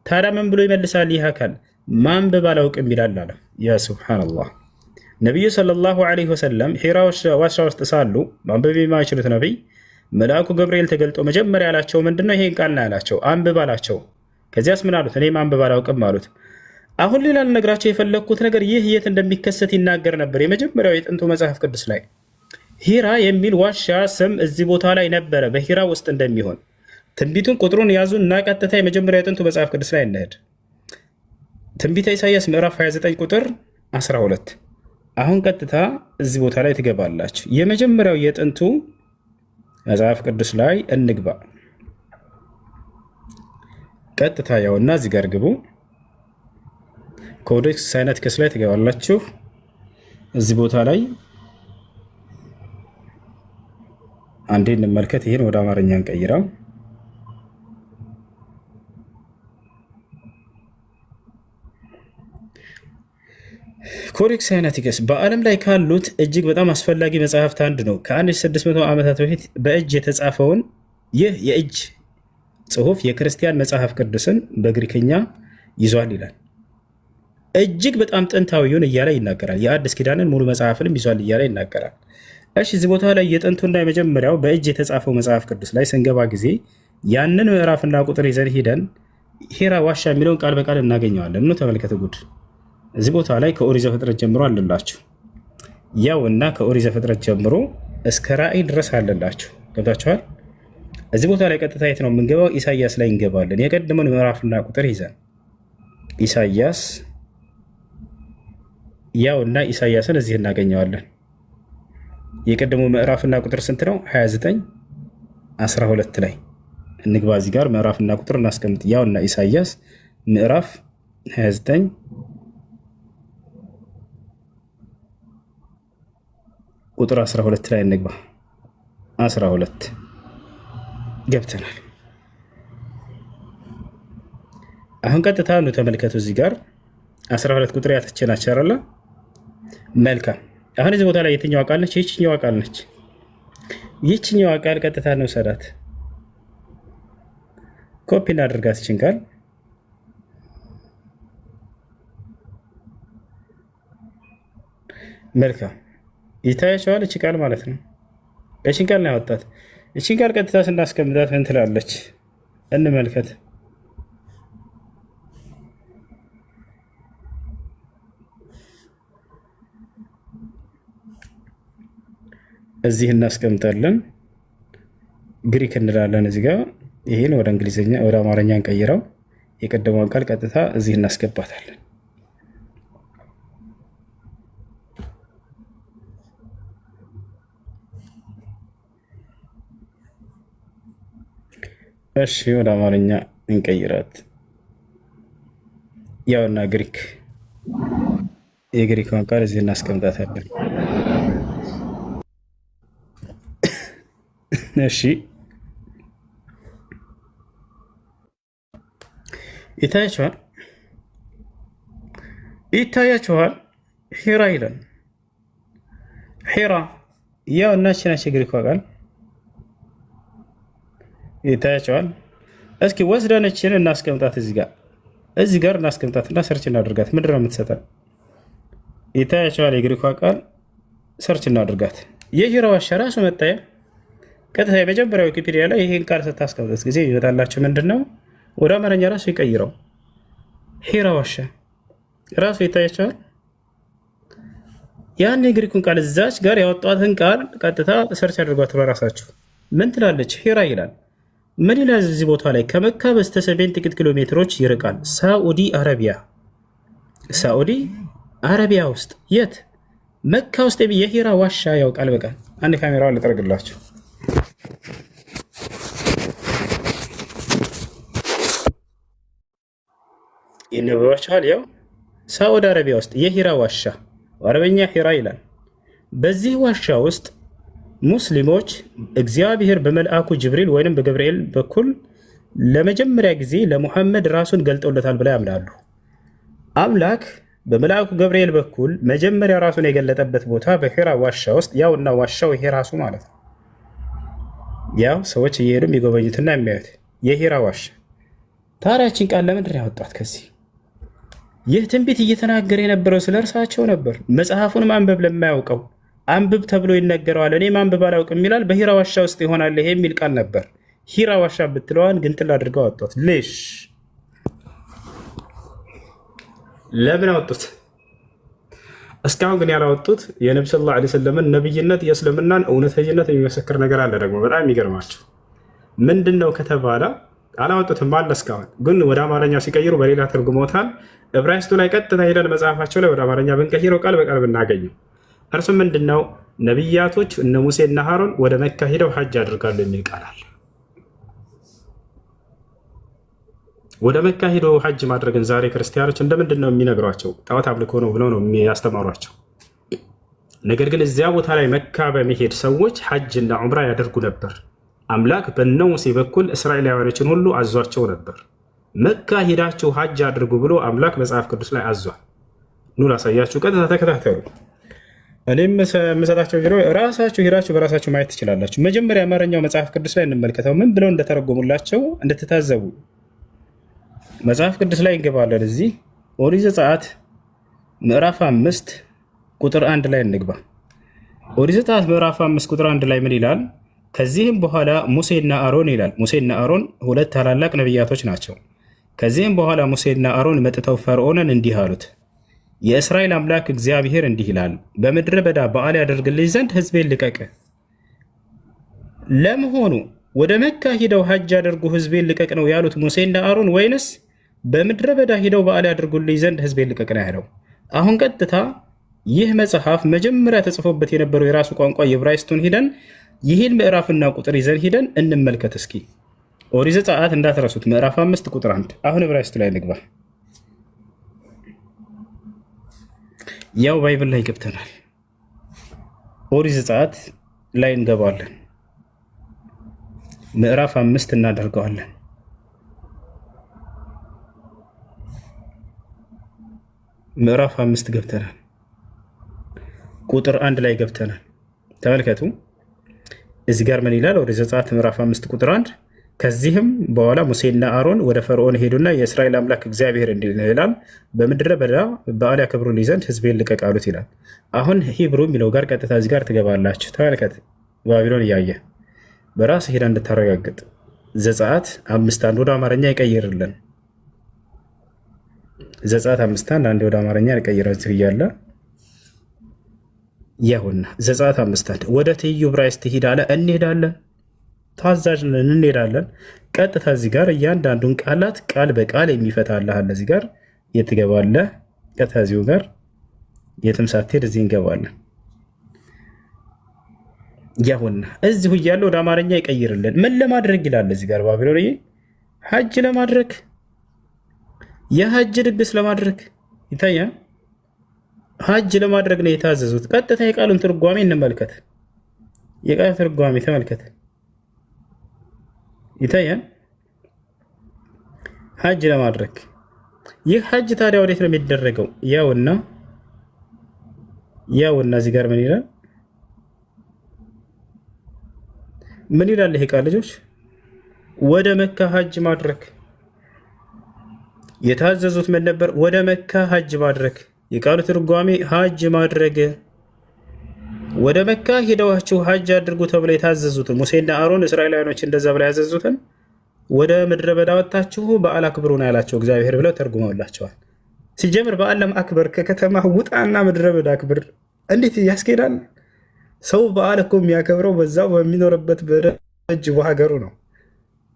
ታዲያ ምን ብሎ ይመልሳል ይህ አካል? ማንበብ አላውቅም ይላል አለ። ያ ሱብሃነላህ። ነቢዩ ሰለላሁ ዐለይሂ ወሰለም ሂራ ዋሻ ውስጥ ሳሉ ማንበብ የማይችሉት ነቢይ መልአኩ ገብርኤል ተገልጦ መጀመሪያ ያላቸው ምንድነው? ይሄን ቃል ነው ያላቸው፣ አንብብ አላቸው። ከዚያስ ምን አሉት? እኔ ማንበብ አላውቅም አሉት። አሁን ሌላ ልነግራቸው የፈለግኩት ነገር ይህ የት እንደሚከሰት ይናገር ነበር። የመጀመሪያው የጥንቱ መጽሐፍ ቅዱስ ላይ ሂራ የሚል ዋሻ ስም እዚህ ቦታ ላይ ነበረ፣ በሂራ ውስጥ እንደሚሆን ትንቢቱን ቁጥሩን ያዙ እና ቀጥታ የመጀመሪያው የጥንቱ መጽሐፍ ቅዱስ ላይ እንሄድ። ትንቢተ ኢሳይያስ ምዕራፍ 29 ቁጥር 12። አሁን ቀጥታ እዚህ ቦታ ላይ ትገባላችሁ። የመጀመሪያው የጥንቱ መጽሐፍ ቅዱስ ላይ እንግባ። ቀጥታ ያውና እዚህ ጋር ግቡ። ኮዴክስ ሳይነቲከስ ላይ ትገባላችሁ። እዚህ ቦታ ላይ አንዴ እንመልከት። ይሄን ወደ አማርኛ እንቀይረው። ኮዴክስ ሳይነቲከስ በዓለም ላይ ካሉት እጅግ በጣም አስፈላጊ መጽሐፍት አንዱ ነው። ከ1600 ዓመታት በፊት በእጅ የተጻፈውን ይህ የእጅ ጽሑፍ የክርስቲያን መጽሐፍ ቅዱስን በግሪክኛ ይዟል ይላል። እጅግ በጣም ጥንታዊውን እያለ ይናገራል። የአዲስ ኪዳንን ሙሉ መጽሐፍንም ይዟል እያለ ይናገራል። እሺ እዚህ ቦታ ላይ የጥንቱና የመጀመሪያው በእጅ የተጻፈው መጽሐፍ ቅዱስ ላይ ስንገባ ጊዜ ያንን ምዕራፍና ቁጥር ይዘን ሂደን ሂራ ዋሻ የሚለውን ቃል በቃል እናገኘዋለን። ኑ ተመልከቱ ጉድ። እዚህ ቦታ ላይ ከኦሪት ዘፍጥረት ጀምሮ አለላችሁ። ያው እና ከኦሪት ዘፍጥረት ጀምሮ እስከ ራእይ ድረስ አለላችሁ። ገብታችኋል? እዚህ ቦታ ላይ ቀጥታ የት ነው የምንገባው? ኢሳይያስ ላይ እንገባለን። የቀደመውን ምዕራፍና ቁጥር ይዘን ኢሳይያስ ያው እና ኢሳይያስን እዚህ እናገኘዋለን። የቀደመው ምዕራፍና ቁጥር ስንት ነው? 29 12 ላይ እንግባ። እዚህ ጋር ምዕራፍና ቁጥር እናስቀምጥ። ያው እና ኢሳይያስ ምዕራፍ 29 ቁጥር 12 ላይ እንግባ። 12 ገብተናል። አሁን ቀጥታ ነው ተመልከቱ። እዚህ ጋር 12 ቁጥር ያተቸናች አይደለ? መልካም። አሁን እዚህ ቦታ ላይ የትኛዋ ቃል ነች? ይህችኛዋ ቃል ነች። ይህችኛዋ ቃል ቀጥታ ነው ሰዳት ኮፒ እናድርጋት ይችን ቃል። መልካም ይታያቸዋል። እቺ ቃል ማለት ነው። እቺን ቃል ነው ያወጣት። እቺን ቃል ቀጥታ ስናስቀምጣት ምን ትላለች? እንመልከት። እዚህ እናስቀምጣለን። ግሪክ እንላለን እዚህ ጋር። ይሄን ወደ እንግሊዝኛ ወደ አማርኛ እንቀይረው። የቀደመውን ቃል ቀጥታ እዚህ እናስገባታለን። እሺ ወደ አማርኛ እንቀይራት። ያውና ግሪክ የግሪክን ቃል እዚህ እናስቀምጣታለን። እሺ ይታያችኋል። ሂራ ይላል። ሒራ ያው እናችን ግሪክ ቃል ይታያቸዋል። እስኪ ወስደንችን እናስቀምጣት እዚህ ጋር እናስቀምጣትና ሰርች እናድርጋት። ምንድን ነው የምትሰጠን? ይታያቸዋል። የግሪክ ቃል ሰርች እናድርጋት። የሂራ ዋሻ ራሱ መታያ ቀጥታ የመጀመሪያው ዊኪፒዲያ ላይ ይሄን ቃል ስታስቀምጡት ጊዜ ይመጣላችሁ። ምንድን ነው ወደ አማርኛ ራሱ ይቀይረው። ሂራ ዋሻ ራሱ ይታያቸዋል። ያን የግሪኩን ቃል እዛች ጋር ያወጣትን ቃል ቀጥታ ሰርች አድርጓት በራሳችሁ። ምን ትላለች? ሂራ ይላል። ምን ይላል እዚህ ቦታ ላይ? ከመካ በስተ ሰሜን ጥቂት ኪሎ ሜትሮች ይርቃል። ሳዑዲ አረቢያ ውስጥ የት? መካ ውስጥ የሂራ ዋሻ ያውቃል። በቃል አንድ ካሜራውን ልጠርግላችሁ። ይነበባችኋል። ያው ሳዑዲ አረቢያ ውስጥ የሂራ ዋሻ አረበኛ ሂራ ይላል። በዚህ ዋሻ ውስጥ ሙስሊሞች እግዚአብሔር በመልአኩ ጅብሪል ወይንም በገብርኤል በኩል ለመጀመሪያ ጊዜ ለሙሐመድ ራሱን ገልጦለታል ብለው ያምናሉ። አምላክ በመልአኩ ገብርኤል በኩል መጀመሪያ ራሱን የገለጠበት ቦታ በሂራ ዋሻ ውስጥ ያውና ዋሻው ይሄ ራሱ ማለት ነው። ያው ሰዎች እየሄዱ የሚጎበኙትና የሚያዩት የሂራ ዋሻ። ታዲያችን ቃል ለምንድን ያወጣት? ከዚህ ይህ ትንቢት እየተናገረ የነበረው ስለ እርሳቸው ነበር። መጽሐፉን ማንበብ ለማያውቀው አንብብ ተብሎ ይነገረዋል። እኔ ማንበብ አላውቅም ይላል። በሂራ ዋሻ ውስጥ ይሆናል ይሄ የሚል ቃል ነበር። ሂራ ዋሻ ብትለዋን ግንጥል አድርገው አወጧት። ልሽ ለምን አወጡት? እስካሁን ግን ያላወጡት የነቢ ሰለላሁ ዐለይሂ ወሰለም ነብይነት የእስልምናን እውነተኝነት የሚመሰክር ነገር አለ። ደግሞ በጣም የሚገርማቸው ምንድን ነው ከተባለ አላወጡትም አለ። እስካሁን ግን ወደ አማርኛ ሲቀይሩ በሌላ ተርጉመውታል። ዕብራይስጡ ላይ ቀጥታ ሄደን መጽሐፋቸው ላይ ወደ አማርኛ ብንቀይረው ቃል በቃል ብናገኘው እርሱም ምንድን ነው? ነቢያቶች እነ ሙሴና ሃሮን ወደ መካ ሄደው ሐጅ ያደርጋሉ የሚል ቃል አለ። ወደ መካ ሄደው ሐጅ ማድረግን ዛሬ ክርስቲያኖች እንደምንድን ነው የሚነግሯቸው? ጣዖት አምልኮ ነው ብለው ነው የሚያስተማሯቸው። ነገር ግን እዚያ ቦታ ላይ መካ በመሄድ ሰዎች ሐጅና ዑምራ ያደርጉ ነበር። አምላክ በነ ሙሴ በኩል እስራኤላውያኖችን ሁሉ አዟቸው ነበር። መካ ሄዳችሁ ሐጅ አድርጉ ብሎ አምላክ መጽሐፍ ቅዱስ ላይ አዟል። ኑ ላሳያችሁ፣ ቀጥታ ተከታተሉ። እኔም የምሰጣቸው ቪዲዮ ራሳችሁ ሄዳችሁ በራሳችሁ ማየት ትችላላችሁ። መጀመሪያ አማርኛው መጽሐፍ ቅዱስ ላይ እንመልከተው፣ ምን ብለው እንደተረጎሙላቸው እንድትታዘቡ። መጽሐፍ ቅዱስ ላይ እንገባለን። እዚህ ኦሪት ዘጸአት ምዕራፍ 5 ቁጥር 1 ላይ እንግባ። ኦሪት ዘጸአት ምዕራፍ 5 ቁጥር 1 ላይ ምን ይላል? ከዚህም በኋላ ሙሴና አሮን ይላል። ሙሴና አሮን ሁለት ታላላቅ ነቢያቶች ናቸው። ከዚህም በኋላ ሙሴና አሮን መጥተው ፈርዖንን እንዲህ አሉት፣ የእስራኤል አምላክ እግዚአብሔር እንዲህ ይላል፣ በምድረ በዳ በዓል ያደርግልኝ ዘንድ ሕዝቤን ልቀቅ። ለመሆኑ ወደ መካ ሂደው ሐጅ ያደርጉ ሕዝቤን ልቀቅ ነው ያሉት ሙሴና አሮን፣ ወይንስ በምድረ በዳ ሂደው በዓል ያደርጉልኝ ዘንድ ሕዝቤን ልቀቅ ነው ያለው? አሁን ቀጥታ ይህ መጽሐፍ መጀመሪያ ተጽፎበት የነበረው የራሱ ቋንቋ የዕብራይስጡን ሂደን ይህን ምዕራፍና ቁጥር ይዘን ሂደን እንመልከት እስኪ። ኦሪት ዘጸአት እንዳትረሱት፣ ምዕራፍ 5 ቁጥር 1። አሁን ዕብራይስጡ ላይ እንግባ። ያው ባይብል ላይ ገብተናል። ኦሪት ዘጸአት ላይ እንገባለን። ምዕራፍ 5 እናደርገዋለን። ምዕራፍ 5 ገብተናል። ቁጥር 1 ላይ ገብተናል። ተመልከቱ። እዚህ ጋር ምን ይላል? ኦሪት ዘጸአት ምዕራፍ 5 ቁጥር 1 ከዚህም በኋላ ሙሴና አሮን ወደ ፈርዖን ሄዱና የእስራኤል አምላክ እግዚአብሔር እንዲህ ይላል፣ በምድረ በዳ በዓል ያከብሩልኝ ዘንድ ሕዝቤን ልቀቅ አሉት ይላል። አሁን ሂብሩ የሚለው ጋር ቀጥታ እዚህ ጋር ትገባላችሁ። ተመልከት። ባቢሎን እያየ በራስ ሄዳ እንድታረጋግጥ ዘጸአት 5:1 ወደ አማርኛ ይቀይርልን። ዘጸአት 5:1 አንዴ ወደ አማርኛ ይቀይራችሁ እያለ ያውና ዘጸአት 5:1 ወደ ትይዩ ዕብራይስጥ ሂድ አለ። እንሄዳለን፣ ታዛዥ ነን፣ እንሄዳለን። ቀጥታ እዚህ ጋር እያንዳንዱን ቃላት ቃል በቃል የሚፈታልህ አለ። እዚህ ጋር የትገባለህ? ቀጥታ እዚሁ ጋር የትም ሳትሄድ እዚህ እንገባለን። ያውና እዚሁ እያለ ወደ አማርኛ ይቀይርልን። ምን ለማድረግ ይላል እዚህ ጋር ባቢሎንዬ? ሐጅ ለማድረግ፣ የሐጅ ድግስ ለማድረግ ይታያል። ሐጅ ለማድረግ ነው የታዘዙት። ቀጥታ የቃሉን ትርጓሜ እንመልከት። የቃሉን ትርጓሜ ተመልከት። ይታያል። ሐጅ ለማድረግ። ይህ ሐጅ ታዲያ ወዴት ነው የሚደረገው? ያውና እዚህ ጋር ምን ይላል? ምን ይላል ይሄ ቃል ልጆች? ወደ መካ ሀጅ ማድረግ የታዘዙት ምን ነበር? ወደ መካ ሀጅ ማድረግ። የቃሉ ትርጓሜ ሀጅ ማድረግ። ወደ መካ ሄደዋችሁ ሀጅ አድርጉ ተብለው የታዘዙትን ሙሴና አሮን እስራኤላውያኖች እንደዛ ብለው ያዘዙትን ወደ ምድረ በዳ ወጥታችሁ በዓል አክብሩ ነው ያላቸው እግዚአብሔር ብለው ተርጉመውላቸዋል። ሲጀምር በዓል ለማክበር ከከተማ ውጣና ምድረ በዳ አክብር እንዴት ያስኬዳል? ሰው በዓል እኮ የሚያከብረው በዛው በሚኖርበት በረጅሙ ሀገሩ ነው።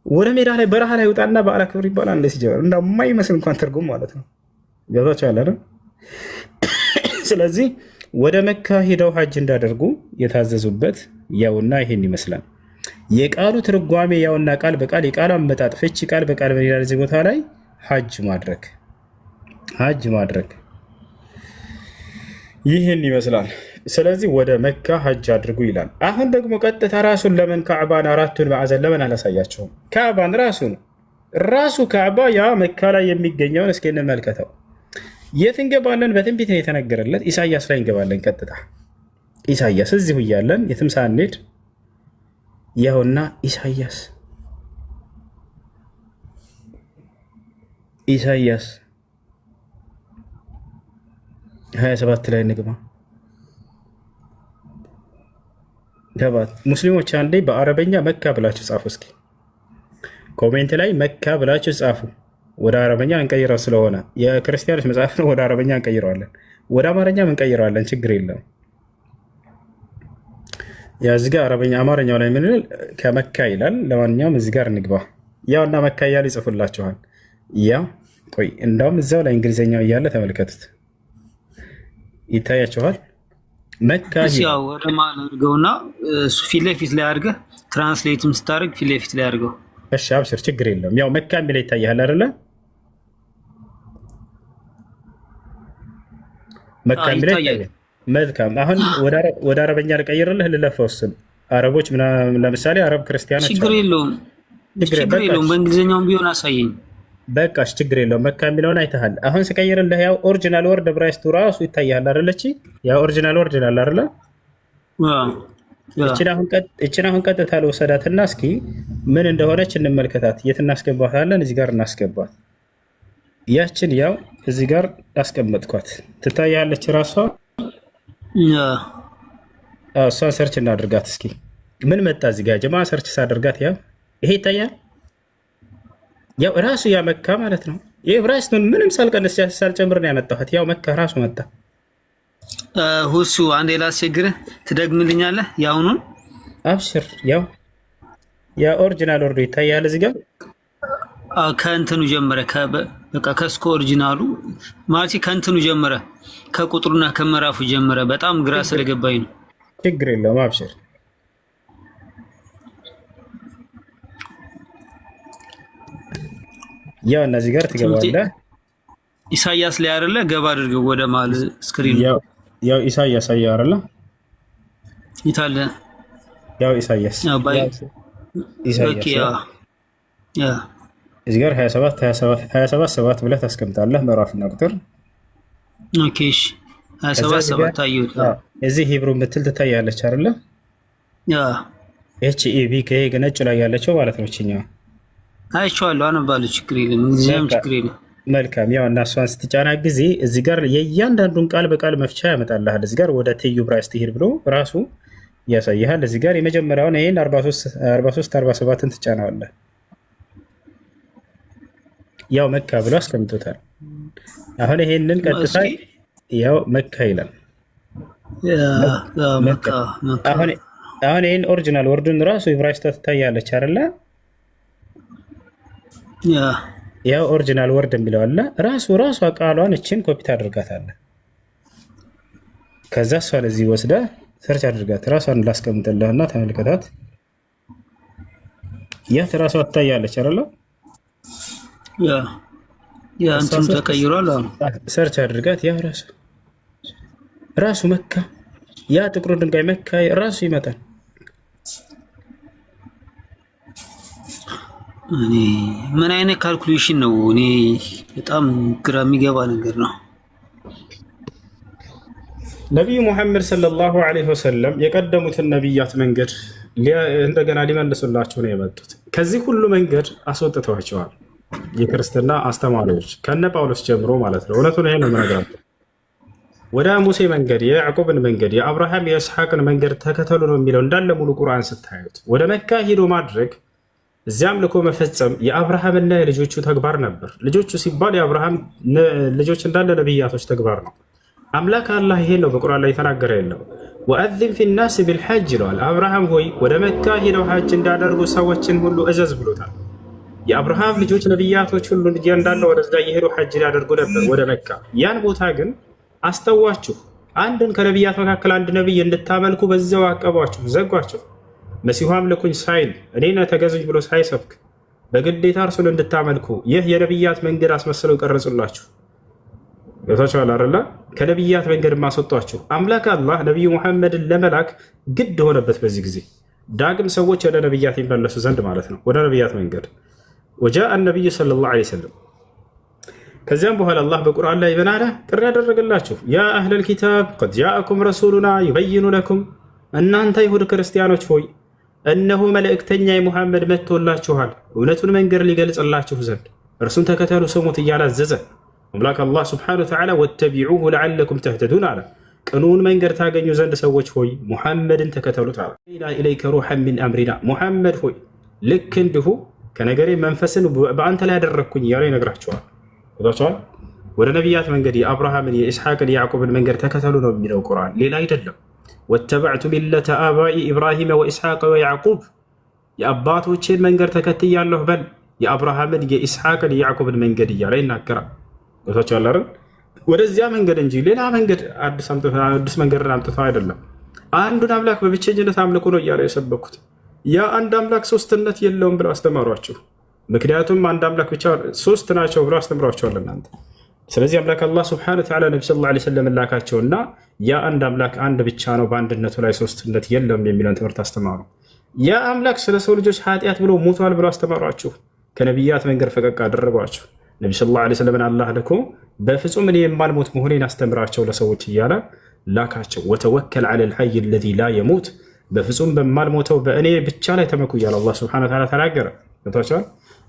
ወደ ሜዳ ላይ በረሃ ላይ ውጣና በዓል አክብር ይባላል? እንደ ሲጀምር እንደማይመስል እንኳን ትርጉም ማለት ነው። ገብቷችኋል አይደል? ስለዚህ ወደ መካ ሄደው ሀጅ እንዳደርጉ የታዘዙበት ያውና ይሄን ይመስላል። የቃሉ ትርጓሜ ያውና ቃል በቃል የቃሉ አመጣጥ ፍቺ ቃል በቃል በሌላ እዚህ ቦታ ላይ ሀጅ ማድረግ ይህን ይመስላል። ስለዚህ ወደ መካ ሀጅ አድርጉ ይላል። አሁን ደግሞ ቀጥታ ራሱን ለምን ካዕባን አራቱን ማዕዘን ለምን አላሳያቸውም? ካዕባን ራሱ ካዕባ ያ መካ ላይ የሚገኘውን እስኪ እንመልከተው። የት እንገባለን? በትንቢት ነው የተነገረለት። ኢሳያስ ላይ እንገባለን። ቀጥታ ኢሳያስ እዚሁ እያለን የትም ሳንሄድ ያውና ኢሳያስ 27 ላይ እንግባ። ሙስሊሞች አንዴ በአረበኛ መካ ብላችሁ ጻፉ። እስኪ ኮሜንት ላይ መካ ብላችሁ ጻፉ። ወደ አረበኛ እንቀይረው ስለሆነ የክርስቲያኖች መጽሐፍ ነው። ወደ አረበኛ እንቀይረዋለን፣ ወደ አማርኛም እንቀይረዋለን። ችግር የለም። ያ እዚህ ጋር አረበኛ አማርኛው ላይ ምን ይላል? ከመካ ይላል። ለማንኛውም እዚህ ጋር እንግባ። ያውና መካ እያለ ይጽፉላችኋል። ያ ቆይ እንዳውም እዛው ላይ እንግሊዝኛው እያለ ተመልከቱት፣ ይታያችኋል። መካ ያው ወደ ማን አድርገውና እሱ ፊት ለፊት ላይ አድርገህ ትራንስሌትም ስታደርግ ፊት ለፊት ላይ አድርገው። እሺ አብሽር፣ ችግር የለውም። ያው መካ የሚለው ይታያል አይደለ? መካ የሚለው ይታያል። መልካም። አሁን ወደ አረበኛ ልቀይርልህ፣ ልለፈው እሱን አረቦች ለምሳሌ አረብ ክርስቲያኖች ችግር የለውም። በእንግሊዝኛውም ቢሆን አሳየኝ። በቃሽ፣ ችግር የለውም። መካ የሚለውን አይተሃል። አሁን ስቀይርልህ ያው ኦሪጂናል ወርድ ዕብራይስጡ ራሱ ይታያል አይደለች? ያው ኦሪጂናል ወርድ ይላል አይደለ? እችን አሁን ቀጥታ ልወሰዳትና እስኪ ምን እንደሆነች እንመልከታት። የት እናስገባታለን? እዚህ ጋር እናስገባት። ያችን ያው እዚህ ጋር አስቀመጥኳት፣ ትታያለች ራሷ። እሷን ሰርች እናድርጋት እስኪ። ምን መጣ እዚህ ጋር ጀማ? ሰርች ሳደርጋት ያው ይሄ ይታያል። ያው ራሱ ያ መካ ማለት ነው። ይህ ዕብራይስጡን ምንም ሳልቀንስ ሳልጨምር ነው ያመጣሁት። ያው መካ ራሱ መጣ። ሁሱ አንዴ ላስቸግርህ፣ ትደግምልኛለህ? ያውኑን አብሽር። ያው ያ ኦሪጂናል ወርዶ ይታያል እዚህ ጋር። ከእንትኑ ጀመረ፣ በቃ ከስኮ ኦሪጂናሉ ማለት ከእንትኑ ጀመረ፣ ከቁጥሩና ከምዕራፉ ጀመረ። በጣም ግራ ስለገባኝ ነው። ችግር የለውም አብሽር። ያው እነዚህ ጋር ትገባለህ። ኢሳያስ ላይ አይደለ? ገባ አድርገው ወደ ማል ስክሪን። ያው ኢሳያስ አያ አይደለ? ይታለ ያው ኢሳያስ እዚህ ጋር 27 ብለህ ታስቀምጣለህ ምዕራፍና ቁጥር። ኦኬ እሺ 27 አየሁት። እዚህ ሂብሩ ምትል ትታያለች አይደለ? ኤች ኢ ቢ ከ ነጭ ላይ ያለችው ማለት ነው። እቺኛው አይቼዋለሁ፣ አነባለሁ። ችግር የለም፣ እንግሊዝኛም ችግር የለም። መልካም። ያው እና እሷን ስትጫና ጊዜ እዚህ ጋር የእያንዳንዱን ቃል በቃል መፍቻ ያመጣልሃል። እዚህ ጋር ወደ ትዩ ዕብራይስጥ ሂድ ብሎ ራሱ ያሳይሃል። እዚህ ጋር የመጀመሪያውን ይሄን 43 47ን ትጫናዋለህ። ያው መካ ብሎ አስቀምጦታል። አሁን ይሄንን ቀጥታ ያው መካ ይላል። አሁን ይሄን ኦሪጂናል ወርዱን ራሱ ዕብራይስጥ ትታያለች አይደለ? ያው ኦሪጂናል ወርድ የሚለው አለ። ራሷ ቃሏን እችን ኮፒ ታደርጋታለህ። ከዛ እሷን እዚህ ወስደህ ሰርች አድርጋት። ራሷን ላስቀምጥልህና ተመልከታት። ያት ራሷ ትታያለች አይደለ? ያ እንትም ተቀይሯል። ሰርች አድርጋት። ያው ራሱ መካ፣ ያ ጥቁሩ ድንጋይ መካ ራሱ ይመጣል። ምን አይነት ካልኩሌሽን ነው? እኔ በጣም ግራ የሚገባ ነገር ነው። ነቢዩ ሙሐመድ ሰለላሁ ዐለይሂ ወሰለም የቀደሙትን ነቢያት መንገድ እንደገና ሊመልሱላችሁ ነው የመጡት። ከዚህ ሁሉ መንገድ አስወጥተዋቸዋል የክርስትና አስተማሪዎች ከነ ጳውሎስ ጀምሮ ማለት ነው። እውነቱን ይሄ ነው የምነግራቸው። ወደ ሙሴ መንገድ፣ የያዕቆብን መንገድ፣ የአብርሃም የኢስሐቅን መንገድ ተከተሉ ነው የሚለው እንዳለ ሙሉ ቁርአን ስታዩት። ወደ መካ ሂዶ ማድረግ እዚያም ልኮ መፈጸም የአብርሃምና የልጆቹ ተግባር ነበር። ልጆቹ ሲባል የአብርሃም ልጆች እንዳለ ነቢያቶች ተግባር ነው። አምላክ አላህ ይሄን ነው በቁርአን ላይ የተናገረ የለው። ወአዚን ፊናስ ቢልሐጅ ይለዋል። አብርሃም ሆይ ወደ መካ ሂደው ሐጅ እንዳደርጉ ሰዎችን ሁሉ እዘዝ ብሎታል። የአብርሃም ልጆች ነቢያቶች ሁሉ እንዳለ ወደዛ እየሄዱ ሐጅ ሊያደርጉ ነበር ወደ መካ። ያን ቦታ ግን አስተዋችሁ። አንድን ከነቢያት መካከል አንድ ነቢይ እንድታመልኩ በዚያው አቀቧችሁ፣ ዘጓችሁ። መሲሁ አምልኩኝ ሳይል እኔን ተገዙኝ ብሎ ሳይሰብክ በግዴታ እርሱን እንድታመልኩ ይህ የነቢያት መንገድ አስመስለው ቀረጹላችሁ። ገብታችኋል አይደለ? ከነቢያት መንገድ ማስወጧችሁ። አምላክ አላህ ነቢዩ ሙሐመድን ለመላክ ግድ ሆነበት በዚህ ጊዜ ዳግም ሰዎች ወደ ነቢያት ይመለሱ ዘንድ ማለት ነው፣ ወደ ነቢያት መንገድ። ወጃአ ነቢዩ ሰለላሁ ዐለይሂ ወሰለም። ከዚያም በኋላ አላህ በቁርአን ላይ ምን አለ? ጥሪ ያደረገላችሁ ያ አህለል ኪታብ ቀድ ጃአኩም ረሱሉና ዩበይኑ ለኩም፣ እናንተ ይሁድ ክርስቲያኖች ሆይ እነሆ መልእክተኛ ሙሐመድ መጥቶላችኋል እውነቱን መንገድ ሊገልጽላችሁ ዘንድ እርሱን ተከተሉ ስሙት እያለ አዘዘ። አምላክ አላህ ሱብሓነሁ ወተዓላ ወተቢዑሁ ለዓለኩም ተህተዱን አለ። ቅኑን መንገድ ታገኙ ዘንድ ሰዎች ሆይ ሙሐመድን ተከተሉት አለ። ኢለይከ ሩሐን ሚን አምሪና፣ ሙሐመድ ሆይ ልክ እንዲሁ ከነገሬ መንፈስን በአንተ ላይ ያደረግኩኝ እያለ ይነግራቸዋል። ወጣቸዋል ወደ ነቢያት መንገድ የአብርሃምን የኢስሐቅን የያዕቆብን መንገድ ተከተሉ ነው የሚለው ቁርአን፣ ሌላ አይደለም። ወተበዕቱ ሚለተ አባኢ ኢብራሂም ወኢስሐቅ ወያዕቁብ፣ የአባቶቼን መንገድ ተከትያለሁ በል የአብርሃምን የኢስሐቅን የያዕቆብን መንገድ እያለ ይናገራል። ወጣቸዋል አይደል? ወደዚያ መንገድ እንጂ ሌላ መንገድ አዲስ መንገድን አምጥተው አይደለም። አንዱን አምላክ በብቸኝነት አምልኩ ነው እያለ የሰበኩት። ያ አንድ አምላክ ሶስትነት የለውም ብለው አስተማሯችሁ። ምክንያቱም አንድ አምላክ ብቻ ሶስት ናቸው ብለው አስተምሯቸዋል እናንተ። ስለዚህ አምላክ አላህ ሱብሓነሁ ወተዓላ ነቢ ሰለላሁ ዐለይሂ ወሰለም ላካቸውና ያ አንድ አምላክ አንድ ብቻ ነው፣ በአንድነቱ ላይ ሶስትነት የለውም የሚለውን ትምህርት አስተማሩ። ያ አምላክ ስለ ሰው ልጆች ኃጢአት ብሎ ሞቷል ብለው አስተማሯችሁ። ከነቢያት መንገድ ፈቀቅ አደረጓችሁ። ነቢ ሰለላሁ ዐለይሂ ወሰለም አላህ ልኮ በፍጹም እኔ የማልሞት መሆኔን አስተምራቸው ለሰዎች እያለ ላካቸው። ወተወከል ዐለል ሐይ አለዚ ላ የሙት፣ በፍጹም በማልሞተው በእኔ ብቻ ላይ ተመኩ እያለ አላህ ሱብሓነሁ ወተዓላ ተናገረ። ገብቷቸዋል።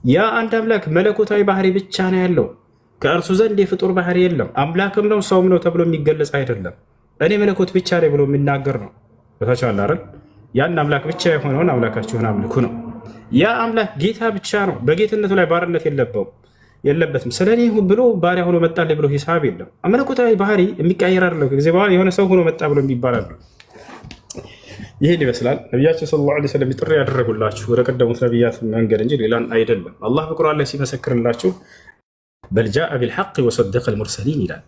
ያ አንድ አምላክ መለኮታዊ ባህሪ ብቻ ነው ያለው። ከእርሱ ዘንድ የፍጡር ባህሪ የለም። አምላክም ነው ሰውም ነው ተብሎ የሚገለጽ አይደለም። እኔ መለኮት ብቻ ነኝ ብሎ የሚናገር ነው። ገብቷቸዋል አይደል? ያን አምላክ ብቻ የሆነውን አምላካችሁን አምልኩ ነው። ያ አምላክ ጌታ ብቻ ነው። በጌትነቱ ላይ ባርነት የለበትም። ስለ እኔ ብሎ ባሪያ ሆኖ መጣልኝ ብሎ ሂሳብ የለም። መለኮታዊ ባህሪ የሚቀየር አይደለም። ከጊዜ በኋላ የሆነ ሰው ሆኖ መጣ ብሎ የሚባል አለ። ይህን ይመስላል ነቢያችን ሰለላሁ ዐለይሂ ወሰለም ጥሪ ያደረጉላችሁ ወደ ቀደሙት ነቢያት መንገድ እንጂ ሌላን አይደለም። አላህ በቁርአን ላይ ሲመሰክርላችሁ በል ጃአ ቢልሐቅ ወሰደቀል ሙርሰሊን ይላል።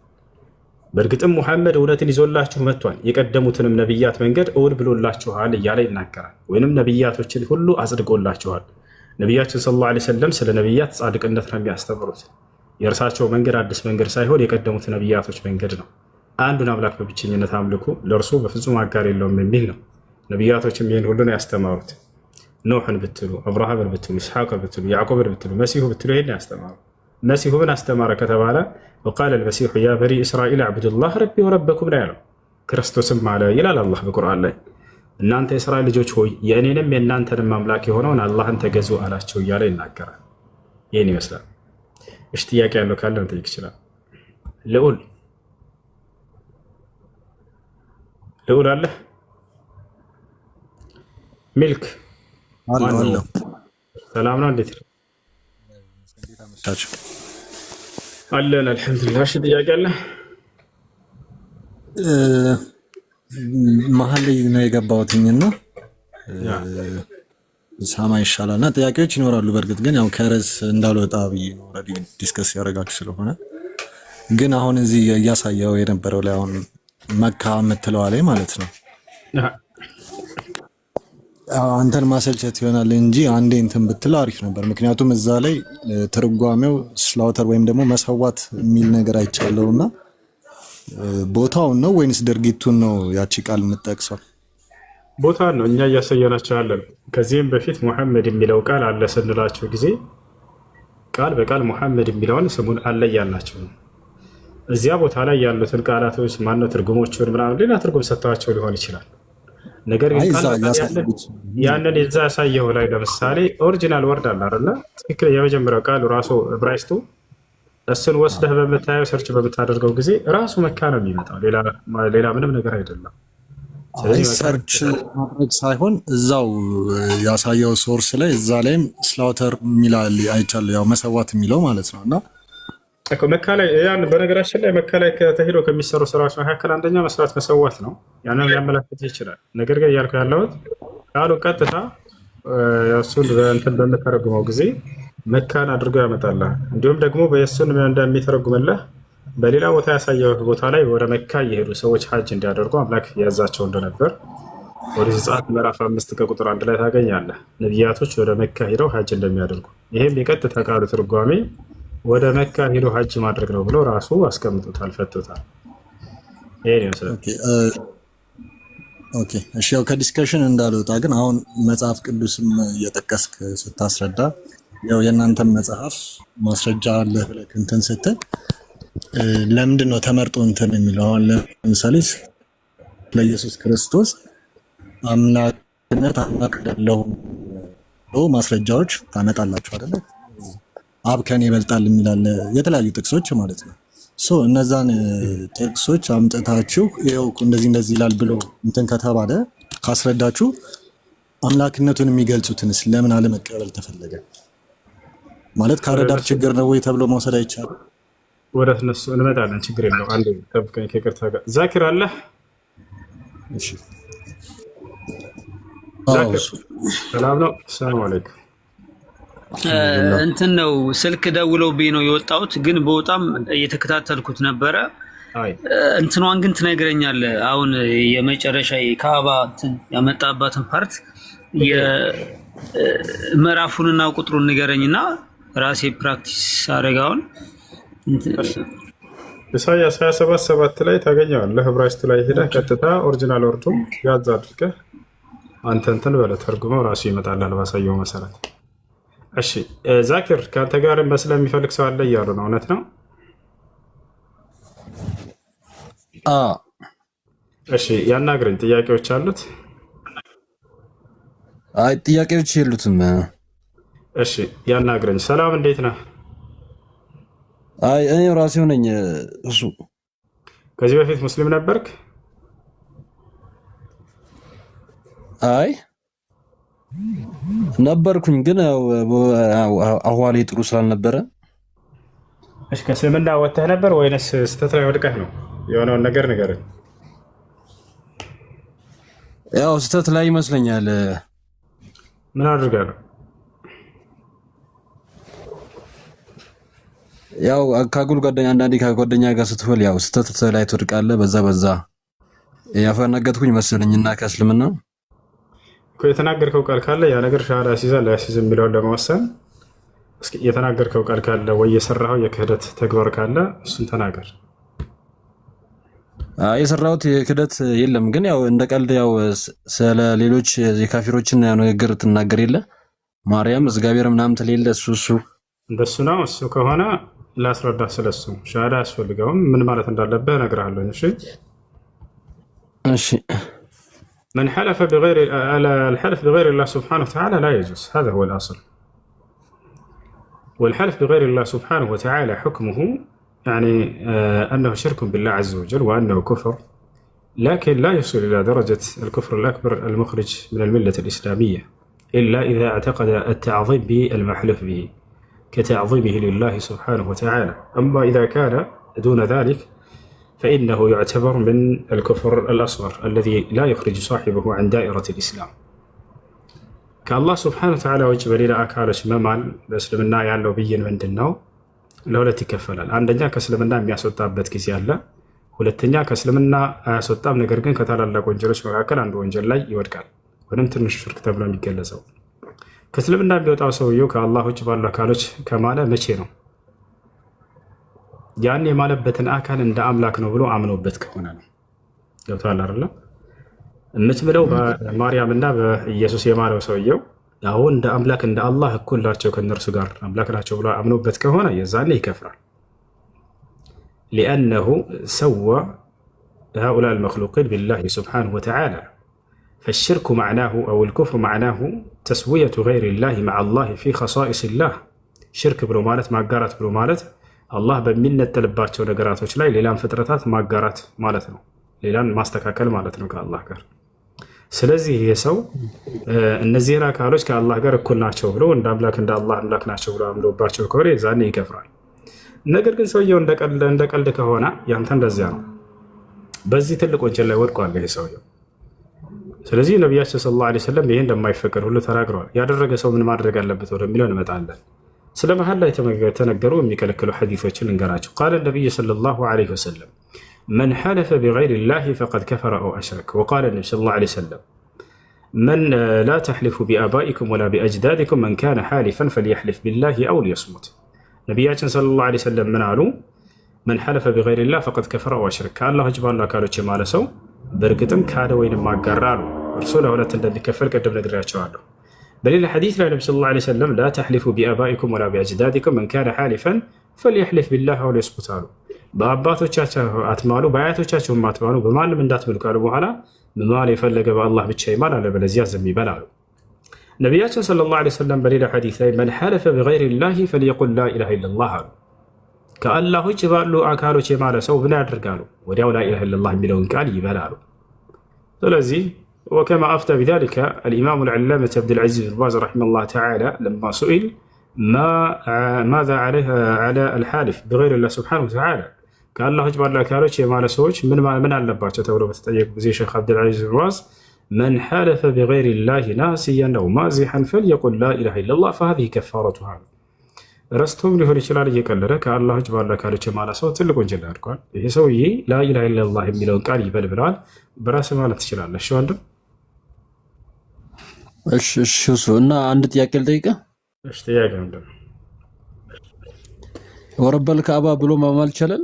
በእርግጥም ሙሐመድ እውነትን ይዞላችሁ መጥቷል፣ የቀደሙትንም ነቢያት መንገድ እውን ብሎላችኋል እያለ ይናገራል። ወይንም ነቢያቶችን ሁሉ አጽድቆላችኋል። ነቢያችን ሰለላሁ ዐለይሂ ወሰለም ስለ ነቢያት ጻድቅነት ነው የሚያስተምሩት። የእርሳቸው መንገድ አዲስ መንገድ ሳይሆን የቀደሙት ነቢያቶች መንገድ ነው። አንዱን አምላክ በብቸኝነት አምልኩ፣ ለእርሱ በፍጹም አጋር የለውም የሚል ነው። ነቢያቶችም ይህን ሁሉ ነው ያስተማሩት። ኖሕን ብትሉ፣ አብርሃምን ብትሉ፣ ኢስሐቅን ብትሉ፣ ያዕቆብን ብትሉ፣ መሲሁ ብትሉ ይህን ያስተማሩ። መሲሁ ምን አስተማረ ከተባለ ወቃለ ልመሲሑ ያ በኒ እስራኤል አዕቡዱላህ ረቢ ወረበኩም ነው ያለው። ክርስቶስም አለ ይላል አላህ በቁርአን ላይ እናንተ የእስራኤል ልጆች ሆይ የእኔንም የእናንተንም አምላክ የሆነውን አላህን ተገዙ አላቸው እያለ ይናገራል። ይህን ይመስላል። እሺ ጥያቄ ያለው ካለ መጠየቅ ይችላል። ልዑል አለ ሚልክ ሰላም ነው? እንዴት አለን? አልሐምዱሊላህ። እሺ ጥያቄ አለ? መሀል ላይ ነው የገባሁትኝና ሳማ ይሻላል እና ጥያቄዎች ይኖራሉ። በእርግጥ ግን ያው ከርዕስ እንዳልወጣ ብዬ ነው ኦልሬዲ ዲስከስ ያደረጋችሁ ስለሆነ። ግን አሁን እዚህ እያሳየው የነበረው ላይ አሁን መካ የምትለዋ ላይ ማለት ነው አንተን ማሰልቸት ይሆናል እንጂ አንዴ እንትን ብትለው አሪፍ ነበር። ምክንያቱም እዛ ላይ ትርጓሜው ስላውተር ወይም ደግሞ መሰዋት የሚል ነገር አይቻለውና ቦታውን ነው ወይንስ ድርጊቱን ነው ያቺ ቃል የምትጠቅሰው? ቦታ ነው እኛ እያሳየናቸው ያለን። ከዚህም በፊት ሙሐመድ የሚለው ቃል አለ ስንላቸው ጊዜ ቃል በቃል ሙሐመድ የሚለውን ስሙን አለ እያልናቸው ነው። እዚያ ቦታ ላይ ያሉትን ቃላቶች ማነው ትርጉሞችን ምናምን ሌላ ትርጉም ሰጥተዋቸው ሊሆን ይችላል። ነገር ግን ያንን ያሳየች የዛ ያሳየው ላይ ለምሳሌ ኦሪጂናል ወርድ አለ አይደለ? ትክክል የመጀመሪያው ቃሉ ራሱ ዕብራይስጡ እሱን ወስደህ በምታየው ሰርች በምታደርገው ጊዜ ራሱ መካ ነው የሚመጣው፣ ሌላ ምንም ነገር አይደለም። ሰርች ማድረግ ሳይሆን እዛው ያሳየው ሶርስ ላይ እዛ ላይም ስላውተር የሚላል አይቻለሁ። ያው መሰዋት የሚለው ማለት ነው። እና መካ ላይ ያን በነገራችን ላይ መካ ላይ ተሄዶ ከሚሰሩ ስራዎች መካከል አንደኛ መስራት መሰዋት ነው። ያንን ሊያመላክት ይችላል። ነገር ግን እያልኩ ያለሁት ቃሉ ቀጥታ እሱን እንትን በምተረጉመው ጊዜ መካን አድርጎ ያመጣልህ። እንዲሁም ደግሞ በየሱን እንደሚተረጉምልህ በሌላ ቦታ ያሳየው ቦታ ላይ ወደ መካ እየሄዱ ሰዎች ሀጅ እንዲያደርጉ አምላክ ያዛቸው እንደነበር ኦሪት ዘጸአት ምዕራፍ 5 ከቁጥር 1 ላይ ታገኛለህ። ነቢያቶች ወደ መካ ሄደው ሀጅ እንደሚያደርጉ ይህም የቀጥታ ቃሉ ትርጓሜ ወደ መካ ሄዶ ሀጅ ማድረግ ነው ብሎ ራሱ አስቀምጦታል፣ ፈቶታል። ይሄን ይመስላል። ኦኬ እሺ። ያው ከዲስከሽን እንዳልወጣ ግን አሁን መጽሐፍ ቅዱስም እየጠቀስክ ስታስረዳ ያው የእናንተም መጽሐፍ ማስረጃ አለ ብለህ እንትን ስትል ለምንድን ነው ተመርጦ እንትን የሚለው? አሁን ለምሳሌ ለኢየሱስ ክርስቶስ አምላክነት አምላክ አይደለሁም ብሎ ማስረጃዎች ታመጣላችሁ አይደለ? አብ ከኔ ይበልጣል የሚላል የተለያዩ ጥቅሶች ማለት ነው። እነዛን ጥቅሶች አምጥታችሁ ይኸው እንደዚህ ይላል ብሎ እንትን ከተባለ ካስረዳችሁ አምላክነቱን የሚገልጹትንስ ለምን አለመቀበል ተፈለገ? ማለት ካረዳር ችግር ነው ወይ ተብሎ መውሰድ አይቻልም? ወደ እነሱ እንመጣለን። ችግር የለው። አንድ ጠብቀኝ። ከይቅርታ ጋር ዛኪር አለ። እሺ ዛኪር ሰላም ነው። ሰላም አለይኩም። እንትን ነው ስልክ ደውለውብኝ ነው የወጣሁት፣ ግን በጣም እየተከታተልኩት ነበረ። እንትኗን ግን ትነግረኛለህ? አሁን የመጨረሻ የካባ እንትን ያመጣባትን ፓርት የምዕራፉንና ቁጥሩን ንገረኝና ራሴ ፕራክቲስ አደረጋውን። ኢሳይያስ 27:7 ላይ ታገኘዋለህ። ዕብራይስጥ ላይ ሄደህ ቀጥታ ኦሪጂናል ወርዱ ያዝ አድርገህ አንተ እንትን በለው ተርጉመው ራሱ ይመጣልሃል ባሳየው መሰረት። እሺ ዛኪር ከአንተ ጋር መስለ የሚፈልግ ሰው አለ እያሉ ነው። እውነት ነው? እሺ ያናግረኝ። ጥያቄዎች አሉት? አይ ጥያቄዎች የሉትም። እሺ ያናግረኝ። ሰላም እንዴት ነህ? አይ እኔ ራሴው ነኝ። እሱ ከዚህ በፊት ሙስሊም ነበርክ? አይ ነበርኩኝ፣ ግን አህዋሌ ጥሩ ስላልነበረ። እሺ ከእስልምና ወጥተህ ነበር ወይንስ ስህተት ላይ ወድቀህ ነው? የሆነውን ነገር ንገረኝ። ያው ስህተት ላይ ይመስለኛል። ምን አድርገህ ነው? ያው ከአጉል ጓደኛ አንዳንዴ ከጓደኛ ጋር ስትሆን ያው ስህተት ላይ ትወድቃለህ። በዛ ያፈነገጥኩኝ መሰለኝና ከእስልምና የተናገርከው ቃል ካለ ያ ነገር ሻሃዳ ያስይዛል አያስይዝም የሚለውን ለመወሰን እስኪ የተናገርከው ቃል ካለ ወይ የሰራኸው የክህደት ተግባር ካለ እሱን ተናገር። የሰራሁት የክህደት የለም፣ ግን ያው እንደ ቀልድ ያው ስለ ሌሎች የካፊሮችን ንግግር ትናገር የለ ማርያም እግዚአብሔር ምናምን ትሌለ እሱ እንደሱ ነው። እሱ ከሆነ ላስረዳ። ስለሱ ሻሃዳ አያስፈልገውም። ምን ማለት እንዳለብህ እነግርሃለሁ። እሺ من حلف بغير الحلف بغير الله سبحانه وتعالى لا يجوز، هذا هو الأصل. والحلف بغير الله سبحانه وتعالى حكمه يعني أنه شرك بالله عز وجل وأنه كفر، لكن لا يصل إلى درجة الكفر الأكبر المخرج من الملة الإسلامية إلا إذا اعتقد التعظيم بالمحلوف به كتعظيمه لله سبحانه وتعالى. أما إذا كان دون ذلك فإنه يعتبر من الكفر الأصغر الذي لا يخرج صاحبه عن دائرة الإسلام. كالله سبحانه وتعالى وجب لنا أكالش ممال بسلمنا يالله بيين من دناو لولا تكفلال عندنا كسلمنا مياسوطاب بتكزي الله ولتنيا كسلمنا سوطاب نغرغن كتالالا ወንጀሎች መካከል አንዱ ወንጀል ላይ ይወድቃል ወንም ትንሽ ሽርክ ተብሎ የሚገለጸው ከስልምና ቢወጣው ሰውየው ከአላህ ውጭ ባሉ አካሎች ከማለ መቼ ነው? ያን የማለበትን አካል እንደ አምላክ ነው ብሎ አምኖበት ከሆነ ነው። ገብቶሃል አይደል? የምትምለው በማርያምና በኢየሱስ የማለው ሰውየው ያው እንደ አምላክ እንደ አላህ እኩል ናቸው ከነርሱ ጋር አምላክ ናቸው ብሎ አምኖበት ከሆነ የዛኔ ይከፍራል። لأنه سوى هؤلاء المخلوقين بالله سبحانه وتعالى فالشرك معناه أو الكفر معناه تسوية غير الله مع الله في خصائص الله. شرك بلو مالت ማጋራት ብሎ ማለት አላህ በሚነጠልባቸው ነገራቶች ላይ ሌላን ፍጥረታት ማጋራት ማለት ነው። ሌላን ማስተካከል ማለት ነው ከአላህ ጋር። ስለዚህ ይሄ ሰው እነዚህን አካሎች ከአላህ ጋር እኩል ናቸው ብሎ እንደ አላህ አምላክ ናቸው ብሎ አምኖባቸው ከሆነ የዛኔ ይከፍራል። ነገር ግን ሰውየው እንደ ቀልድ ከሆነ ያንተ እንደዚያ ነው። በዚህ ትልቅ ወንጀል ላይ ወድቋል ይሄ ሰውየው። ስለዚህ ነቢያችን ሰለላሁ ዐለይሂ ወሰለም ይሄ እንደማይፈቀድ ሁሉ ተናግረዋል። ያደረገ ሰው ምን ማድረግ አለበት ወደሚለው እንመጣለን። ስለ መሐላ የተነገሩ የሚከለክሉ ሐዲሶችን እንገራቸው። ቃለ ነቢይ ሰለላሁ ዐለይሂ ወሰለም መን ሐለፈ ቢገይሪ ላሂ ፈቀድ ከፈረ አው አሽረክ። ወቃለ ነቢ ሰለላሁ ዐለይሂ ወሰለም መን ላ ተሕሊፉ ቢአባኢኩም ወላ ቢአጅዳዲኩም መን ካነ ሓሊፈን ፈልየሕሊፍ ቢላሂ አው ሊየስሙት። ነቢያችን ሰለላሁ ዐለይሂ ወሰለም ምን አሉ? መን ሐለፈ ቢገይሪ ላህ ፈቀድ ከፈረ አው አሽረክ። ከአላህ ውጭ ባሉ አካሎች የማለ ሰው በእርግጥም ካደ ወይንም ማጋራ አሉ። እርሱ ለሁለት እንደሚከፈል ቅድም ነግሬያቸዋለሁ። በሌላ ሐዲስ ላይ ነቢ ሰለላሁ ዐለይሂ ወሰለም ላ ተሕሊፉ ቢአባኢኩም ወላ ቢአጅዳዲኩም መን ካነ ሓሊፈን ፈልየሕሊፍ ቢላሂ አው ሊየስሙት አሉ። በአባቶቻቸው አትማሉ፣ በአያቶቻቸውም አትማሉ፣ በማንም እንዳትምሉ ካሉ በኋላ መማል የፈለገ በአላህ ብቻ ይማል፣ አለበለዚያ ዝም ይበል አሉ። ነቢያችን ሰለላሁ ዐለይሂ ወሰለም በሌላ ሐዲስ ላይ መን ሐለፈ ቢገይሪ ላሂ ፈልየቁል ላ ኢላሃ ኢለላህ አሉ። ከአላህ ውጭ ባሉ አካሎች የማለ ሰው ምን ያደርጋሉ? ወዲያው ላ ኢላሃ ኢለላህ የሚለውን ቃል ይበላሉ። ስለዚህ وكما أفتى بذلك الإمام العلامة عبد العزيز بن باز رحمه الله تعالى لما سئل ماذا على الحالف بغير الله سبحانه وتعالى قال الله اجبر لك على شيء مع سوج من علباته تولو بتطيق زي شيخ عبد العزيز بن باز من حلف بغير الله ناسيا أو مازحا فليقل لا إله إلا الله فهذه كفارتها. ረስቶም ሊሆን ይችላል እየቀለደ ከአላህ ውጭ ባለ አካሎች የማለ ሰው ትልቅ ወንጀል ያድርገዋል። ይሄ ሰውዬ ላ ኢላሃ ኢለላህ የሚለውን ቃል ይበል ብለዋል። በራስህ ማለት ትችላለህ። እሺ ወንድም፣ እሺ እሱ እና አንድ ጥያቄ ልጠይቅህ። እሺ ጥያቄ ምንድን ነው? ወረበል ካዕባ ብሎ ማማል ይቻላል?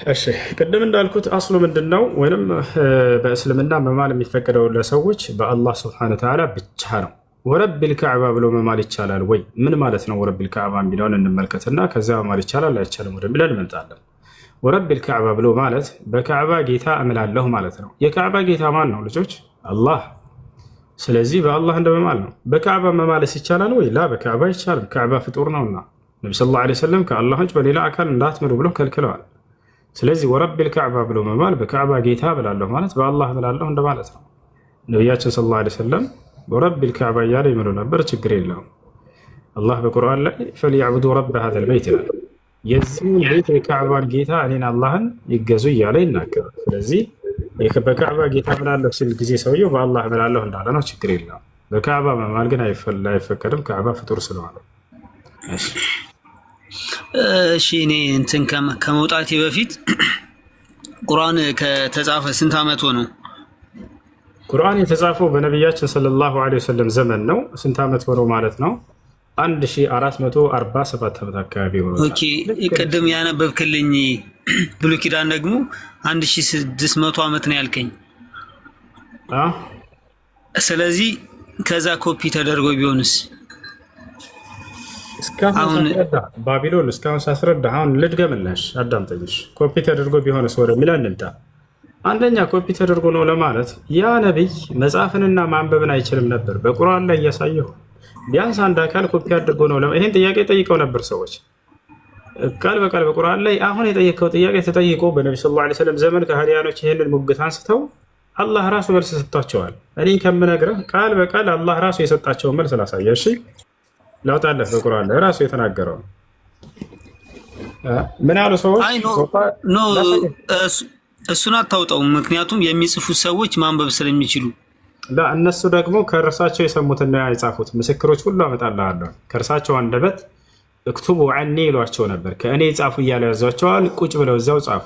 እሺ ቅድም እንዳልኩት አስሉ ምንድን ነው? ወይንም በእስልምና መማል የሚፈቀደው ለሰዎች በአላህ ሱብሓነሁ ወተዓላ ብቻ ነው። ወረቢል ካዕባ ብሎ መማል ይቻላል ወይ? ምን ማለት ነው ወረቢል ካዕባ የሚለውን እንመልከትና ከዚያ መማል ይቻላል አይቻልም ወደሚለን እንመጣለን። ወረቢል ካዕባ ብሎ ማለት በካዕባ ጌታ እምላለሁ ማለት ነው። የካዕባ ጌታ ማን ነው ልጆች? አላህ። ስለዚህ በአላህ እንደመማል ነው። በካዕባ መማለስ ይቻላል ወይ? ላ በካዕባ አይቻልም። ካዕባ ፍጡር ነውና ነቢ ሰለላሁ ዐለይሂ ወሰለም ከአላህ ውጭ በሌላ አካል እንዳትምሉ ብሎ ከልክለዋል። ስለዚህ ወረቢል ካዕባ ብሎ መማል በካዕባ ጌታ እምላለሁ ማለት በአላህ እምላለሁ እንደማለት ነው። ነቢያችን ሰለላሁ ዐለይሂ ወሰለም ወረቢል ካዕባ እያለ ይምሉ ነበር። ችግር የለውም። አላህ በቁርአን ላይ ፈሊያዕቡዱ ረበ ሀዘል በይት ይላል። የዚህን ቤት የካዕባን ጌታ እኔን አላህን ይገዙ እያለ ይናገራል። ስለዚህ በካዕባ ጌታ እምላለሁ ሲል ጊዜ ሰውየው በአላህ እምላለሁ እንዳለ ነው። ችግር የለውም። በካዕባ መማል ግን አይፈቀድም፣ ካዕባ ፍጡር ስለሆነ። እሺ እኔ እንትን ከመውጣቴ በፊት ቁርአን ከተጻፈ ስንት ዓመት ሆነው? ቁርአን የተጻፈው በነቢያችን ሰለላሁ ዐለይሂ ወሰለም ዘመን ነው። ስንት ዓመት ሆነው ማለት ነው? 1447 ዓመት አካባቢ ሆኖ። ኦኬ ቅድም ያነበብክልኝ ብሉይ ኪዳን ደግሞ 1600 ዓመት ነው ያልከኝ። ስለዚህ ከዛ ኮፒ ተደርጎ ቢሆንስ? እስካሁን ባቢሎን እስካሁን ሳስረዳ አሁን ልድገምልሽ፣ አዳምጠኝሽ። ኮፒ ተደርጎ ቢሆንስ ወደሚለው እንምጣ። አንደኛ ኮፒ ተደርጎ ነው ለማለት ያ ነቢይ መጻፍንና ማንበብን አይችልም ነበር። በቁርአን ላይ እያሳየሁ ቢያንስ አንድ አካል ኮፒ አድርጎ ነው። ይሄን ጥያቄ ጠይቀው ነበር ሰዎች ቃል በቃል በቁርአን ላይ። አሁን የጠየቀው ጥያቄ ተጠይቆ በነቢ ሰለላሁ ዐለይሂ ወሰለም ዘመን ከሃዲያኖች ይህንን ሙግት አንስተው አላህ ራሱ መልስ ሰጥቷቸዋል። እኔ ከምነግርህ ቃል በቃል አላህ ራሱ የሰጣቸውን መልስ ላሳየ። እሺ ላውጣለህ። በቁርአን ላይ ራሱ የተናገረው ምን አሉ ሰዎች? እሱን አታውጣውም፣ ምክንያቱም የሚጽፉት ሰዎች ማንበብ ስለሚችሉ። እነሱ ደግሞ ከእርሳቸው የሰሙትና የጻፉት ምስክሮች ሁሉ አመጣልሃለሁ። ከእርሳቸው አንደበት እክቱቡ ዐኒ ይሏቸው ነበር። ከእኔ ጻፉ እያለ ያዟቸዋል። ቁጭ ብለው እዛው ጻፉ።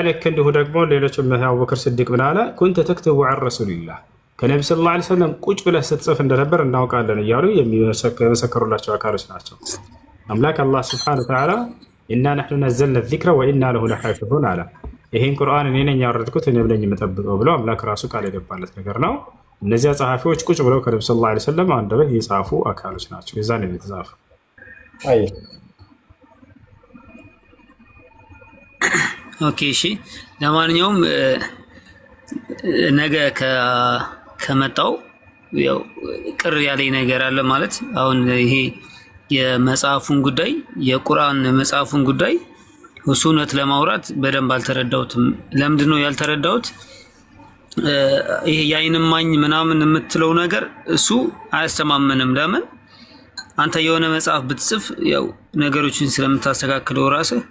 ልክ እንዲሁ ደግሞ ሌሎች አቡበክር ስዲቅ ምን አለ? ኩንተ ተክትቡ ዐን ረሱሊላህ፣ ከነቢ ሰለላሁ ዐለይሂ ወሰለም ቁጭ ብለህ ስትጽፍ እንደነበር እናውቃለን እያሉ የሚመሰከሩላቸው አካሎች ናቸው። አምላክ አላህ ሱብሓነሁ ወተዓላ ኢና ነሕኑ ነዘልና ዚክረ ወኢና ለሁ ለሓፊዙን አለ። ይሄን ቁርአን እኔ ነኝ ያወረድኩት እኔ ነኝ የምጠብቀው ብሎ አምላክ ራሱ ቃል የገባለት ነገር ነው። እነዚያ ጸሐፊዎች ቁጭ ብለው ከነቢ ሰለላሁ ዐለይሂ ወሰለም አንደበት የጻፉ አካሎች ናቸው። የዛ ነው የተጻፈ። ኦኬ እሺ። ለማንኛውም ነገ ከመጣው ያው ቅር ያለኝ ነገር አለ ማለት አሁን ይሄ የመጽሐፉን ጉዳይ የቁርአን መጽሐፉን ጉዳይ እሱነት ለማውራት በደንብ አልተረዳሁትም። ለምንድነው ያልተረዳሁት? ይሄ የአይንማኝ ምናምን የምትለው ነገር እሱ አያስተማመንም። ለምን አንተ የሆነ መጽሐፍ ብትጽፍ ያው ነገሮችን ስለምታስተካክለው ራስህ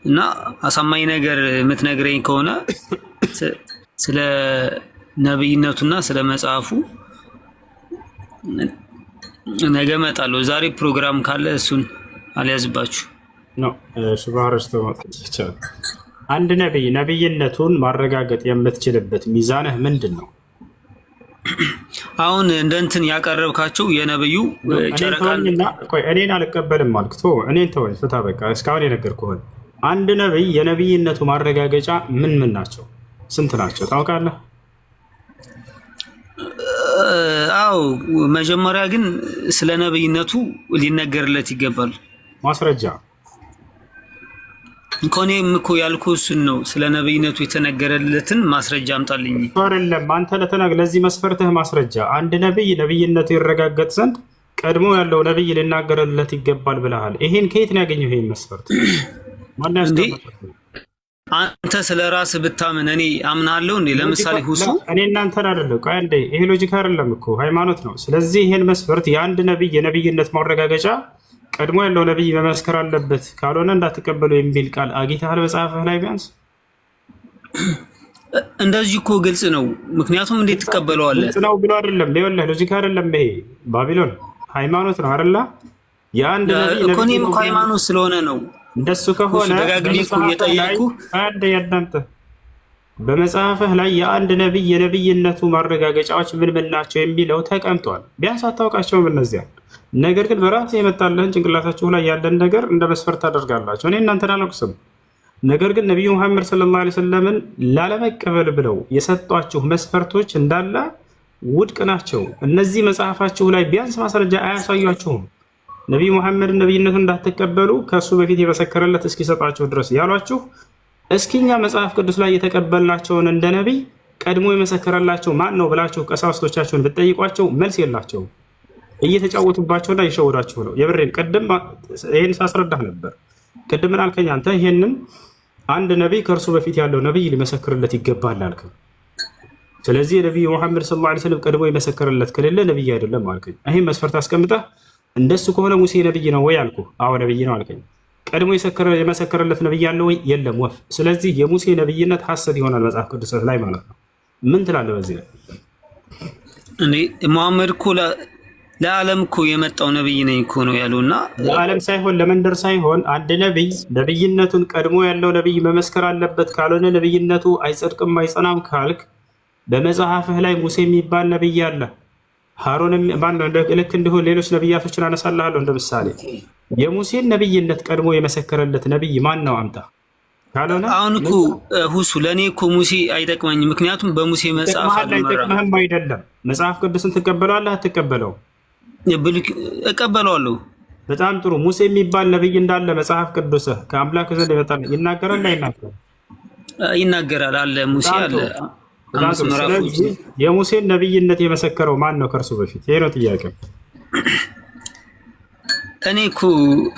እና አሳማኝ ነገር የምትነግረኝ ከሆነ ስለ ነብይነቱና ስለ መጽሐፉ ነገ እመጣለሁ። ዛሬ ፕሮግራም ካለ እሱን አልያዝባችሁ ነው። ሽባርስ ተመጥቻለሁ። አንድ ነብይ ነብይነቱን ማረጋገጥ የምትችልበት ሚዛንህ ምንድን ነው? አሁን እንደ እንትን ያቀረብካቸው የነብዩ ጨረቃና ቆይ እኔን አልቀበልም አልክ። እኔን ተወኝ፣ ፍታ በቃ። እስካሁን የነገርኩህን አንድ ነብይ የነብይነቱ ማረጋገጫ ምን ምን ናቸው? ስንት ናቸው ታውቃለህ? አው መጀመሪያ ግን ስለ ነብይነቱ ሊነገርለት ይገባል። ማስረጃ ኮኔም እኮ ያልኩህ እሱን ነው። ስለ ነብይነቱ የተነገረለትን ማስረጃ አምጣልኝ። አይደለም አንተ ለዚህ መስፈርትህ ማስረጃ አንድ ነብይ ነብይነቱ ይረጋገጥ ዘንድ ቀድሞ ያለው ነብይ ሊናገርለት ይገባል ብለሃል። ይሄን ከየት ነው ያገኘው? ይሄን መስፈርት ማን ያስተማረው? አንተ ስለ ራስህ ብታምን እኔ አምናለሁ እንዴ? ለምሳሌ ሁሱ እኔ እናንተን አይደለም። ቆይ አንዴ፣ ይሄ ሎጂክ አይደለም እኮ ሃይማኖት ነው። ስለዚህ ይሄን መስፈርት የአንድ ነብይ የነብይነት ማረጋገጫ ቀድሞ ያለው ነብይ መመስከር አለበት፣ ካልሆነ እንዳትቀበሉ የሚል ቃል አግኝተሃል መጽሐፍህ ላይ? ቢያንስ እንደዚህ እኮ ግልጽ ነው። ምክንያቱም እንዴት ትቀበለዋለህ? ግልጽ ነው ብሎ አይደለም። ለወላህ ሎጂክ አይደለም። ይሄ ባቢሎን ሃይማኖት ነው አይደለ? የአንድ ነብይ እኮ እኔም እኮ ሃይማኖት ስለሆነ ነው። እንደሱ ከሆነ በመጽሐፍህ ላይ የአንድ ነብይ የነብይነቱ ማረጋገጫዎች ምን ምን ናቸው የሚለው ተቀምጧል። ቢያንስ አታውቃቸውም እነዚያ። ነገር ግን በራስህ የመጣልህን ጭንቅላታችሁ ላይ ያለን ነገር እንደ መስፈርት ታደርጋላችሁ። እኔ እናንተን አልወቅስም። ነገር ግን ነቢዩ መሐመድ ሰለላሁ ዐለይሂ ወሰለምን ላለመቀበል ብለው የሰጧችሁ መስፈርቶች እንዳለ ውድቅ ናቸው። እነዚህ መጽሐፋችሁ ላይ ቢያንስ ማስረጃ አያሳያችሁም። ነቢዩ መሐመድ ነብይነቱን እንዳትቀበሉ ከሱ በፊት የመሰከረለት እስኪሰጣችሁ ድረስ ያሏችሁ፣ እስኪኛ መጽሐፍ ቅዱስ ላይ የተቀበልናቸውን እንደ ነቢይ ቀድሞ የመሰከረላቸው ማን ነው ብላችሁ ቀሳውስቶቻችሁን ብትጠይቋቸው መልስ የላቸውም። እየተጫወቱባቸውና እየሸወዳችሁ ነው። የብሬን ቅድም ይሄን ሳስረዳህ ነበር። ቅድም ምን አልከኝ አንተ? ይሄንን አንድ ነቢይ ከእርሱ በፊት ያለው ነቢይ ሊመሰክርለት ይገባል አልክ። ስለዚህ የነቢዩ መሐመድ ሰለላሁ ዐለይሂ ወሰለም ቀድሞ የመሰከረለት ከሌለ ነቢይ አይደለም አልከኝ። ይሄን መስፈርት አስቀምጠህ እንደሱ ከሆነ ሙሴ ነብይ ነው ወይ አልኩ። አዎ ነብይ ነው አልከኝ። ቀድሞ የመሰከረለት ነብይ አለ ወይ? የለም ወፍ። ስለዚህ የሙሴ ነብይነት ሐሰት ይሆናል መጽሐፍ ቅዱስ ላይ ማለት ነው። ምን ትላለህ በዚህ ላይ? እኔ መሐመድ እኮ ለዓለም እኮ የመጣው ነብይ ነኝ እኮ ነው ያሉና ለዓለም ሳይሆን ለመንደር ሳይሆን አንድ ነብይ ነብይነቱን ቀድሞ ያለው ነብይ መመስከር አለበት። ካልሆነ ነብይነቱ አይጸድቅም አይጸናም ካልክ በመጽሐፍህ ላይ ሙሴ የሚባል ነብይ አለ። ሃሮንም ልክ እንዲሆን ሌሎች ነብያቶችን አነሳልሃለሁ እንደ ምሳሌ። የሙሴን ነብይነት ቀድሞ የመሰከረለት ነብይ ማን ነው? አምጣ። ካልሆነ አሁን እኮ ሁሱ ለእኔ እኮ ሙሴ አይጠቅመኝ። ምክንያቱም በሙሴ መጽሐፍ አይጠቅምህም አይደለም። መጽሐፍ ቅዱስን ትቀበለዋለህ አትቀበለው? እቀበለዋለሁ። በጣም ጥሩ። ሙሴ የሚባል ነብይ እንዳለ መጽሐፍ ቅዱስህ ከአምላክ ዘንድ ይመጣል ይናገራል አይናገርም? ይናገራል አለ። ሙሴ አለ። ስለዚህ የሙሴን ነብይነት የመሰከረው ማን ነው ከእርሱ በፊት? ይሄ ነው ጥያቄው። እኔ እኮ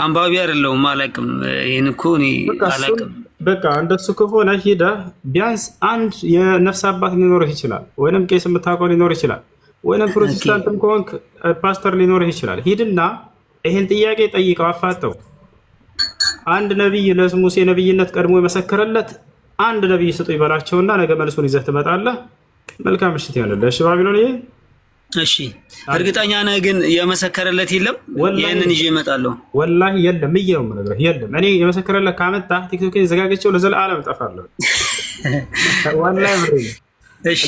አንባቢ አይደለሁም አላውቅም። ይሄን እኮ እኔ አላውቅም። በቃ እንደሱ ከሆነ ሂደህ ቢያንስ አንድ የነፍስ አባት ሊኖርህ ይችላል፣ ወይንም ቄስ የምታውቀው ሊኖር ይችላል፣ ወይንም ፕሮቴስታንትም ከሆንክ ፓስተር ሊኖርህ ይችላል። ሂድና ይሄን ጥያቄ ጠይቀው፣ አፋጠው። አንድ ነብይ ለሙሴ ነብይነት ቀድሞ የመሰከረለት አንድ ነብይ ስጡ ይበላቸውና ነገ መልሱን ይዘህ ትመጣለህ። መልካም ምሽት ይሆንልህ። እሺ ባቢሎን። ይሄ እሺ፣ እርግጠኛ ነህ ግን የመሰከረለት የለም? ይሄንን ይዤ እመጣለሁ። ወላሂ የለም። ይሄ ነው የምነግርህ፣ የለም። እኔ የመሰከረለት ካመጣህ ቲክቶክን ዘጋግቼው ለዘላለም እጠፋለሁ። ወላሂ ብሬ። እሺ፣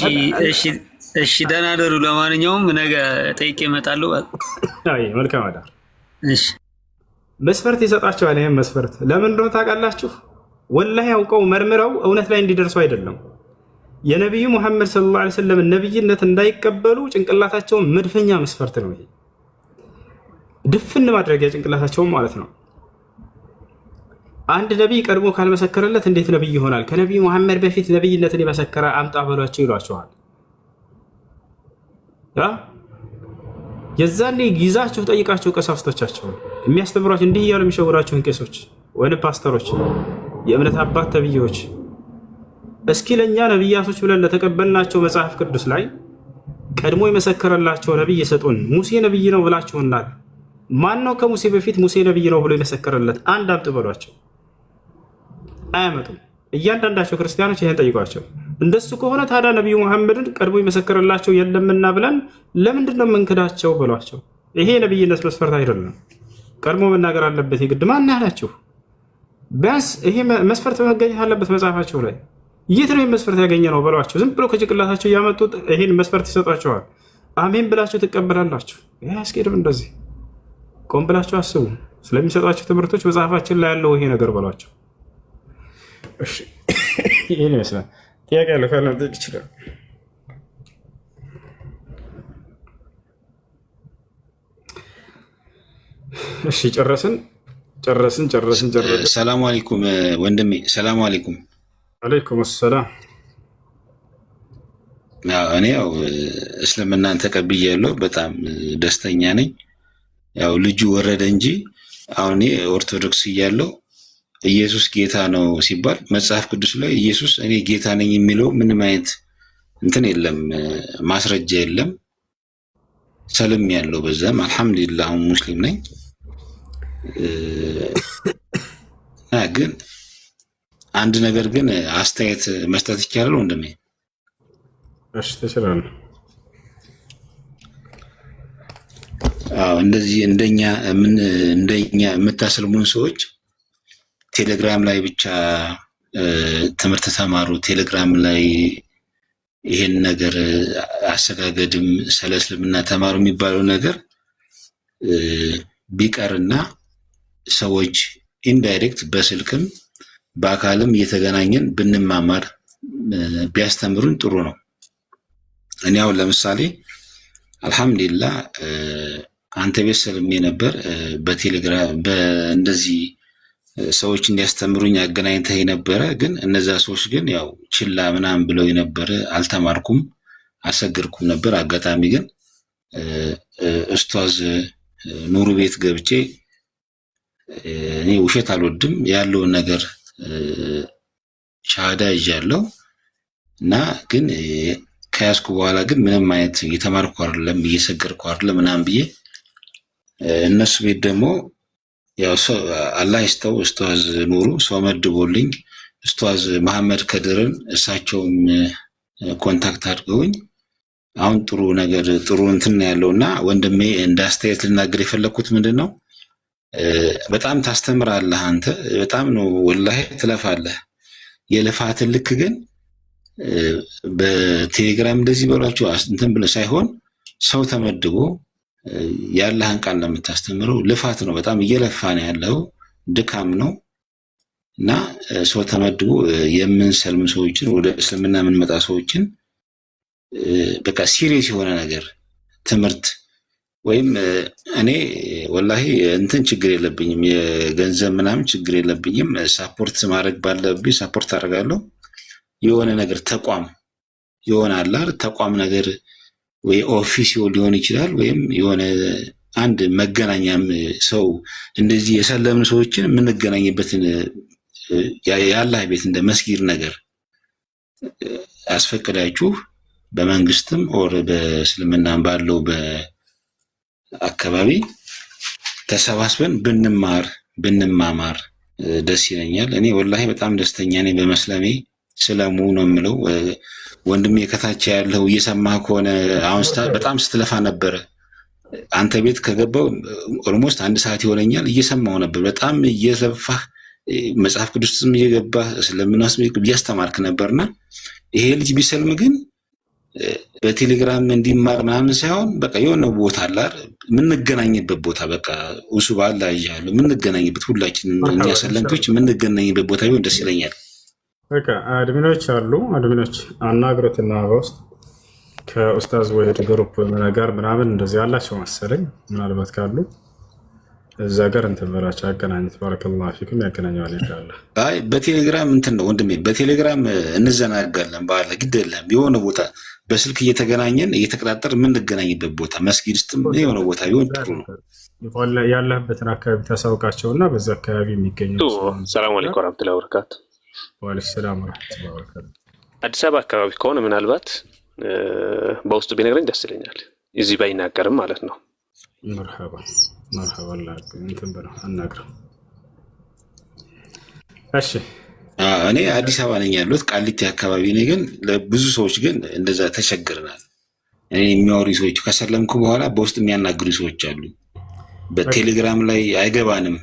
እሺ፣ እሺ፣ ደህና ደሩ። ለማንኛውም ነገ ጠይቄ እመጣለሁ። አይ መልካም አዳር። እሺ። መስፈርት ይሰጣቸዋል። ይሄን መስፈርት ለምን እንደሆነ ታውቃላችሁ? ወላሂ ያውቀው መርምረው እውነት ላይ እንዲደርሱ አይደለም። የነቢዩ ሙሐመድ ሰለላሁ ዐለይሂ ወሰለም ነብይነት እንዳይቀበሉ ጭንቅላታቸውን መድፈኛ መስፈርት ነው። ይሄ ድፍን ማድረጊያ ጭንቅላታቸውን ማለት ነው። አንድ ነቢይ ቀድሞ ካልመሰከረለት እንዴት ነቢይ ይሆናል? ከነቢዩ መሐመድ በፊት ነቢይነትን የመሰከረ አምጣ በሏቸው ይሏቸዋል። የዛኔ ይዛችሁ ጠይቃቸው ቀሳውስቶቻቸው የሚያስተምሯቸው እንዲህ እያሉ የሚሸውራቸውን ቄሶች ወይም ፓስተሮች፣ የእምነት አባት ተብዬዎች እስኪ ለእኛ ነቢያቶች ብለን ለተቀበልናቸው መጽሐፍ ቅዱስ ላይ ቀድሞ የመሰከረላቸው ነቢይ የሰጡን። ሙሴ ነቢይ ነው ብላችሁናል። ማን ነው ከሙሴ በፊት ሙሴ ነቢይ ነው ብሎ የመሰከረለት? አንድ አምጥ በሏቸው። አያመጡም። እያንዳንዳቸው ክርስቲያኖች ይህን ጠይቋቸው። እንደሱ ከሆነ ታዲያ ነቢዩ መሐመድን ቀድሞ የመሰከረላቸው የለምና ብለን ለምንድን ነው የምንክዳቸው በሏቸው። ይሄ የነቢይነት መስፈርት አይደለም። ቀድሞ መናገር አለበት የግድ። ማን ያላችሁ? ቢያንስ ይሄ መስፈርት መገኘት አለበት መጽሐፋቸው ላይ። የት ነው መስፈርት ያገኘ ነው በሏቸው። ዝም ብሎ ከጭቅላታቸው እያመጡት ይሄን መስፈርት ይሰጧቸዋል። አሜን ብላችሁ ትቀበላላችሁ። ይሄ አያስኬድም። እንደዚህ ቆም ብላችሁ አስቡ። ስለሚሰጧቸው ትምህርቶች መጽሐፋችን ላይ ያለው ይሄ ነገር በሏቸው። ይህን ይመስላል። ጥያቄ ያለ ካለ መጠየቅ ይችላል። እሺ ጨረስን። ሰላሙ አለይኩም ወንድሜ። ሰላሙ አለይኩም። አለይኩም ሰላም። እኔ ያው እስልምናን ተቀብያለሁ። በጣም ደስተኛ ነኝ። ያው ልጁ ወረደ እንጂ አሁን እኔ ኦርቶዶክስ እያለሁ ኢየሱስ ጌታ ነው ሲባል መጽሐፍ ቅዱስ ላይ ኢየሱስ እኔ ጌታ ነኝ የሚለው ምንም አይነት እንትን የለም፣ ማስረጃ የለም። ሰልም ያለው በዛም አልሐምዱሊላህ አሁን ሙስሊም ነኝ። ግን አንድ ነገር ግን አስተያየት መስጠት ይቻላል ወንድሜ? እሺ ትችላለህ። እንደዚህ እንደኛ የምታሰልሙን ሰዎች ቴሌግራም ላይ ብቻ ትምህርት ተማሩ፣ ቴሌግራም ላይ ይሄን ነገር አሰጋገድም ስለ እስልምና ተማሩ የሚባለው ነገር ቢቀርና ሰዎች ኢንዳይሬክት በስልክም በአካልም እየተገናኘን ብንማማር ቢያስተምሩን ጥሩ ነው። እኔ አሁን ለምሳሌ አልሐምዱሊላህ አንተ ቤት ሰልሜ ነበር። በቴሌግራም በእንደዚህ ሰዎች እንዲያስተምሩኝ አገናኝተህ ነበረ። ግን እነዛ ሰዎች ግን ያው ችላ ምናምን ብለው የነበረ አልተማርኩም፣ አልሰገድኩም ነበር። አጋጣሚ ግን ኡስታዝ ኑሩ ቤት ገብቼ እኔ ውሸት አልወድም ያለውን ነገር ሻሃዳ ይዣለሁ እና ግን ከያዝኩ በኋላ ግን ምንም አይነት እየተማርኩ አይደለም፣ እየሰገድኩ አይደለም ምናምን ብዬ እነሱ ቤት ደግሞ ያው አላህ ይስጠው ኡስታዝ ኑሩ ሰው መድቦልኝ ኡስታዝ መሐመድ ከድርን እሳቸውም ኮንታክት አድርገውኝ አሁን ጥሩ ነገር ጥሩ እንትን ያለውና ወንድሜ እንዳስተያየት ልናገር የፈለኩት ምንድነው በጣም ታስተምራለህ አንተ በጣም ነው ወላሂ ትለፋለህ። የልፋትን ልክ ግን በቴሌግራም እንደዚህ በሏቸው እንትን ብለህ ሳይሆን ሰው ተመድቦ ያለህን ቃል ነው የምታስተምረው። ልፋት ነው፣ በጣም እየለፋ ነው ያለው፣ ድካም ነው እና ሰው ተመድቦ የምንሰልም ሰዎችን ወደ እስልምና የምንመጣ ሰዎችን በቃ ሲሪየስ የሆነ ነገር ትምህርት ወይም እኔ ወላሂ እንትን ችግር የለብኝም፣ የገንዘብ ምናምን ችግር የለብኝም። ሳፖርት ማድረግ ባለብኝ ሳፖርት አደርጋለሁ። የሆነ ነገር ተቋም ይሆናል አይደል? ተቋም ነገር ወይ ኦፊስ ሊሆን ይችላል ወይም የሆነ አንድ መገናኛም ሰው እንደዚህ የሰለምን ሰዎችን የምንገናኝበትን የአላህ ቤት እንደ መስጊድ ነገር አስፈቅዳችሁ በመንግስትም ኦር በእስልምናም ባለው በአካባቢ ተሰባስበን ብንማማር ደስ ይለኛል። እኔ ወላሂ በጣም ደስተኛ ነኝ በመስለሜ። ስለሙ ነው የምለው። ወንድሜ ከታች ያለው እየሰማህ ከሆነ አሁን በጣም ስትለፋ ነበረ። አንተ ቤት ከገባው ኦልሞስት 1 ሰዓት ይሆነኛል። እየሰማው ነበር። በጣም እየለፋህ መጽሐፍ ቅዱስም እየገባህ ስለምናስ እያስተማርክ ነበርና ይሄ ልጅ ቢሰልም ግን በቴሌግራም እንዲማር ምናምን ሳይሆን በቃ የሆነ ቦታ አለ የምንገናኝበት ቦታ በቃ እሱ ባላ ይያሉ የምንገናኝበት ሁላችንም እኛ ሰለምቶች የምንገናኝበት ቦታ ቢሆን ደስ ይለኛል። በቃ አድሚኖች አሉ፣ አድሚኖች አናግሮትና በውስጥ ከኡስታዝ ወይድ ግሩፕ ነገር ምናምን እንደዚህ ያላቸው መሰለኝ። ምናልባት ካሉ እዛ ጋር እንትን በላቸው አገናኙት። ባረከላሁ ፊኩም ያገናኘዋል ኢንሻአላህ። አይ በቴሌግራም እንትን ነው ወንድሜ፣ በቴሌግራም እንዘናጋለን። ባለ ግድ የለም የሆነ ቦታ በስልክ እየተገናኘን እየተቀጣጠር የምንገናኝበት ቦታ መስጊድ ውስጥም የሆነ ቦታ ቢሆን ጥሩ ነው። ያለህበትን አካባቢ ታሳውቃቸውና በዛ አካባቢ የሚገኙ ሰላም አለይኩም ወራህመቱላሂ ወበረካቱ። ወአለይኩም ሰላም ወራህመቱላሂ ወበረካቱ። አዲስ አበባ አካባቢ ከሆነ ምናልባት በውስጡ ቢነግረኝ ደስ ይለኛል። እዚህ ባይናገርም ማለት ነው። መርሐባ መርሐባ ላክ እንትን ብለው አናግረው። እሺ እኔ አዲስ አበባ ነኝ ያለሁት ቃሊቲ አካባቢ ነኝ። ግን ለብዙ ሰዎች ግን እንደዛ ተቸግረናል። እኔ የሚያወሩ ሰዎች ከሰለምኩ በኋላ በውስጥ የሚያናግሩ ሰዎች አሉ። በቴሌግራም ላይ አይገባንም።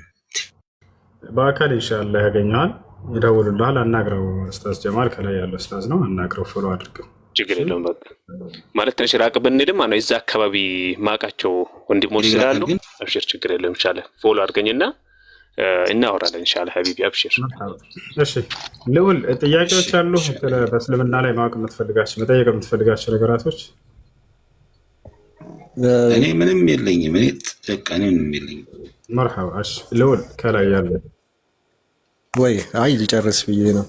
በአካል ኢንሻአላህ ያገኘዋል፣ ይደውሉልሃል። አናግረው። ኡስታዝ ጀማል ከላይ ያለው ኡስታዝ ነው። አናግረው፣ ፎሎ አድርገው። ችግር የለውም። በቃ ማለት ትንሽ ራቅ ብንሄድም ነው እዛ አካባቢ ማቃቸው ወንድሞች ስላሉ አብሽር፣ ችግር የለም። ኢንሻአላህ ፎሎ አድርገኝና እናወራለን ኢንሻአላህ ሀቢቢ አብሽር። እሺ ልውል ጥያቄዎች አሉ በእስልምና ላይ ማወቅ የምትፈልጋቸው መጠየቅ የምትፈልጋቸው ነገራቶች? እኔ ምንም የለኝም። እኔ ምንም የለኝም። መርሐባ። እሺ ልውል ከላይ ያለ ወይ አይ ልጨርስ ብዬ ነው።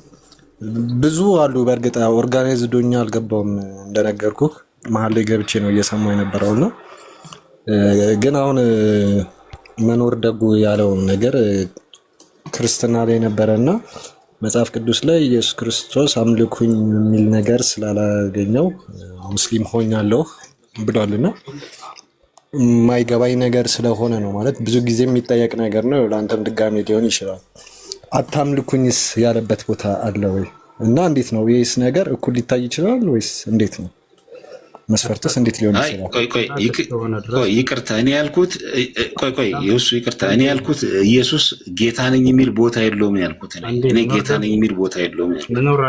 ብዙ አሉ። በእርግጥ ኦርጋናይዝ ዶኛ አልገባውም እንደነገርኩ መሀል ላይ ገብቼ ነው እየሰማሁ የነበረውና ግን አሁን መኖር ደጉ ያለው ነገር ክርስትና ላይ ነበረና መጽሐፍ ቅዱስ ላይ ኢየሱስ ክርስቶስ አምልኩኝ የሚል ነገር ስላላገኘው ሙስሊም ሆኛለሁ ብሏልና የማይገባኝ ነገር ስለሆነ ነው። ማለት ብዙ ጊዜ የሚጠየቅ ነገር ነው። ለአንተም ድጋሜ ሊሆን ይችላል። አታምልኩኝስ ያለበት ቦታ አለ ወይ? እና እንዴት ነው ይህስ ነገር እኩል ሊታይ ይችላል ወይስ እንዴት ነው? መስፈርትስ እንዴት ሊሆን ይችላል? ይቅርታ እኔ ያልኩት ይቅርታ እኔ ያልኩት ኢየሱስ ጌታ ነኝ የሚል ቦታ የለውም ያልኩት። እኔ ጌታ ነኝ የሚል ቦታ የለውም ያልኩት። ምኖር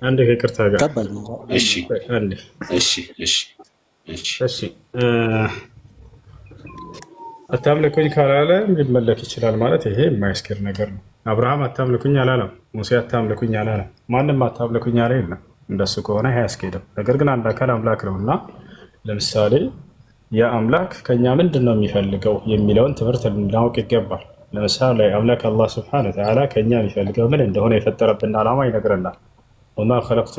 አንዴ ይቅርታ ጋር እሺ እሺ እሺ እሺ አታምልኩኝ ካላለ ሊመለክ ይችላል ማለት ይሄ የማያስኬድ ነገር ነው። አብርሃም አታምልኩኝ አላለም። ሙሴ አታምልኩኝ አላለም። ማንም አታምልኩኝ አለ የለም። እንደሱ ከሆነ ይሄ አያስኬድም። ነገር ግን አንድ አካል አምላክ ነው እና ለምሳሌ ያ አምላክ ከኛ ምንድን ነው የሚፈልገው የሚለውን ትምህርት ልናውቅ ይገባል። ለምሳሌ አምላክ አላህ ስብሐነ ወተዓላ ከኛ የሚፈልገው ምን እንደሆነ የፈጠረብን ዓላማ ይነግረናል። ወማ ኸለቅቱ